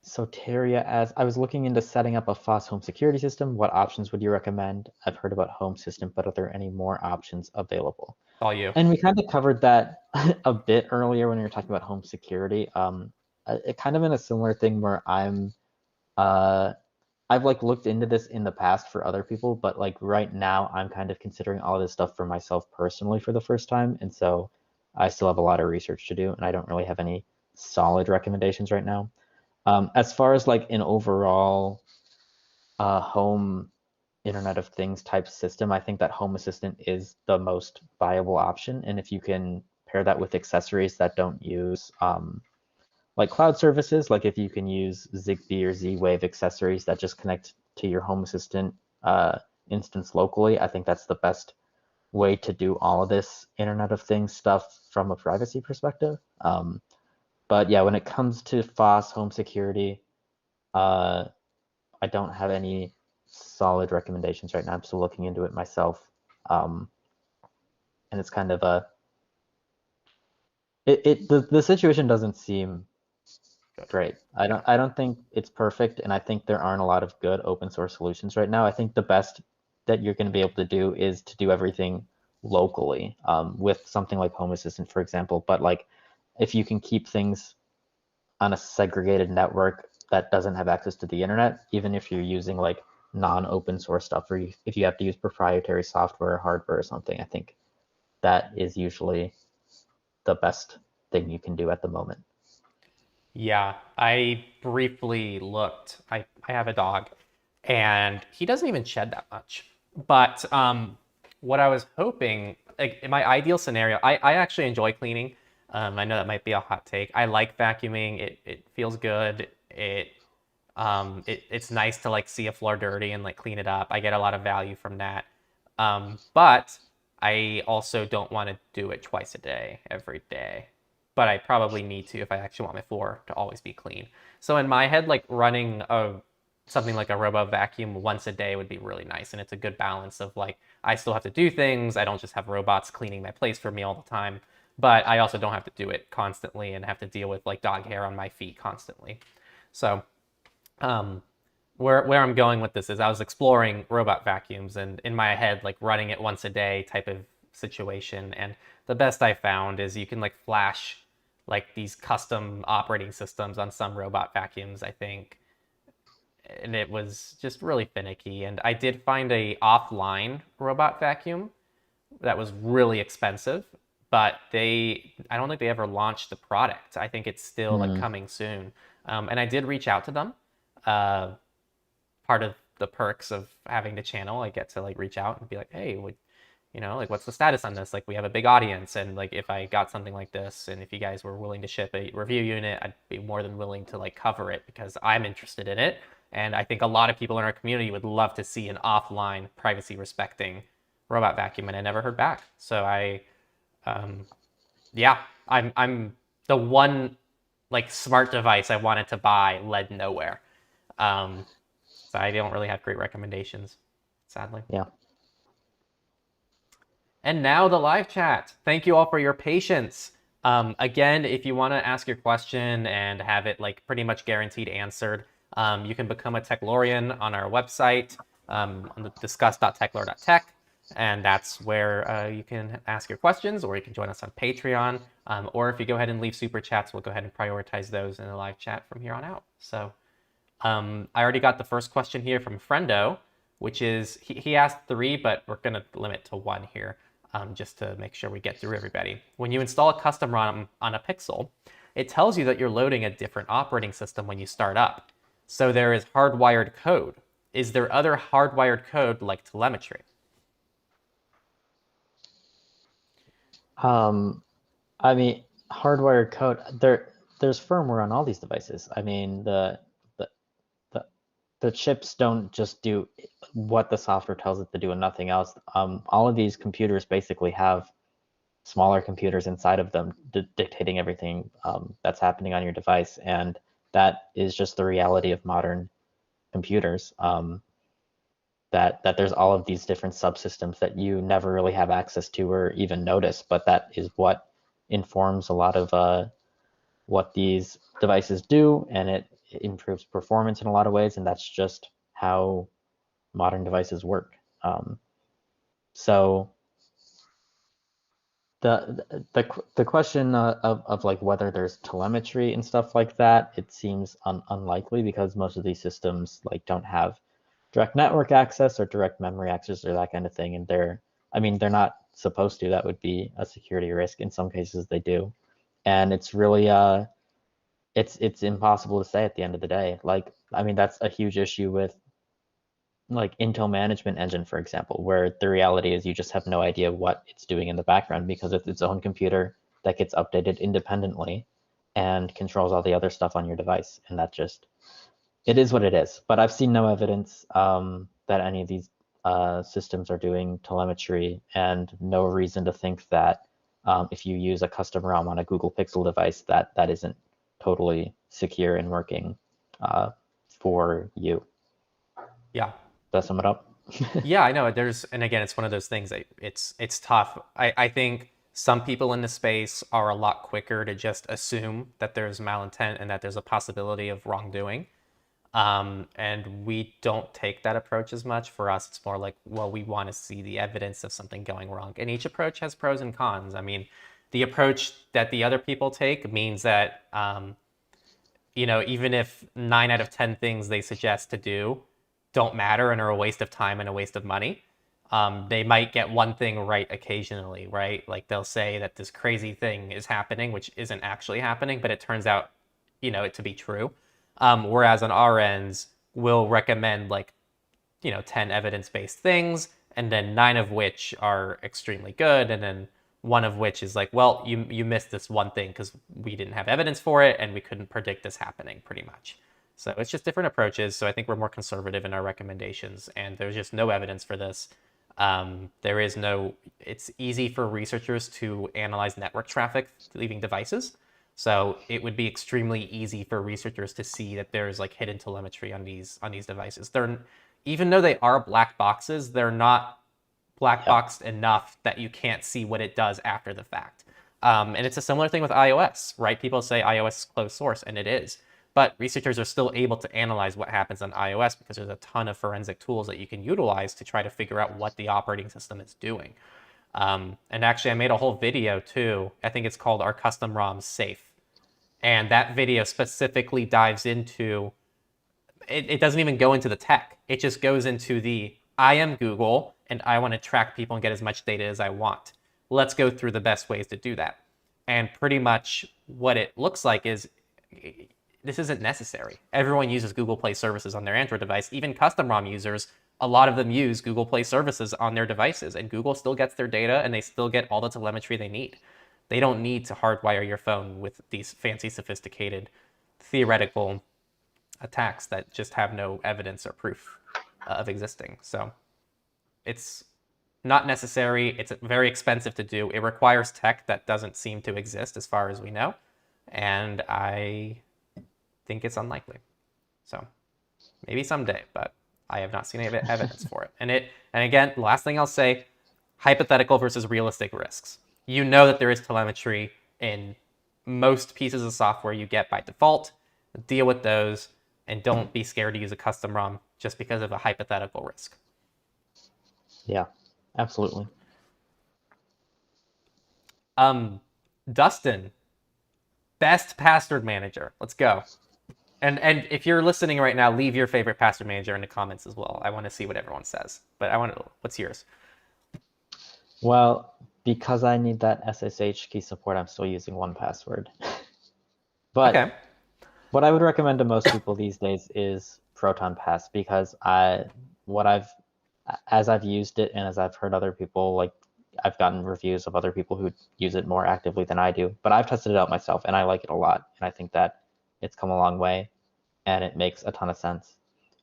So Teria asks, I was looking into setting up a FOSS home security system. What options would you recommend? I've heard about home system, but are there any more options available?
All you.
And we kind of covered that a bit earlier when we were talking about home security. It kind of in a similar thing where I've like looked into this in the past for other people, but like right now I'm kind of considering all this stuff for myself personally for the first time. And so I still have a lot of research to do and I don't really have any solid recommendations right now. As far as like an overall home Internet of Things type system, I think that Home Assistant is the most viable option. And if you can pair that with accessories that don't use like cloud services, like if you can use Zigbee or Z-Wave accessories that just connect to your Home Assistant instance locally, I think that's the best way to do all of this Internet of Things stuff from a privacy perspective. But yeah, when it comes to FOSS home security, I don't have any solid recommendations right now. I'm still looking into it myself. And it's kind of the situation doesn't seem great. I don't think it's perfect, and I think there aren't a lot of good open source solutions right now. I think the best that you're going to be able to do is to do everything locally with something like Home Assistant, for example. But like if you can keep things on a segregated network that doesn't have access to the internet, even if you're using like non-open source stuff, or if you have to use proprietary software or hardware or something, I think that is usually the best thing you can do at the moment.
Yeah, I briefly looked. I have a dog, and he doesn't even shed that much. But what I was hoping, like in my ideal scenario, I actually enjoy cleaning. I know that might be a hot take. I like vacuuming. It feels good. It's nice to like see a floor dirty and like clean it up. I get a lot of value from that. But I also don't want to do it twice a day, every day. But I probably need to if I actually want my floor to always be clean. So in my head, like running something like a robo vacuum once a day would be really nice. And it's a good balance of like, I still have to do things. I don't just have robots cleaning my place for me all the time, but I also don't have to do it constantly and have to deal with like dog hair on my feet constantly. So where I'm going with this is I was exploring robot vacuums and in my head, like running it once a day type of situation. And the best I found is you can like flash like these custom operating systems on some robot vacuums, I think. And it was just really finicky. And I did find a offline robot vacuum that was really expensive, but I don't think they ever launched the product. I think it's still like coming soon. And I did reach out to them. Part of the perks of having the channel, I get to like reach out and be like, hey, like what's the status on this? Like we have a big audience, and like if I got something like this, and if you guys were willing to ship a review unit, I'd be more than willing to like cover it because I'm interested in it. And I think a lot of people in our community would love to see an offline, privacy respecting robot vacuum, and I never heard back. So I'm the one like smart device I wanted to buy led nowhere. So I don't really have great recommendations, sadly.
Yeah.
And now the live chat. Thank you all for your patience. Again, if you want to ask your question and have it like pretty much guaranteed answered, you can become a Techlorian on our website, on the discuss.techlore.tech. And that's where you can ask your questions, or you can join us on Patreon. Or if you go ahead and leave super chats, we'll go ahead and prioritize those in the live chat from here on out. So I already got the first question here from Friendo, which is he asked 3, but we're going to limit to 1 here, just to make sure we get through everybody. When you install a custom ROM on a Pixel, it tells you that you're loading a different operating system when you start up. So there is hardwired code. Is there other hardwired code like telemetry?
I mean, hardwired code, there's firmware on all these devices. I mean, the the the chips don't just do what the software tells it to do and nothing else. All of these computers basically have smaller computers inside of them dictating everything that's happening on your device, and that is just the reality of modern computers. That there's all of these different subsystems that you never really have access to or even notice, but that is what informs a lot of what these devices do, and it improves performance in a lot of ways, and that's just how modern devices work. So the question of like whether there's telemetry and stuff like that, it seems unlikely because most of these systems like don't have direct network access or direct memory access or that kind of thing, and they're not supposed to. That would be a security risk. In some cases they do, and it's really it's impossible to say at the end of the day. Like, I mean, that's a huge issue with like Intel Management Engine, for example, where the reality is you just have no idea what it's doing in the background because it's its own computer that gets updated independently and controls all the other stuff on your device. And that just, it is what it is. But I've seen no evidence that any of these systems are doing telemetry, and no reason to think that if you use a custom ROM on a Google Pixel device, that isn't totally secure and working for you.
Yeah.
Does that sum it up?
Yeah, I know. And again, it's one of those things that it's tough. I think some people in the space are a lot quicker to just assume that there's malintent and that there's a possibility of wrongdoing. And we don't take that approach as much. For us, it's more like, well, we want to see the evidence of something going wrong. And each approach has pros and cons. I mean, the approach that the other people take means that, even if 9 out of 10 things they suggest to do don't matter and are a waste of time and a waste of money, they might get one thing right occasionally, right? Like they'll say that this crazy thing is happening, which isn't actually happening, but it turns out, it to be true. Whereas on our ends, we'll recommend like, 10 evidence-based things, and then 9 of which are extremely good, and then one of which is like, well, you missed this one thing because we didn't have evidence for it and we couldn't predict this happening, pretty much. So it's just different approaches. So I think we're more conservative in our recommendations, and there's just no evidence for this. It's easy for researchers to analyze network traffic leaving devices. So it would be extremely easy for researchers to see that there's like hidden telemetry on these devices. Even though they are black boxes, they're not black boxed enough that you can't see what it does after the fact. And it's a similar thing with iOS, right? People say iOS is closed source, and it is. But researchers are still able to analyze what happens on iOS because there's a ton of forensic tools that you can utilize to try to figure out what the operating system is doing. And actually, I made a whole video too. I think it's called "Are Custom ROMs Safe?" And that video specifically dives into it doesn't even go into the tech. It just goes into I am Google and I want to track people and get as much data as I want. Let's go through the best ways to do that. And pretty much what it looks like is this isn't necessary. Everyone uses Google Play services on their Android device. Even custom ROM users, a lot of them use Google Play services on their devices, and Google still gets their data and they still get all the telemetry they need. They don't need to hardwire your phone with these fancy, sophisticated, theoretical attacks that just have no evidence or proof of existing. So it's not necessary. It's very expensive to do. It requires tech that doesn't seem to exist as far as we know. And I think it's unlikely. So maybe someday, but I have not seen any evidence for it. And again, the last thing I'll say, hypothetical versus realistic risks. You know that there is telemetry in most pieces of software you get by default. Deal with those, and don't be scared to use a custom ROM just because of a hypothetical risk.
Yeah, Absolutely.
Dustin, best password manager. Let's go. And if you're listening right now, leave your favorite password manager in the comments as well. I want to see what everyone says. But I want to. What's yours?
Well, because I need that SSH key support, I'm still using 1Password. But
Okay.
what I would recommend to most people these days is Proton Pass because what I've as I've used it and as I've heard other people like I've gotten reviews of other people who use it more actively than I do, but I've tested it out myself and I like it a lot and I think that it's come a long way and it makes a ton of sense.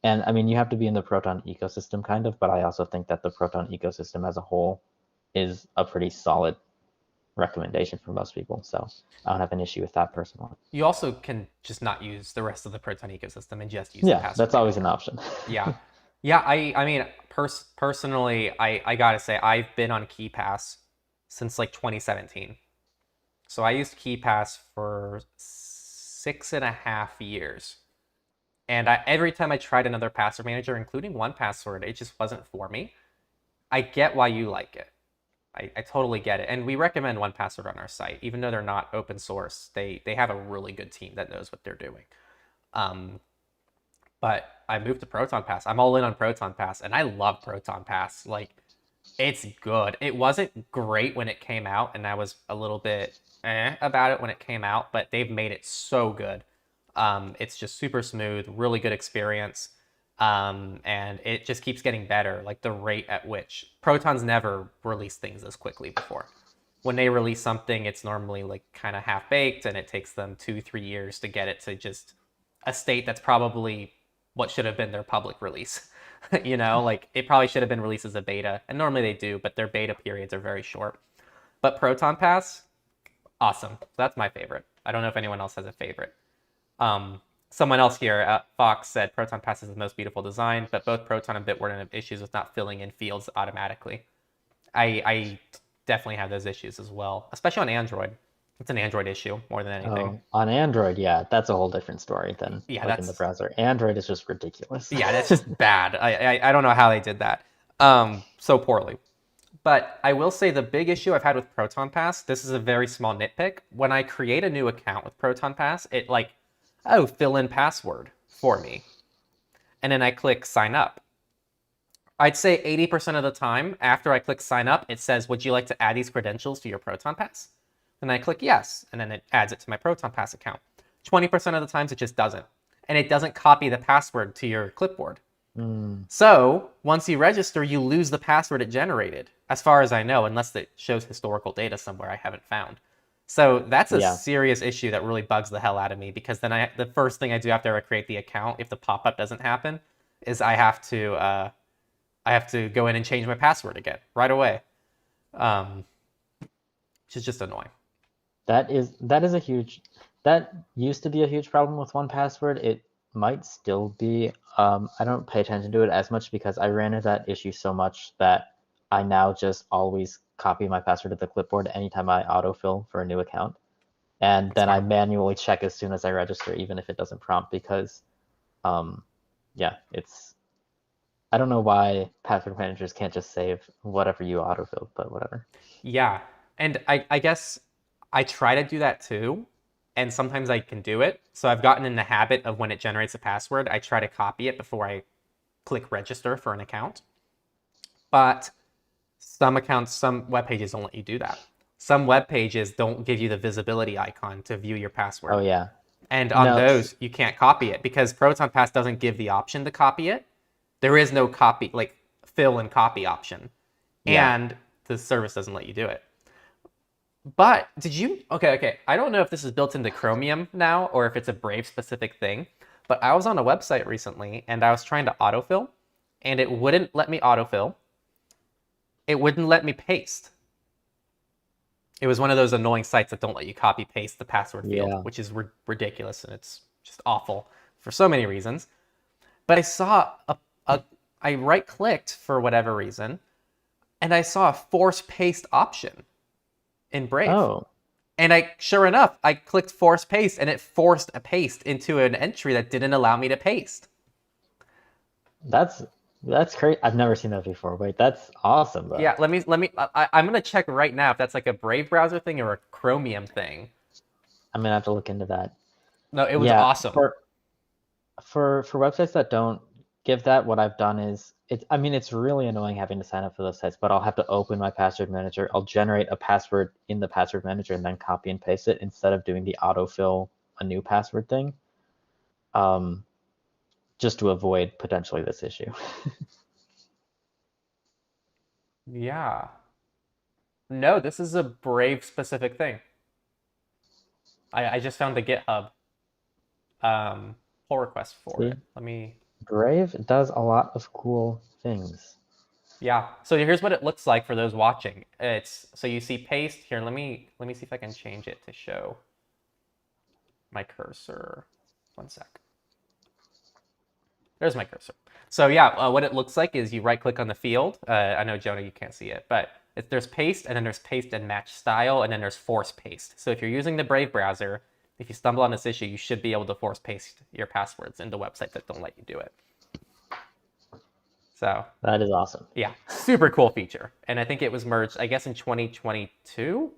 And I mean, you have to be in the Proton ecosystem kind of, but I also think that the Proton ecosystem as a whole is a pretty solid recommendation for most people. So I don't have an issue with that personally.
You also can just not use the rest of the Proton ecosystem and just use the
Yeah,
password
that's always an
manager.
option.
Yeah. Yeah, I mean, personally, I gotta say, I've been on KeyPass since like 2017. So I used KeyPass for 6.5 years. And every time I tried another password manager, including 1Password, it just wasn't for me. I get why you like it. I totally get it. And we recommend 1Password on our site. Even though they're not open source, they have a really good team that knows what they're doing. Um, but I moved to Proton Pass. I'm all in on Proton Pass, and I love Proton Pass. Like, it's good. It wasn't great when it came out, and I was a little bit about it when it came out, but they've made it so good. It's just super smooth, really good experience, and it just keeps getting better. Like the rate at which Proton's never released things this quickly before. When they release something, it's normally like kind of half baked, and it takes them 2-3 years to get it to just a state that's probably what should have been their public release. Like it probably should have been released as a beta, and normally they do, but their beta periods are very short. But Proton Pass, awesome. That's my favorite. I don't know if anyone else has a favorite. Someone else here, Fox, said Proton Pass is the most beautiful design, but both Proton and Bitwarden have issues with not filling in fields automatically. I definitely have those issues as well, especially on Android. It's an Android issue more than anything.
Oh, on Android, yeah, that's a whole different story than
Yeah,
like in the
that's
browser. Android is just ridiculous.
yeah, that's just bad. I don't know how they did that so poorly. But I will say the big issue I've had with Proton Pass, this is a very small nitpick. When I create a new account with Proton Pass, it like, oh, fill in password for me. And then I click sign up. I'd say 80% of the time after I click sign up, it says, would you like to add these credentials to your Proton Pass? And I click yes, and then it adds it to my Proton Pass account. 20% of the times it just doesn't. And it doesn't copy the password to your clipboard.
Mm,
So once you register, you lose the password it generated, as far as I know, unless it shows historical data somewhere I haven't found. So that's a
yeah,
serious issue that really bugs the hell out of me because then the first thing I do after I create the account, if the pop-up doesn't happen, is I have to go in and change my password again right away, um, which is just annoying.
that is a huge that used to be a huge problem with 1Password. It might still be. I don't pay attention to it as much because I ran into that issue so much that I now just always copy my password to the clipboard anytime I autofill for a new account. And
That's
then I
smart.
manually check as soon as I register, even if it doesn't prompt, because um, yeah, it's I don't know why password managers can't just save whatever you autofilled, but whatever.
Yeah, and I guess I try to do that too, and sometimes I can do it. So I've gotten in the habit of when it generates a password, I try to copy it before I click register for an account. But some web pages don't let you do that. Some web pages don't give you the visibility icon to view your
Oh
password.
yeah.
And on
No,
those, you can't copy it because Proton Pass doesn't give the option to copy it. There is no copy, like fill and copy option.
yeah.
And the service doesn't let you do it. But did you? Okay. I don't know if this is built into Chromium now or if it's a Brave specific thing. But I was on a website recently and I was trying to autofill, and it wouldn't let me autofill. It wouldn't let me paste. It was one of those annoying sites that don't let you copy paste the password field,
Yeah.
which is ridiculous and it's just awful for so many reasons. But I saw I right clicked for whatever reason, and I saw a force paste option in Brave.
Oh,
And sure enough, I clicked force paste and it forced a paste into an entry that didn't allow me to paste.
that's That's great. I've never seen that before. Wait, that's awesome
Yeah,
though.
I'm gonna check right now if that's like a Brave browser thing or a Chromium thing.
I'm gonna have to look into that.
No, it was
Yeah,
awesome.
for websites that don't give that, what I've done is I mean it's really annoying having to sign up for those sites, but I'll have to open my password manager. I'll generate a password in the password manager and then copy and paste it instead of doing the autofill a new password thing. Um, just to avoid potentially this issue.
Yeah. No, this is a Brave specific thing. I just found the GitHub pull request for
See,
it. Let me.
Brave does a lot of cool things.
Yeah. So here's what it looks like for those watching. It's so you see paste here. Let me see if I can change it to show my cursor. One sec. There's my cursor. So yeah, what it looks like is you right click on the field. I know Jonah, you can't see it, but there's paste, and then there's paste and match style, and then there's force paste. So if you're using the Brave browser, if you stumble on this issue, you should be able to force paste your passwords into websites that don't let you do it. So
That is awesome.
yeah, super cool feature. And I think it was merged, I guess, in 2022.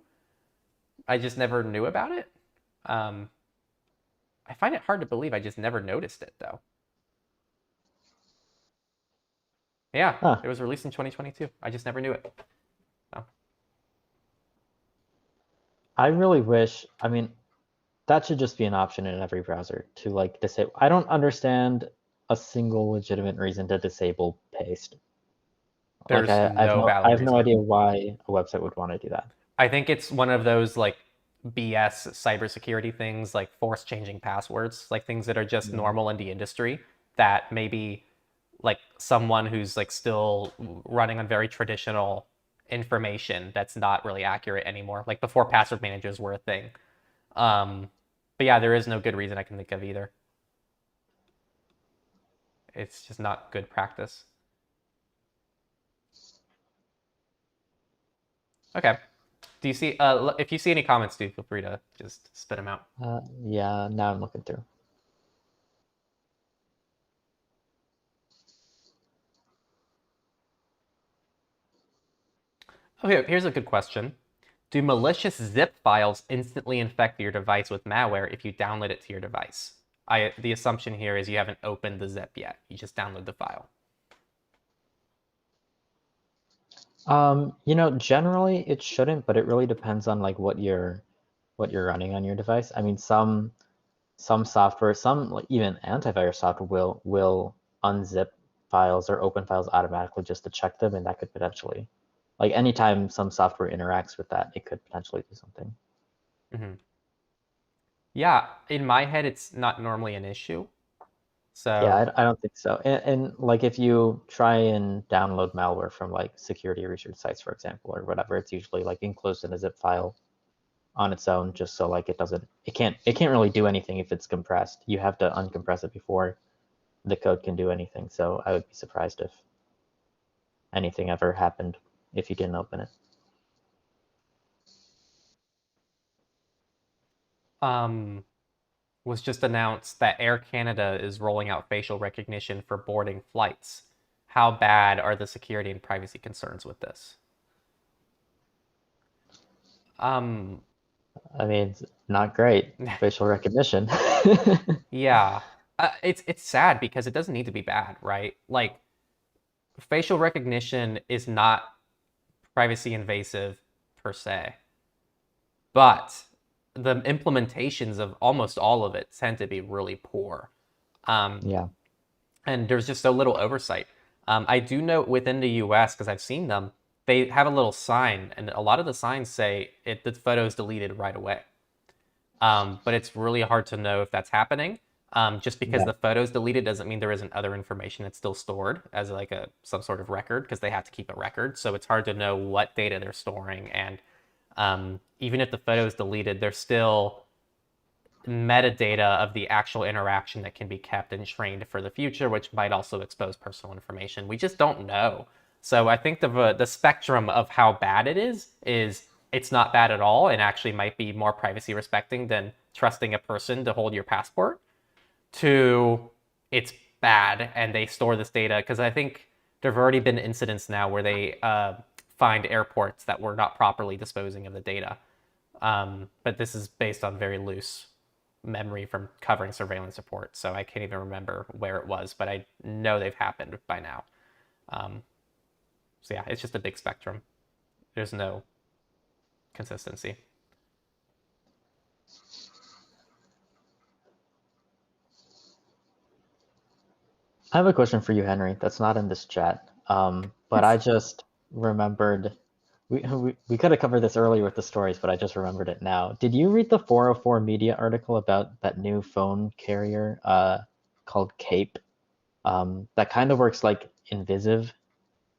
I just never knew about it. Um, I find it hard to believe I just never noticed it though. Yeah,
Huh.
it was released in 2022. I just never knew it. So.
I really wish, I mean, that should just be an option in every browser to like disable. I don't understand a single legitimate reason to disable paste. Like
There's no
I
valid
have no
reason.
idea why a website would want to do that.
I think it's one of those like BS cybersecurity things, like force changing passwords, like things that are just
Mm.
normal in the industry that maybe like someone who's like still running on very traditional information that's not really accurate anymore. Like before password managers were a thing. Um, but yeah, there is no good reason I can think of either. It's just not good practice. Okay. Do you see? If you see any comments, do feel free to just spit them out.
Yeah, now I'm looking through.
Okay, here's a good question. Do malicious zip files instantly infect your device with malware if you download it to your device? The assumption here is you haven't opened the zip yet. You just download the file.
Generally it shouldn't, but it really depends on like what you're running on your device. I mean, some software, some like even antivirus software will unzip files or open files automatically just to check them, and that could potentially, like anytime some software interacts with that, it could potentially do something.
Hmm. Yeah, in my head, it's not normally an issue.
Yeah,
So,
I don't think so. And like if you try and download malware from like security research sites, for example, or whatever, it's usually like enclosed in a zip file on its own, just so like it can't really do anything if it's compressed. You have to uncompress it before the code can do anything. So I would be surprised if anything ever happened if you didn't open it.
um, was just announced that Air Canada is rolling out facial recognition for boarding flights. How bad are the security and privacy concerns with this? Um,
I mean, it's not great facial recognition.
yeah, it's sad because it doesn't need to be bad, right? Like facial recognition is not privacy invasive per se, but the implementations of almost all of it tend to be really poor. Um,
Yeah.
and there's just so little oversight. I do note within the US, because I've seen them, they have a little sign, and a lot of the signs say the photo is deleted right away. But it's really hard to know if that's happening. Just because
Yeah.
the photo's deleted doesn't mean there isn't other information that's still stored as like some sort of record, because they have to keep a record. So it's hard to know what data they're storing. And even if the photo is deleted, there's still metadata of the actual interaction that can be kept and trained for the future, which might also expose personal information. We just don't know. So I think the spectrum of how bad it is it's not bad at all, and actually might be more privacy respecting than trusting a person to hold your passport, to it's bad and they store this data. Because I think there have already been incidents now where they find airports that were not properly disposing of the data. But this is based on very loose memory from covering surveillance reports, so I can't even remember where it was, but I know they've happened by now. So yeah, it's just a big spectrum. There's no consistency.
I have a question for you, Henry, that's not in this chat. But I just remembered we could have covered this earlier with the stories, but I just remembered it now. Did you read the 404 Media article about that new phone carrier called Cape? That kind of works like Invisive,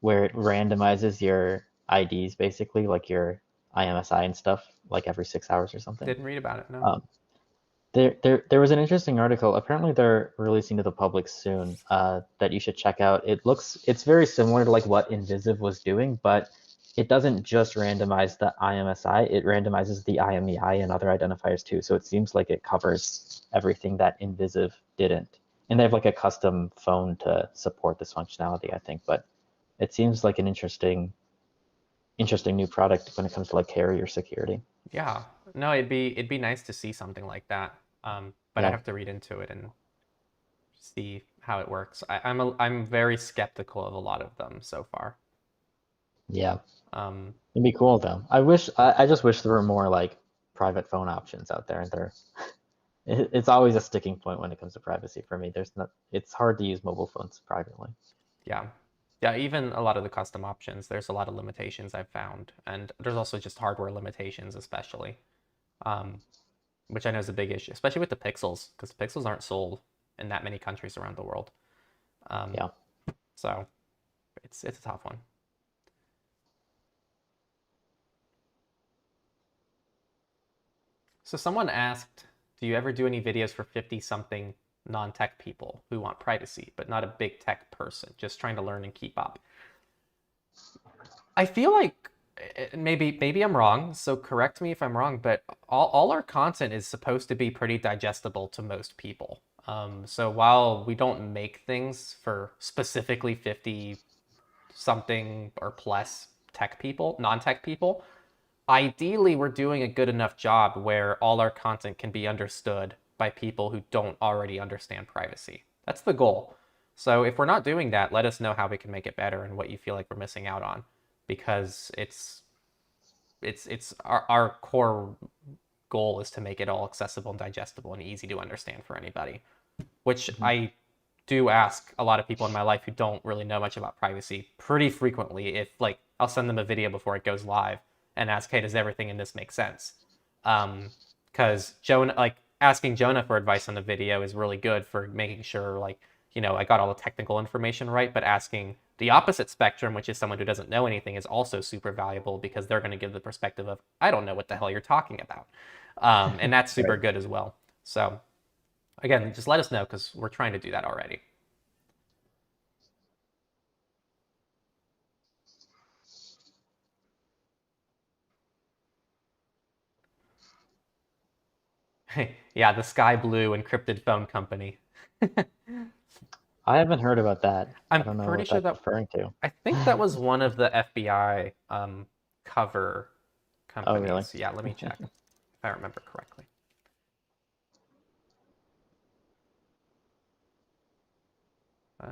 where it randomizes your IDs basically, like your IMSI and stuff, like every 6 hours or something.
Didn't read about it, no.
Um, there was an interesting article. Apparently, they're releasing to the public soon that you should check out. It's very similar to like what Invisive was doing, but it doesn't just randomize the IMSI. It randomizes the IMEI and other identifiers too. So it seems like it covers everything that Invisive didn't. And they have like a custom phone to support this functionality, I think. But it seems like an interesting new product when it comes to like carrier security.
Yeah, no, it'd be nice to see something like that. But I'd
Yeah,
have to read into it and see how it works. I'm very skeptical of a lot of them so far.
yeah.
Um,
It'd be cool though. I just wish there were more like private phone options out there. And it's always a sticking point when it comes to privacy for me. It's hard to use mobile phones privately.
yeah, yeah. Even a lot of the custom options, there's a lot of limitations I've found, and there's also just hardware limitations, especially, um, which I know is a big issue, especially with the Pixels, because Pixels aren't sold in that many countries around the world. Um,
Yeah.
so it's a tough one. So someone asked, do you ever do any videos for 50-something non-tech people who want privacy, but not a big tech person, just trying to learn and keep up? I feel like maybe I'm wrong, so correct me if I'm wrong, but all our content is supposed to be pretty digestible to most people. So while we don't make things for specifically 50 something or plus tech people, non-tech people, ideally we're doing a good enough job where all our content can be understood by people who don't already understand privacy. That's the goal. So if we're not doing that, let us know how we can make it better and what you feel like we're missing out on, because it's our core goal is to make it all accessible and digestible and easy to understand for anybody, which
Mhm.
I do ask a lot of people in my life who don't really know much about privacy pretty frequently. If like I'll send them a video before it goes live and ask, hey, does everything in this make sense? Because Jonah, like asking Jonah for advice on the video is really good for making sure like, I got all the technical information right, but asking the opposite spectrum, which is someone who doesn't know anything, is also super valuable because they're going to give the perspective of, I don't know what the hell you're talking about. And that's super
Right.
good as well. So again, just let us know because we're trying to do that already. Yeah, the Sky Blue encrypted phone company.
I haven't heard about that. I
I'm
don't know
pretty
what
sure
that's
that
referring to.
I think that was one of the FBI cover
Oh, really?
companies. Yeah, let me check if I remember correctly.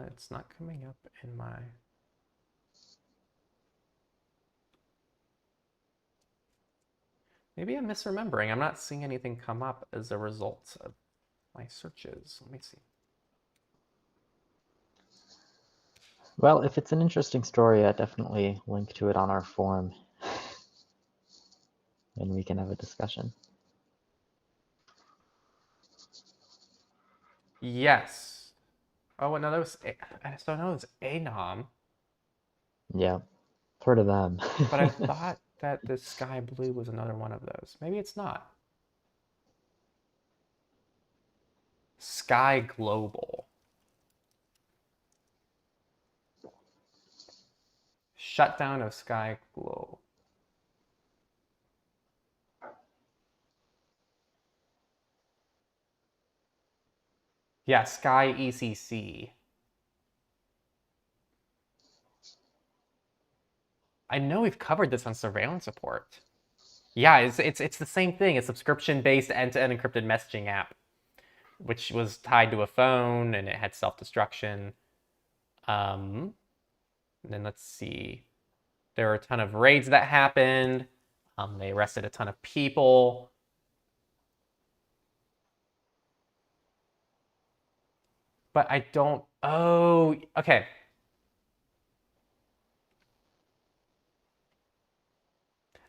It's not coming up in my. Maybe I'm misremembering. I'm not seeing anything come up as a result of my searches. Let me see.
Well, if it's an interesting story, I definitely link to it on our forum and we can have a discussion.
Yes. Oh, no, that was. So no, it was Anom.
Yeah, heard of them.
But I thought that the Sky Blue was another one of those. Maybe it's not. Sky Global. Shutdown of Sky Global. Yeah, Sky ECC. I know we've covered this on surveillance support. Yeah, it's the same thing. A subscription-based end-to-end encrypted messaging app, which was tied to a phone and it had self-destruction. And then let's see. There were a ton of raids that happened. They arrested a ton of people. But I don't. Oh, okay.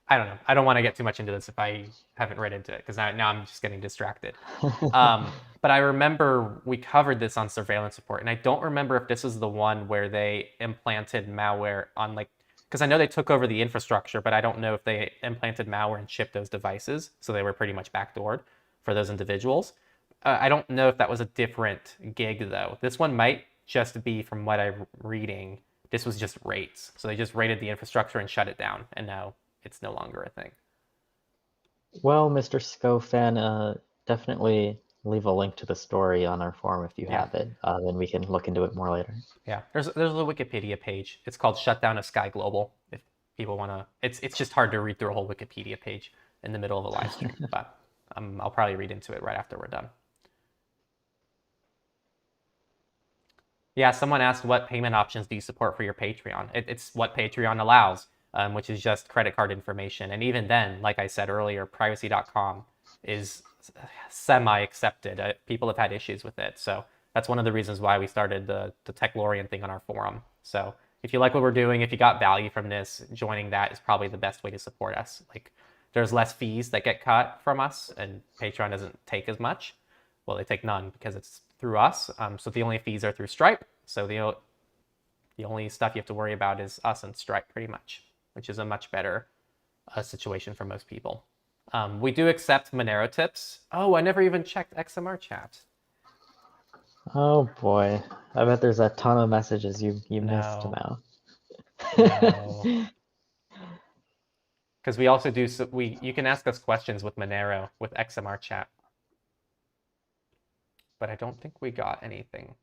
I don't know. I don't want to get too much into this if I haven't read into it because now I'm just getting distracted. But I remember we covered this on surveillance support, and I don't remember if this was the one where they implanted malware on like, because I know they took over the infrastructure, but I don't know if they implanted malware and shipped those devices, so they were pretty much backdoored for those individuals. I don't know if that was a different gig though. This one might just be, from what I'm reading, this was just rates. So they just raided the infrastructure and shut it down, and now it's no longer a thing.
Well, Mr. Scofan, definitely leave a link to the story on our forum if you
Yeah.
have it. Then we can look into it more later.
Yeah, there's a Wikipedia page. It's called "Shutdown of Sky Global." If people want to, it's just hard to read through a whole Wikipedia page in the middle of a live stream, but I'll probably read into it right after we're done. Yeah, someone asked what payment options do you support for your Patreon? It's what Patreon allows, which is just credit card information. And even then, like I said earlier, privacy.com is semi-accepted. People have had issues with it. So that's one of the reasons why we started the Techlorian thing on our forum. So if you like what we're doing, if you got value from this, joining that is probably the best way to support us. Like, there's less fees that get cut from us, and Patreon doesn't take as much. Well, they take none because it's through us. So the only fees are through Stripe. So the only stuff you have to worry about is us and Stripe, pretty much, which is a much better situation for most people. We do accept Monero tips. Oh, I never even checked XMR chat.
Oh boy, I bet there's a ton of messages you missed
No.
now.
No. Because we also do, so you can ask us questions with Monero with XMR chat. But I don't think we got anything.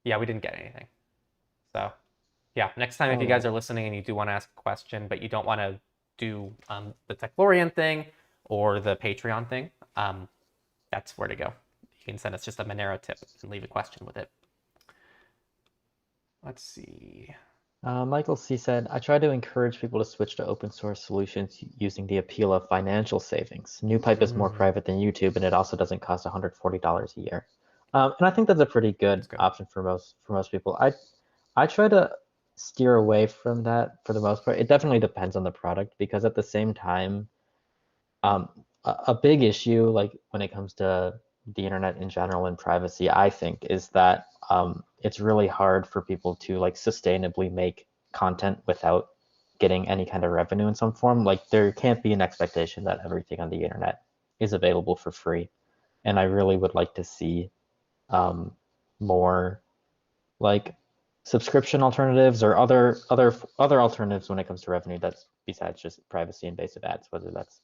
Yeah, we didn't get anything. So yeah, next time if you guys are listening and you do want to ask a question, but you don't want to do the Techlorian thing or the Patreon thing, that's where to go. You can send us just a Monero tip and leave a question with it. Let's see.
Michael C. said, I try to encourage people to switch to open source solutions using the appeal of financial savings. NewPipe is more private than YouTube, and it also doesn't cost $140 a year. And I think that's a pretty good option for most people. I try to steer away from that for the most part. It definitely depends on the product, because at the same time, a big issue, like when it comes to the internet in general and privacy, I think, is that it's really hard for people to like sustainably make content without getting any kind of revenue in some form. Like, there can't be an expectation that everything on the internet is available for free. And I really would like to see more like subscription alternatives or other alternatives when it comes to revenue, that's besides just privacy invasive ads, whether that's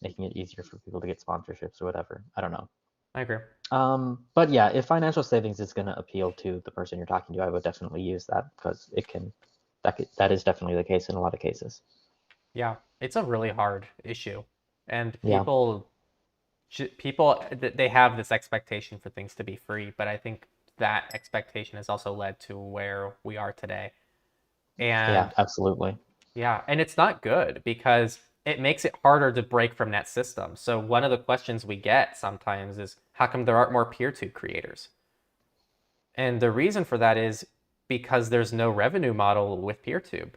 making it easier for people to get sponsorships or whatever. I don't know.
I agree.
But yeah, if financial savings is going to appeal to the person you're talking to, I would definitely use that, because that is definitely the case in a lot of cases.
Yeah, it's a really hard issue, and
Yeah.
people they have this expectation for things to be free, but I think that expectation has also led to where we are today. And
Yeah, absolutely.
yeah, and it's not good because it makes it harder to break from that system. So one of the questions we get sometimes is, how come there aren't more PeerTube creators? And the reason for that is because there's no revenue model with PeerTube,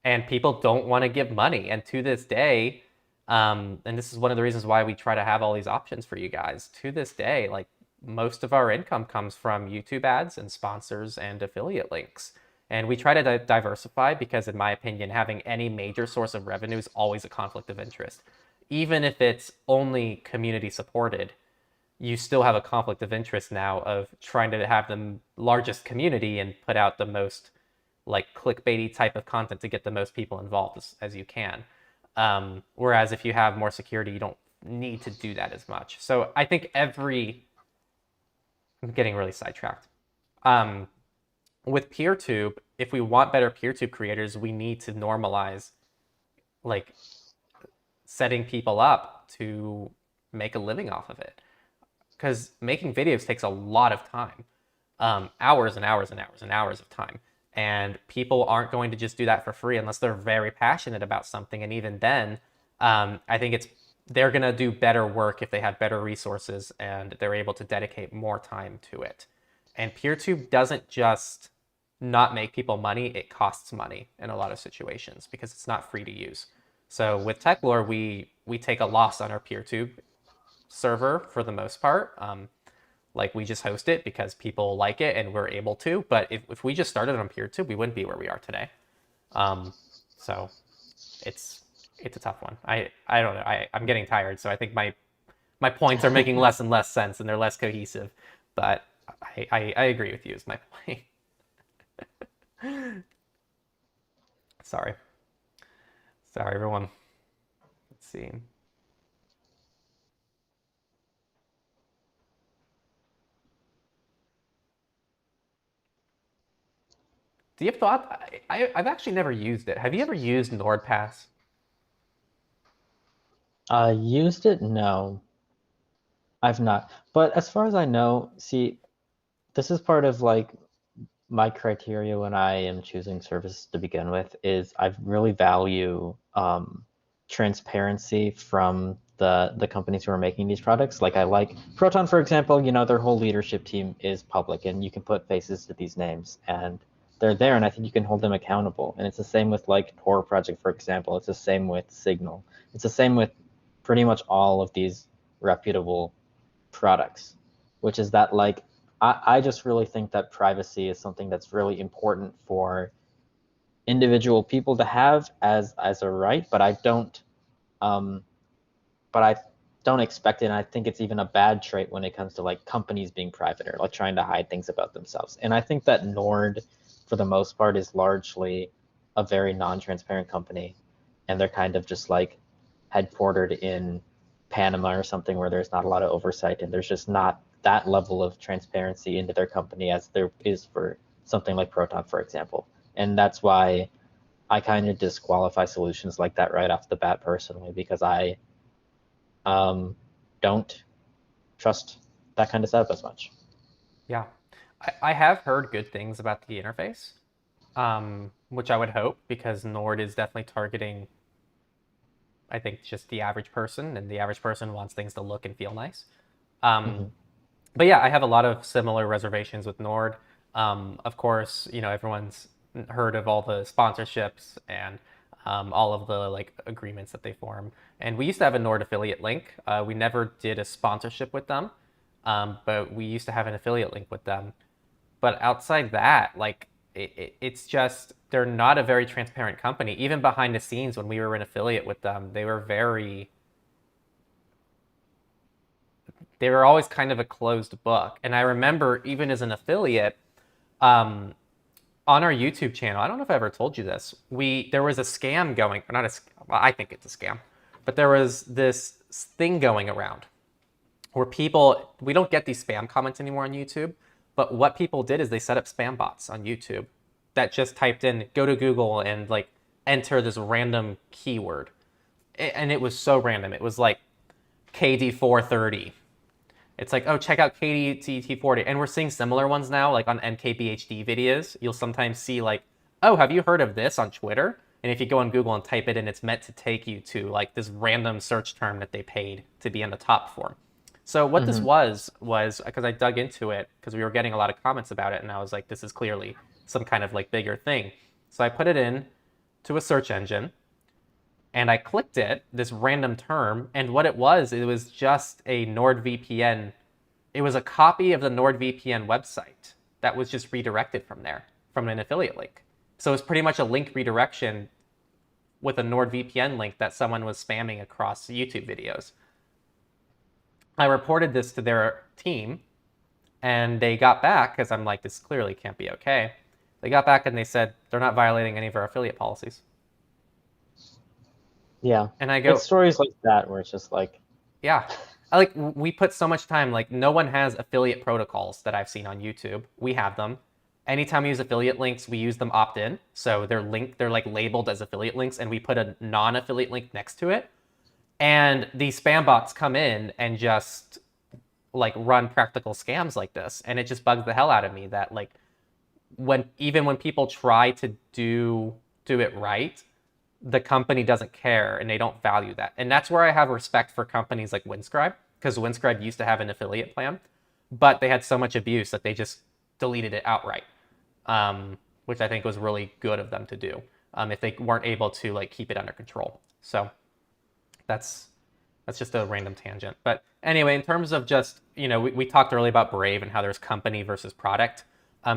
and people don't want to give money. And to this day, and this is one of the reasons why we try to have all these options for you guys. To this day, like, most of our income comes from YouTube ads and sponsors and affiliate links. And we try to diversify because, in my opinion, having any major source of revenue is always a conflict of interest. Even if it's only community supported, you still have a conflict of interest now of trying to have the largest community and put out the most like clickbaity type of content to get the most people involved as you can. Whereas if you have more security, you don't need to do that as much. So I think I'm getting really sidetracked. With PeerTube, if we want better PeerTube creators, we need to normalize like setting people up to make a living off of it. Because making videos takes a lot of time, hours and hours and hours and hours of time. And people aren't going to just do that for free unless they're very passionate about something. And even then, I think they're going to do better work if they have better resources and they're able to dedicate more time to it. And PeerTube doesn't just not make people money, it costs money in a lot of situations because it's not free to use. So with Techlore, we take a loss on our PeerTube server for the most part. Like we just host it because people like it and we're able to. But if we just started on PeerTube, we wouldn't be where we are today. So it's a tough one. I don't know. I'm getting tired, so I think my points are making less and less sense and they're less cohesive. But I agree with you is my point. Sorry. Sorry, everyone. Let's see. Do you have thought? I've actually never used it. Have you ever used NordPass?
Used it? No, I've not. But as far as I know, see, this is part of like my criteria when I am choosing services to begin with is I really value transparency from the companies who are making these products. Like I like Proton, for example, their whole leadership team is public and you can put faces to these names and they're there and I think you can hold them accountable. And it's the same with like Tor project, for example. It's the same with Signal. It's the same with pretty much all of these reputable products, which is that like I just really think that privacy is something that's really important for individual people to have as a right, but um, I don't expect it. And I think it's even a bad trait when it comes to like companies being private or like trying to hide things about themselves. And I think that Nord, for the most part, is largely a very non-transparent company, and they're kind of just like headquartered in Panama or something where there's not a lot of oversight and there's just not that level of transparency into their company as there is for something like Proton, for example. And that's why I kind of disqualify solutions like that right off the bat personally because I don't trust that kind of setup as much.
Yeah, I have heard good things about the interface, which I would hope because Nord is definitely targeting, I think, just the average person, and the average person wants things to look and feel nice. Um,
Mm-hmm.
but yeah, I have a lot of similar reservations with Nord. Of course, everyone's heard of all the sponsorships and all of the like agreements that they form. And we used to have a Nord affiliate link. We never did a sponsorship with them, but we used to have an affiliate link with them. But outside that, like it's just they're not a very transparent company. Even behind the scenes, when we were an affiliate with them, they were always kind of a closed book. And I remember even as an affiliate, um, on our YouTube channel, I don't know if I ever told you this. There was a scam going, or not a, well, I think it's a scam, but there was this thing going around where we don't get these spam comments anymore on YouTube, but what people did is they set up spam bots on YouTube that just typed in, go to Google and like enter this random keyword. And it was so random. It was like KD430. It's like, oh, check out KDT40. And we're seeing similar ones now, like on NKBHD videos. You'll sometimes see like, oh, have you heard of this on Twitter? And if you go on Google and type it in, it's meant to take you to like this random search term that they paid to be in the top for. So what this
Mm-hmm.
was because I dug into it because we were getting a lot of comments about it, and I was like, this is clearly some kind of like bigger thing. So I put it in to a search engine, and I clicked it, this random term, and what it was just a NordVPN. It was a copy of the NordVPN website that was just redirected from there, from an affiliate link. So it was pretty much a link redirection with a NordVPN link that someone was spamming across YouTube videos. I reported this to their team, and they got back, because I'm like, this clearly can't be okay. They got back and they said they're not violating any of our affiliate policies.
Yeah,
And I
it's
go,
stories like that where it's just like,
yeah. We put so much time, like no one has affiliate protocols that I've seen on YouTube. We have them. anytime we use affiliate links, we use them opt-in. So they're like labeled as affiliate links, and we put a non-affiliate link next to it. And these spam bots come in and just like run practical scams like this. And it just bugs the hell out of me that like when people try to do it right, the company doesn't care and they don't value that. And that's where I have respect for companies like Windscribe, because Windscribe used to have an affiliate plan, but they had so much abuse that they just deleted it outright, which I think was really good of them to do, if they weren't able to like keep it under control. So that's just a random tangent. But anyway, in terms of just, we talked earlier about Brave and how there's company versus product.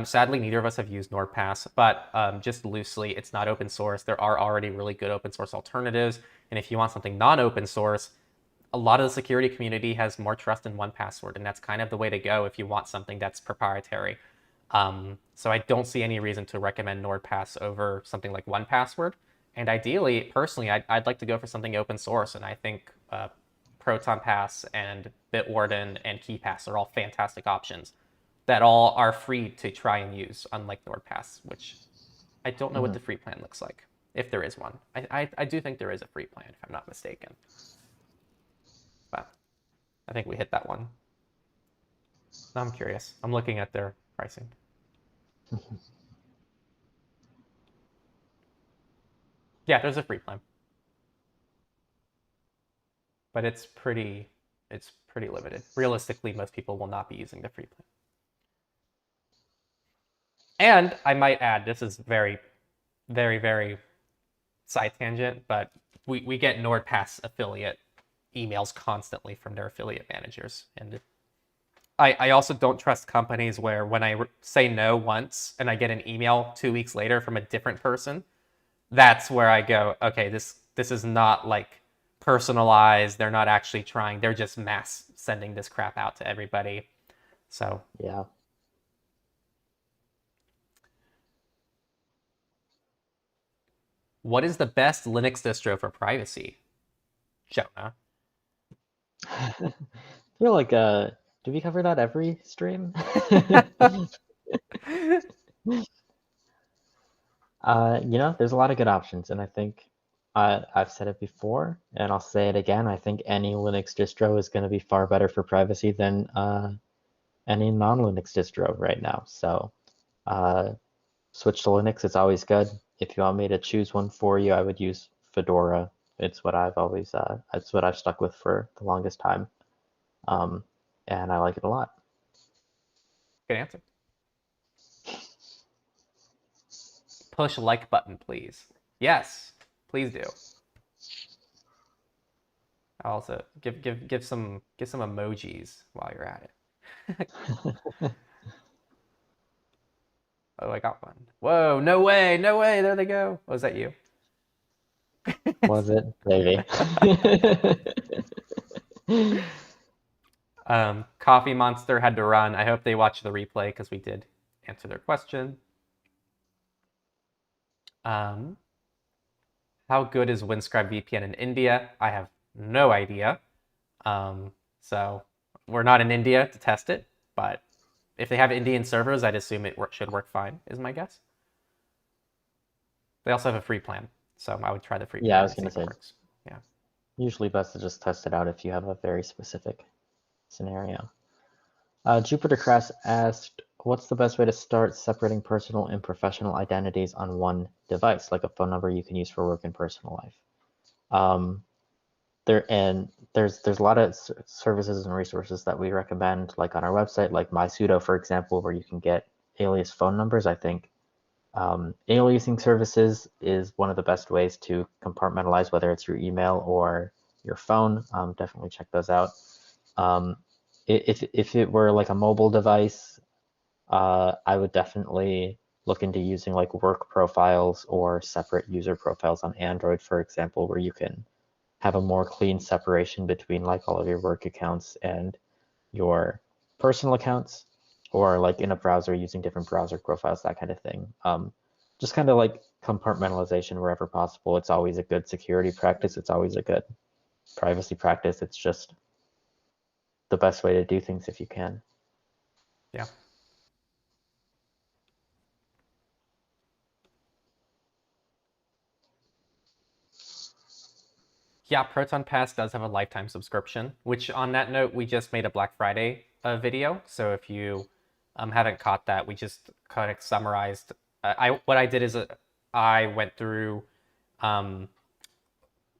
Sadly, neither of us have used NordPass, but just loosely, it's not open source. There are already really good open source alternatives. And if you want something non-open source, a lot of the security community has more trust in 1Password, and that's kind of the way to go if you want something that's proprietary. So I don't see any reason to recommend NordPass over something like 1Password. And ideally, personally, I'd like to go for something open source, and I think Proton Pass and Bitwarden and KeyPass are all fantastic options that all are free to try and use, unlike NordPass, which I don't know what the free plan looks like, if there is one. I do think there is a free plan, if I'm not mistaken. But I think we hit that one. Now I'm curious. I'm looking at their pricing. Yeah, there's a free plan. But it's pretty limited. Realistically, most people will not be using the free plan. And I might add, this is very, very, very side tangent, but we get NordPass affiliate emails constantly from their affiliate managers. And I also don't trust companies where when I say no once and I get an email 2 weeks later from a different person, that's where I go, okay, this is not like personalized. They're not actually trying. They're just mass sending this crap out to everybody. So
Yeah.
what is the best Linux distro for privacy? Jonah.
I feel like do we cover that every stream? There's a lot of good options, and I think I've said it before, and I'll say it again. I think any Linux distro is going to be far better for privacy than any non-Linux distro right now. So switch to Linux. It's always good. If you want me to choose one for you, I would use Fedora. It's what it's what I've stuck with for the longest time, and I like it a lot.
Good answer. Push like button, please. Yes, please do. I'll also give some emojis while you're at it. Oh, I got one. Whoa, no way, no way. There they go. Was that you?
Was it? Maybe.
Coffee Monster had to run. I hope they watch the replay because we did answer their question. How good is Windscribe VPN in India? I have no idea. So we're not in India to test it, but if they have Indian servers, I'd assume it should work fine, is my guess. They also have a free plan, so I would try the free plan.
Yeah, I was going to say.
Works. Yeah.
Usually best to just test it out if you have a very specific scenario. Jupiter Crass asked, what's the best way to start separating personal and professional identities on one device, like a phone number you can use for work and personal life? There's a lot of services and resources that we recommend, like on our website, like MySudo, for example, where you can get alias phone numbers. I think aliasing services is one of the best ways to compartmentalize, whether it's your email or your phone. Definitely check those out. If it were like a mobile device, I would definitely look into using like work profiles or separate user profiles on Android, for example, where you can have a more clean separation between like all of your work accounts and your personal accounts, or like in a browser using different browser profiles, that kind of thing. Just kind of like compartmentalization wherever possible. It's always a good security practice. It's always a good privacy practice. It's just the best way to do things if you can.
Yeah. Yeah, Proton Pass does have a lifetime subscription, which on that note, we just made a Black Friday video. So if you haven't caught that, we just kind of summarized. What I did is I went through um,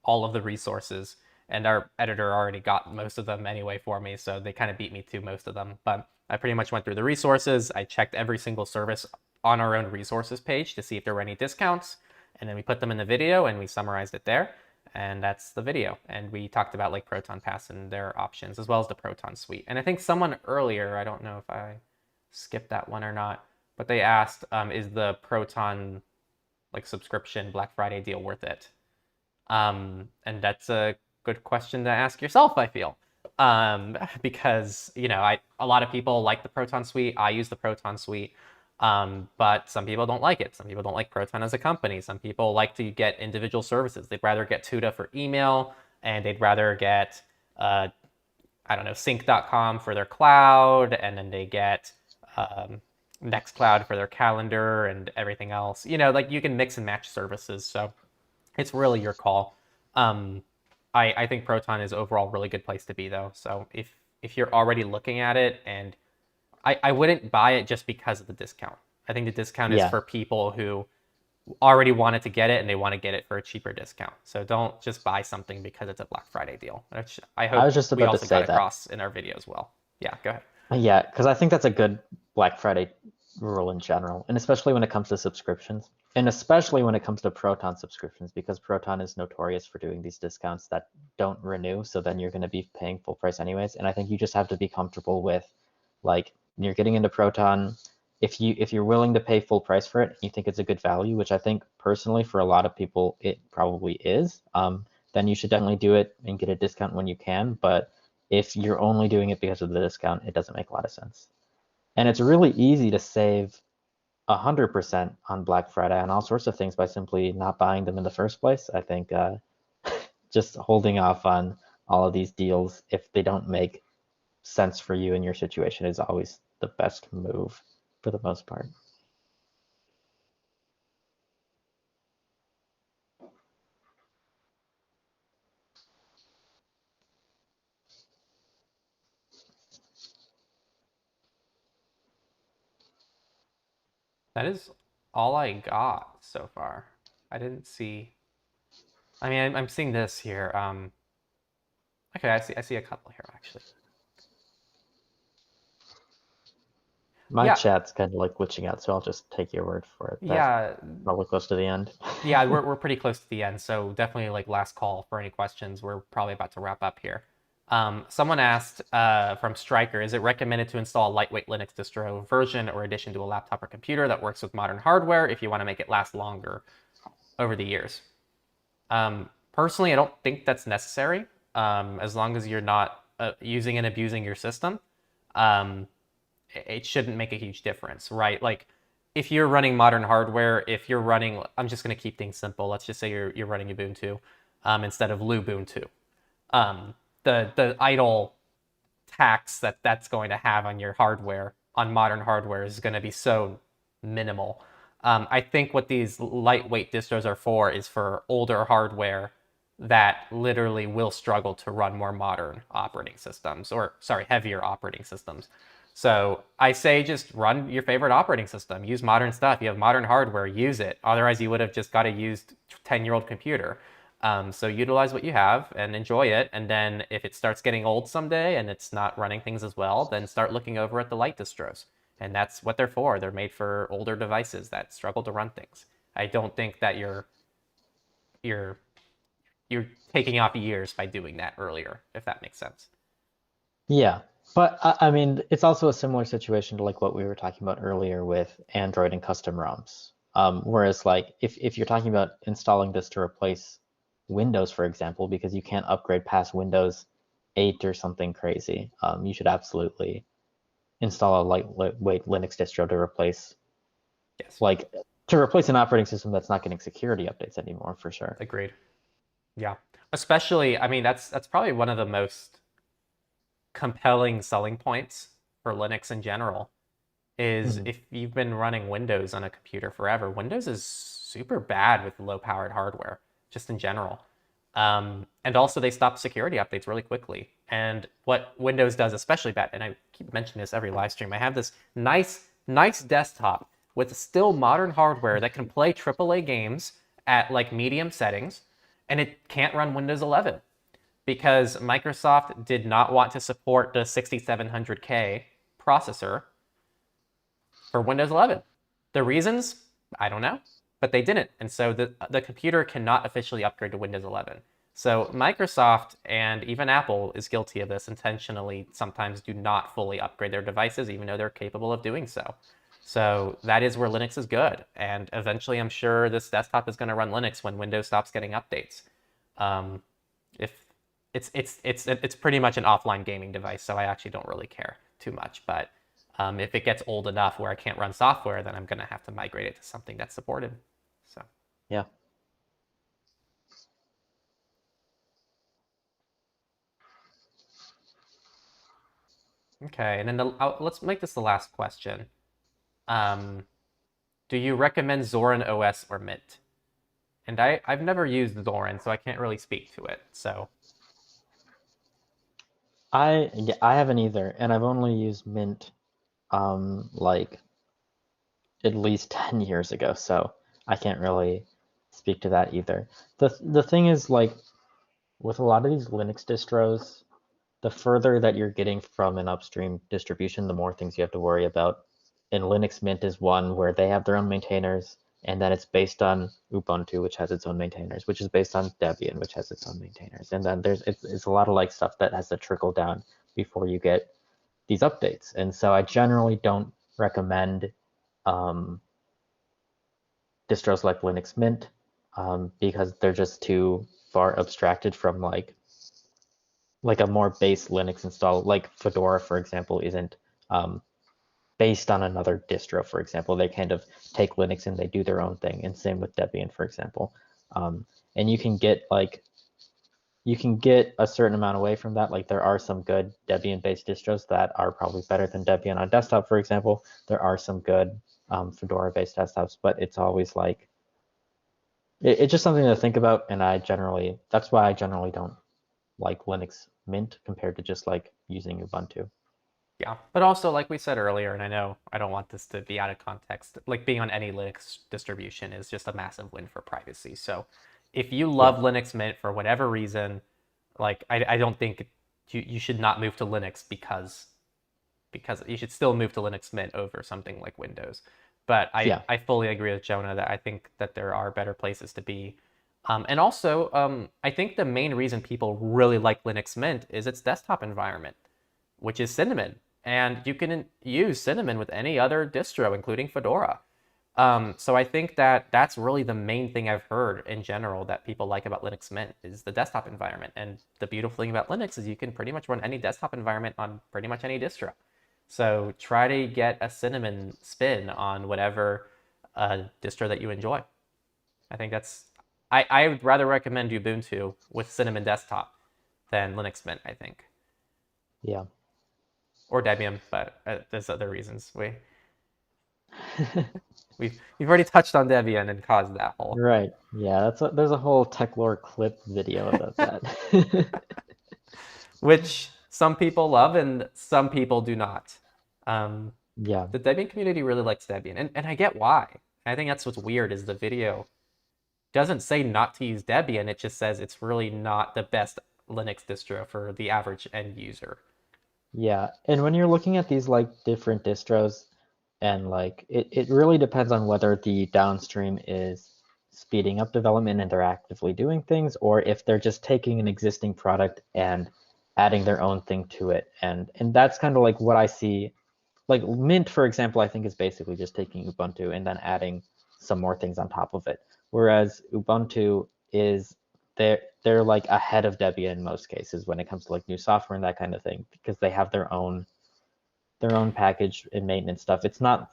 all of the resources, and our editor already got most of them anyway for me, so they kind of beat me to most of them. But I pretty much went through the resources. I checked every single service on our own resources page to see if there were any discounts, and then we put them in the video and we summarized it there. And that's the video. And we talked about like Proton Pass and their options, as well as the Proton Suite. And I think someone earlier, I don't know if I skipped that one or not, but they asked, is the Proton like subscription Black Friday deal worth it? And that's a good question to ask yourself, I feel. Because, you know, a lot of people like the Proton Suite. I use the Proton Suite. But some people don't like it. Some people don't like Proton as a company. Some people like to get individual services. They'd rather get Tuda for email, and they'd rather get, I don't know, sync.com for their cloud, and then they get Nextcloud for their calendar and everything else. You know, like you can mix and match services. So it's really your call. I think Proton is overall a really good place to be, though. So if you're already looking at it, and I wouldn't buy it just because of the discount. I think the discount is
Yeah.
for people who already wanted to get it and they want to get it for a cheaper discount. So don't just buy something because it's a Black Friday deal. Which I
I
hope
was just
we
about to
also
say
got
that.
across in our video as well. Yeah, go ahead.
Yeah, because I think that's a good Black Friday rule in general, and especially when it comes to subscriptions, and especially when it comes to Proton subscriptions, because Proton is notorious for doing these discounts that don't renew, so then you're going to be paying full price anyways. And I think you just have to be comfortable with, like, you're getting into Proton. If you're willing to pay full price for it, and you think it's a good value, which I think personally for a lot of people it probably is, then you should definitely do it and get a discount when you can. But if you're only doing it because of the discount, it doesn't make a lot of sense. And it's really easy to save 100% on Black Friday on all sorts of things by simply not buying them in the first place. I think just holding off on all of these deals, if they don't make sense for you in your situation, is always the best move for the most part.
That is all I got so far. I didn't see. I mean, I'm seeing this here. Okay, I see a couple here actually.
My
Yeah,
chat's kind of like glitching out, so I'll just take your word for it. That's
yeah,
probably close to the end.
yeah. We're pretty close to the end, so definitely like last call for any questions. We're probably about to wrap up here. Someone asked from Striker, is it recommended to install a lightweight Linux distro version or addition to a laptop or computer that works with modern hardware if you want to make it last longer over the years? Personally, I don't think that's necessary, as long as you're not using and abusing your system. Um, it shouldn't make a huge difference, right? Like if you're running modern hardware, if you're running, I'm just going to keep things simple. Let's just say you're running Ubuntu instead of Lubuntu. Um, the idle tax that's going to have on your hardware, on modern hardware, is going to be so minimal. I think what these lightweight distros are for is for older hardware that literally will struggle to run more modern operating systems, or sorry, heavier operating systems. So I say just run your favorite operating system, use modern stuff. You have modern hardware, use it. Otherwise, you would have just got a used 10-year-old computer. So utilize what you have and enjoy it. And then if it starts getting old someday and it's not running things as well, then start looking over at the light distros. And that's what they're for. They're made for older devices that struggle to run things. I don't think that you're you're taking off years by doing that earlier, if that makes sense.
Yeah, but I mean, it's also a similar situation to like what we were talking about earlier with Android and custom ROMs. Whereas like if you're talking about installing this to replace Windows, for example, because you can't upgrade past Windows 8 or something crazy, you should absolutely install a lightweight Linux distro to replace
Yes,
like to replace an operating system that's not getting security updates anymore, for sure.
agreed. Yeah, especially, I mean, that's probably one of the most compelling selling points for Linux in general is
Mhm.
if you've been running Windows on a computer forever. Windows is super bad with low powered hardware, just in general. And also, they stop security updates really quickly. And what Windows does especially bad, and I keep mentioning this every live stream, I have this nice desktop with still modern hardware that can play AAA games at like medium settings, and it can't run Windows 11 because Microsoft did not want to support the 6700K processor for Windows 11. The reasons, I don't know, but they didn't. And so the computer cannot officially upgrade to Windows 11. So Microsoft and even Apple is guilty of this intentionally, sometimes do not fully upgrade their devices, even though they're capable of doing so. So that is where Linux is good. And eventually, I'm sure this desktop is going to run Linux when Windows stops getting updates. Um, if it's pretty much an offline gaming device, so I actually don't really care too much. But if it gets old enough where I can't run software, then I'm going to have to migrate it to something that's supported. So
Yeah.
okay, and then let's make this the last question. Um, do you recommend ZorinOS or Mint? And I've never used Zorin, so I can't really speak to it. So
I haven't either, and I've only used Mint like at least 10 years ago, so I can't really speak to that either. The thing is like with a lot of these Linux distros, the further that you're getting from an upstream distribution, the more things you have to worry about. And Linux Mint is one where they have their own maintainers, and then it's based on Ubuntu, which has its own maintainers, which is based on Debian, which has its own maintainers. And then it's a lot of like stuff that has to trickle down before you get these updates. And so I generally don't recommend um, distros like Linux Mint because they're just too far abstracted from like a more base Linux install. Like Fedora, for example, isn't um, based on another distro. For example, they kind of take Linux and they do their own thing. And same with Debian, for example. And you can get a certain amount away from that. Like there are some good Debian-based distros that are probably better than Debian on desktop, for example. There are some good Fedora-based desktops, but it's always like it's just something to think about. And that's why I generally don't like Linux Mint compared to just like using Ubuntu.
yeah, but also like we said earlier, and I know I don't want this to be out of context, like being on any Linux distribution is just a massive win for privacy. So if you
Yeah,
love Linux Mint for whatever reason, like I don't think you should not move to Linux because you should still move to Linux Mint over something like Windows. But
yeah,
I fully agree with Jonah that I think that there are better places to be. And also, I think the main reason people really like Linux Mint is its desktop environment, which is Cinnamon. And you can use Cinnamon with any other distro, including Fedora. So I think that that's really the main thing I've heard in general that people like about Linux Mint is the desktop environment. And the beautiful thing about Linux is you can pretty much run any desktop environment on pretty much any distro. So try to get a Cinnamon spin on whatever distro that you enjoy. I think that's I would rather recommend Ubuntu with Cinnamon Desktop than Linux Mint, I think,
yeah.
or Debian, but there's other reasons. We've already touched on Debian and caused that whole,
Right. Yeah, there's a whole Techlore clip video about that.
which some people love and some people do not. Um,
Yeah.
the Debian community really likes Debian, and I get why. I think that's what's weird is the video doesn't say not to use Debian. It just says it's really not the best Linux distro for the average end user.
Yeah. And when you're looking at these like different distros and like it really depends on whether the downstream is speeding up development and they're actively doing things or if they're just taking an existing product and adding their own thing to it. And that's kind of like what I see. Like Mint, for example, I think is basically just taking Ubuntu and then adding some more things on top of it. Whereas Ubuntu is they're like ahead of Debian in most cases when it comes to like new software and that kind of thing because they have their own package and maintenance stuff. It's not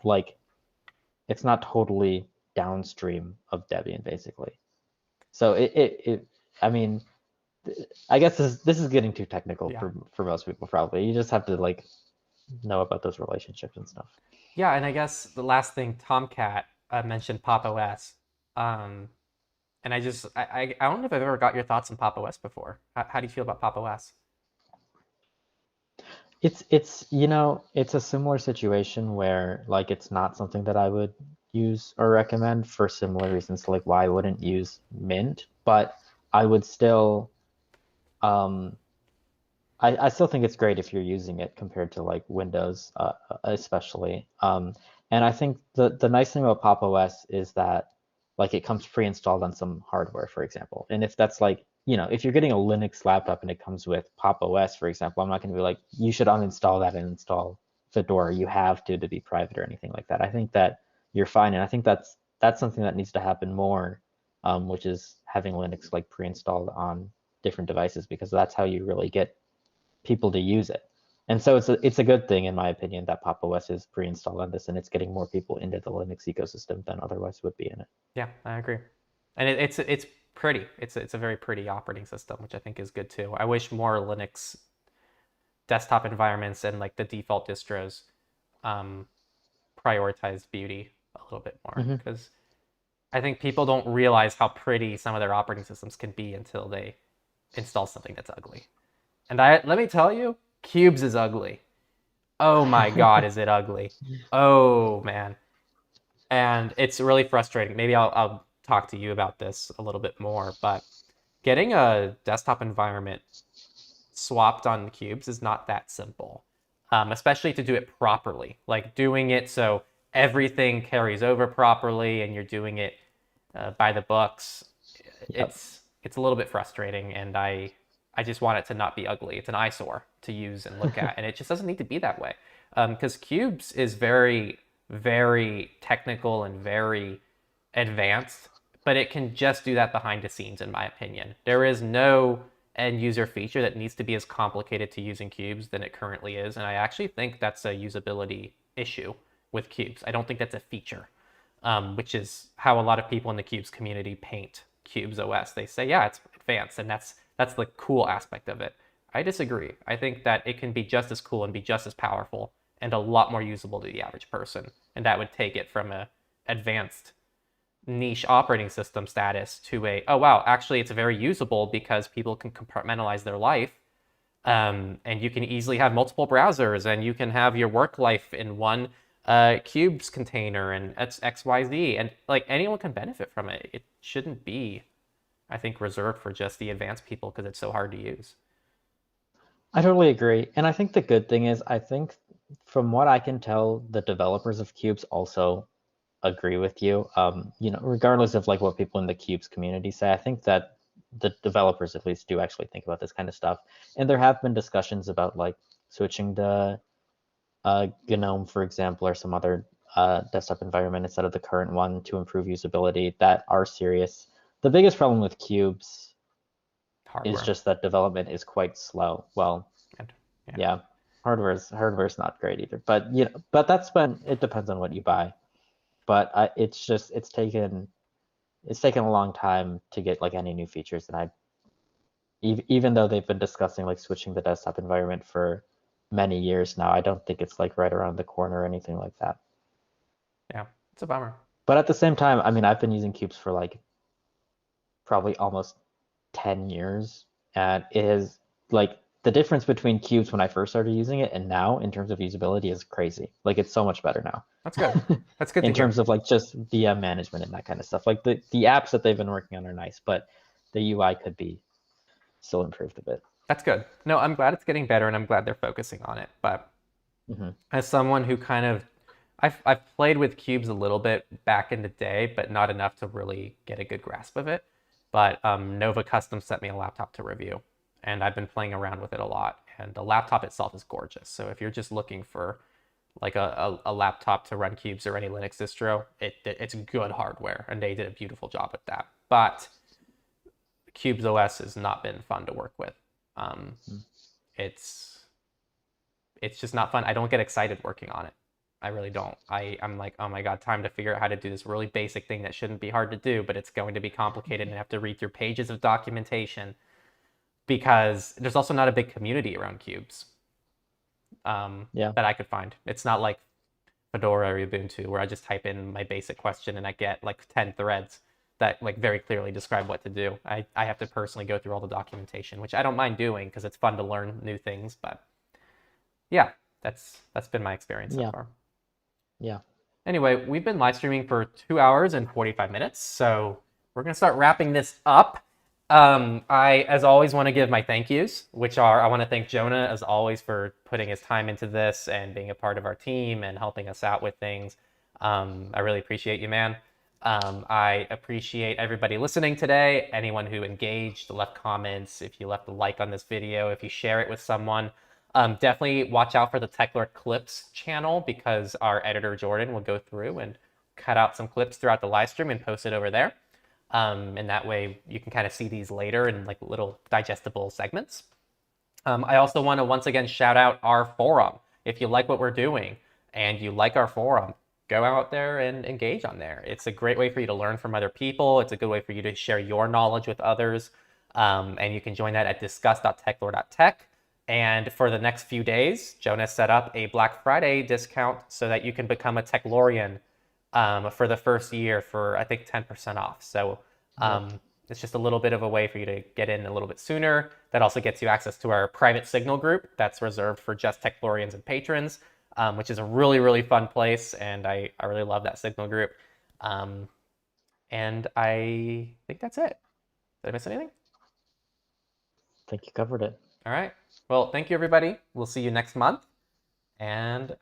totally downstream of Debian basically. So it I mean I guess this is getting too technical
Yeah.
for most people probably. You just have to like know about those relationships and stuff.
Yeah, and I guess the last thing Tomcat mentioned PopOS. Um, And I don't know if I've ever got your thoughts on PopOS before. How do you feel about PopOS?
It's a similar situation where like it's not something that I would use or recommend for similar reasons to like why I wouldn't use Mint, but I would still um I still think it's great if you're using it compared to like Windows, especially. And I think the nice thing about Pop! OS is that like it comes pre-installed on some hardware, for example. And if that's like, if you're getting a Linux laptop and it comes with Pop! OS, for example, I'm not going to be like, you should uninstall that and install Fedora. You have to be private or anything like that. I think that you're fine, and I think that's something that needs to happen more, which is having Linux like pre-installed on different devices because that's how you really get people to use it. And so it's a good thing, in my opinion, that Pop! OS is pre-installed on this and it's getting more people into the Linux ecosystem than otherwise would be in it.
Yeah, I agree. And it's pretty. It's a very pretty operating system, which I think is good too. I wish more Linux desktop environments and like the default distros um, prioritized beauty a little bit more
Mm-hmm.
because I think people don't realize how pretty some of their operating systems can be until they install something that's ugly. And let me tell you, Cubes is ugly. Oh my God, is it ugly? Oh man. And it's really frustrating. Maybe I'll talk to you about this a little bit more, but getting a desktop environment swapped on Cubes is not that simple, especially to do it properly. Like doing it so everything carries over properly and you're doing it by the books.
Yep.
It's a little bit frustrating, and I just want it to not be ugly. It's an eyesore to use and look at, and it just doesn't need to be that way. Because Cubes is very, very technical and very advanced, but it can just do that behind the scenes, in my opinion. There is no end user feature that needs to be as complicated to use in Cubes than it currently is, and I actually think that's a usability issue with Cubes. I don't think that's a feature, which is how a lot of people in the Cubes community paint QubesOS. They say, yeah, it's advanced, and that's the cool aspect of it. I disagree. I think that it can be just as cool and be just as powerful and a lot more usable to the average person, and that would take it from a advanced niche operating system status to a, oh wow, actually it's very usable because people can compartmentalize their life, and you can easily have multiple browsers, and you can have your work life in one cubes container, and it's XYZ, and like anyone can benefit from it. It shouldn't be, I think, reserved for just the advanced people because it's so hard to use.
I totally agree. And I think the good thing is, I think from what I can tell, the developers of Cubes also agree with you. Regardless of like what people in the Cubes community say, I think that the developers at least do actually think about this kind of stuff. And there have been discussions about like switching to GNOME, for example, or some other desktop environment instead of the current one to improve usability that are serious. The biggest problem with Cubes is
Hardware.
just that development is quite slow. Well,
And yeah.
yeah, hardware's not great either. But but that's when it depends on what you buy. But it's taken a long time to get like any new features, and even though they've been discussing like switching the desktop environment for many years now, I don't think it's like right around the corner or anything like that.
Yeah. It's a bummer.
But at the same time, I mean, I've been using Cubes for like probably almost 10 years, and it is like the difference between Cubes when I first started using it and now in terms of usability is crazy. Like it's so much better now.
That's good. That's good to
In
hear.
terms of like just VM management and that kind of stuff. Like the apps that they've been working on are nice, but the UI could be still improved a bit.
That's good. No, I'm glad it's getting better, and I'm glad they're focusing on it. But
Hmm.
as someone who kind of, I've played with cubes a little bit back in the day, but not enough to really get a good grasp of it. But Nova Custom sent me a laptop to review, and I've been playing around with it a lot. And the laptop itself is gorgeous. So if you're just looking for like a laptop to run cubes or any Linux distro, it's good hardware, and they did a beautiful job with that. But QubesOS has not been fun to work with. Um, it's it's just not fun. I don't get excited working on it. I really don't. I'm like, oh my God, time to figure out how to do this really basic thing that shouldn't be hard to do, but it's going to be complicated, and I have to read through pages of documentation because there's also not a big community around cubes,
Yeah.
that I could find. It's not like Fedora or Ubuntu where I just type in my basic question and I get like 10 threads. that like very clearly describe what to do. I have to personally go through all the documentation, which I don't mind doing because it's fun to learn new things. But yeah, that's been my experience so
Yeah.
far.
Yeah.
Anyway, we've been live streaming for 2 hours and 45 minutes, so we're gonna start wrapping this up. I, as always, want to give my thank yous, which are I want to thank Jonah, as always, for putting his time into this and being a part of our team and helping us out with things. I really appreciate you, man. I appreciate everybody listening today, anyone who engaged, left comments, if you left a like on this video, if you share it with someone. Definitely watch out for the Techlore Clips channel because our editor, Jordan, will go through and cut out some clips throughout the live stream and post it over there. And that way you can kind of see these later in like little digestible segments. I also want to once again shout out our forum. If you like what we're doing and you like our forum, go out there and engage on there. It's a great way for you to learn from other people. It's a good way for you to share your knowledge with others. And you can join that at discuss.techlore.tech. And for the next few days, Jonah set up a Black Friday discount so that you can become a Techlorian for the first year for, I think, 10% off. So it's just a little bit of a way for you to get in a little bit sooner. That also gets you access to our private Signal group that's reserved for just Techlorians and patrons, which is a really, really fun place. And I really love that Signal group. And I think that's it. Did I miss anything?
I think you covered it.
All right. Well, thank you, everybody. We'll see you next month. And have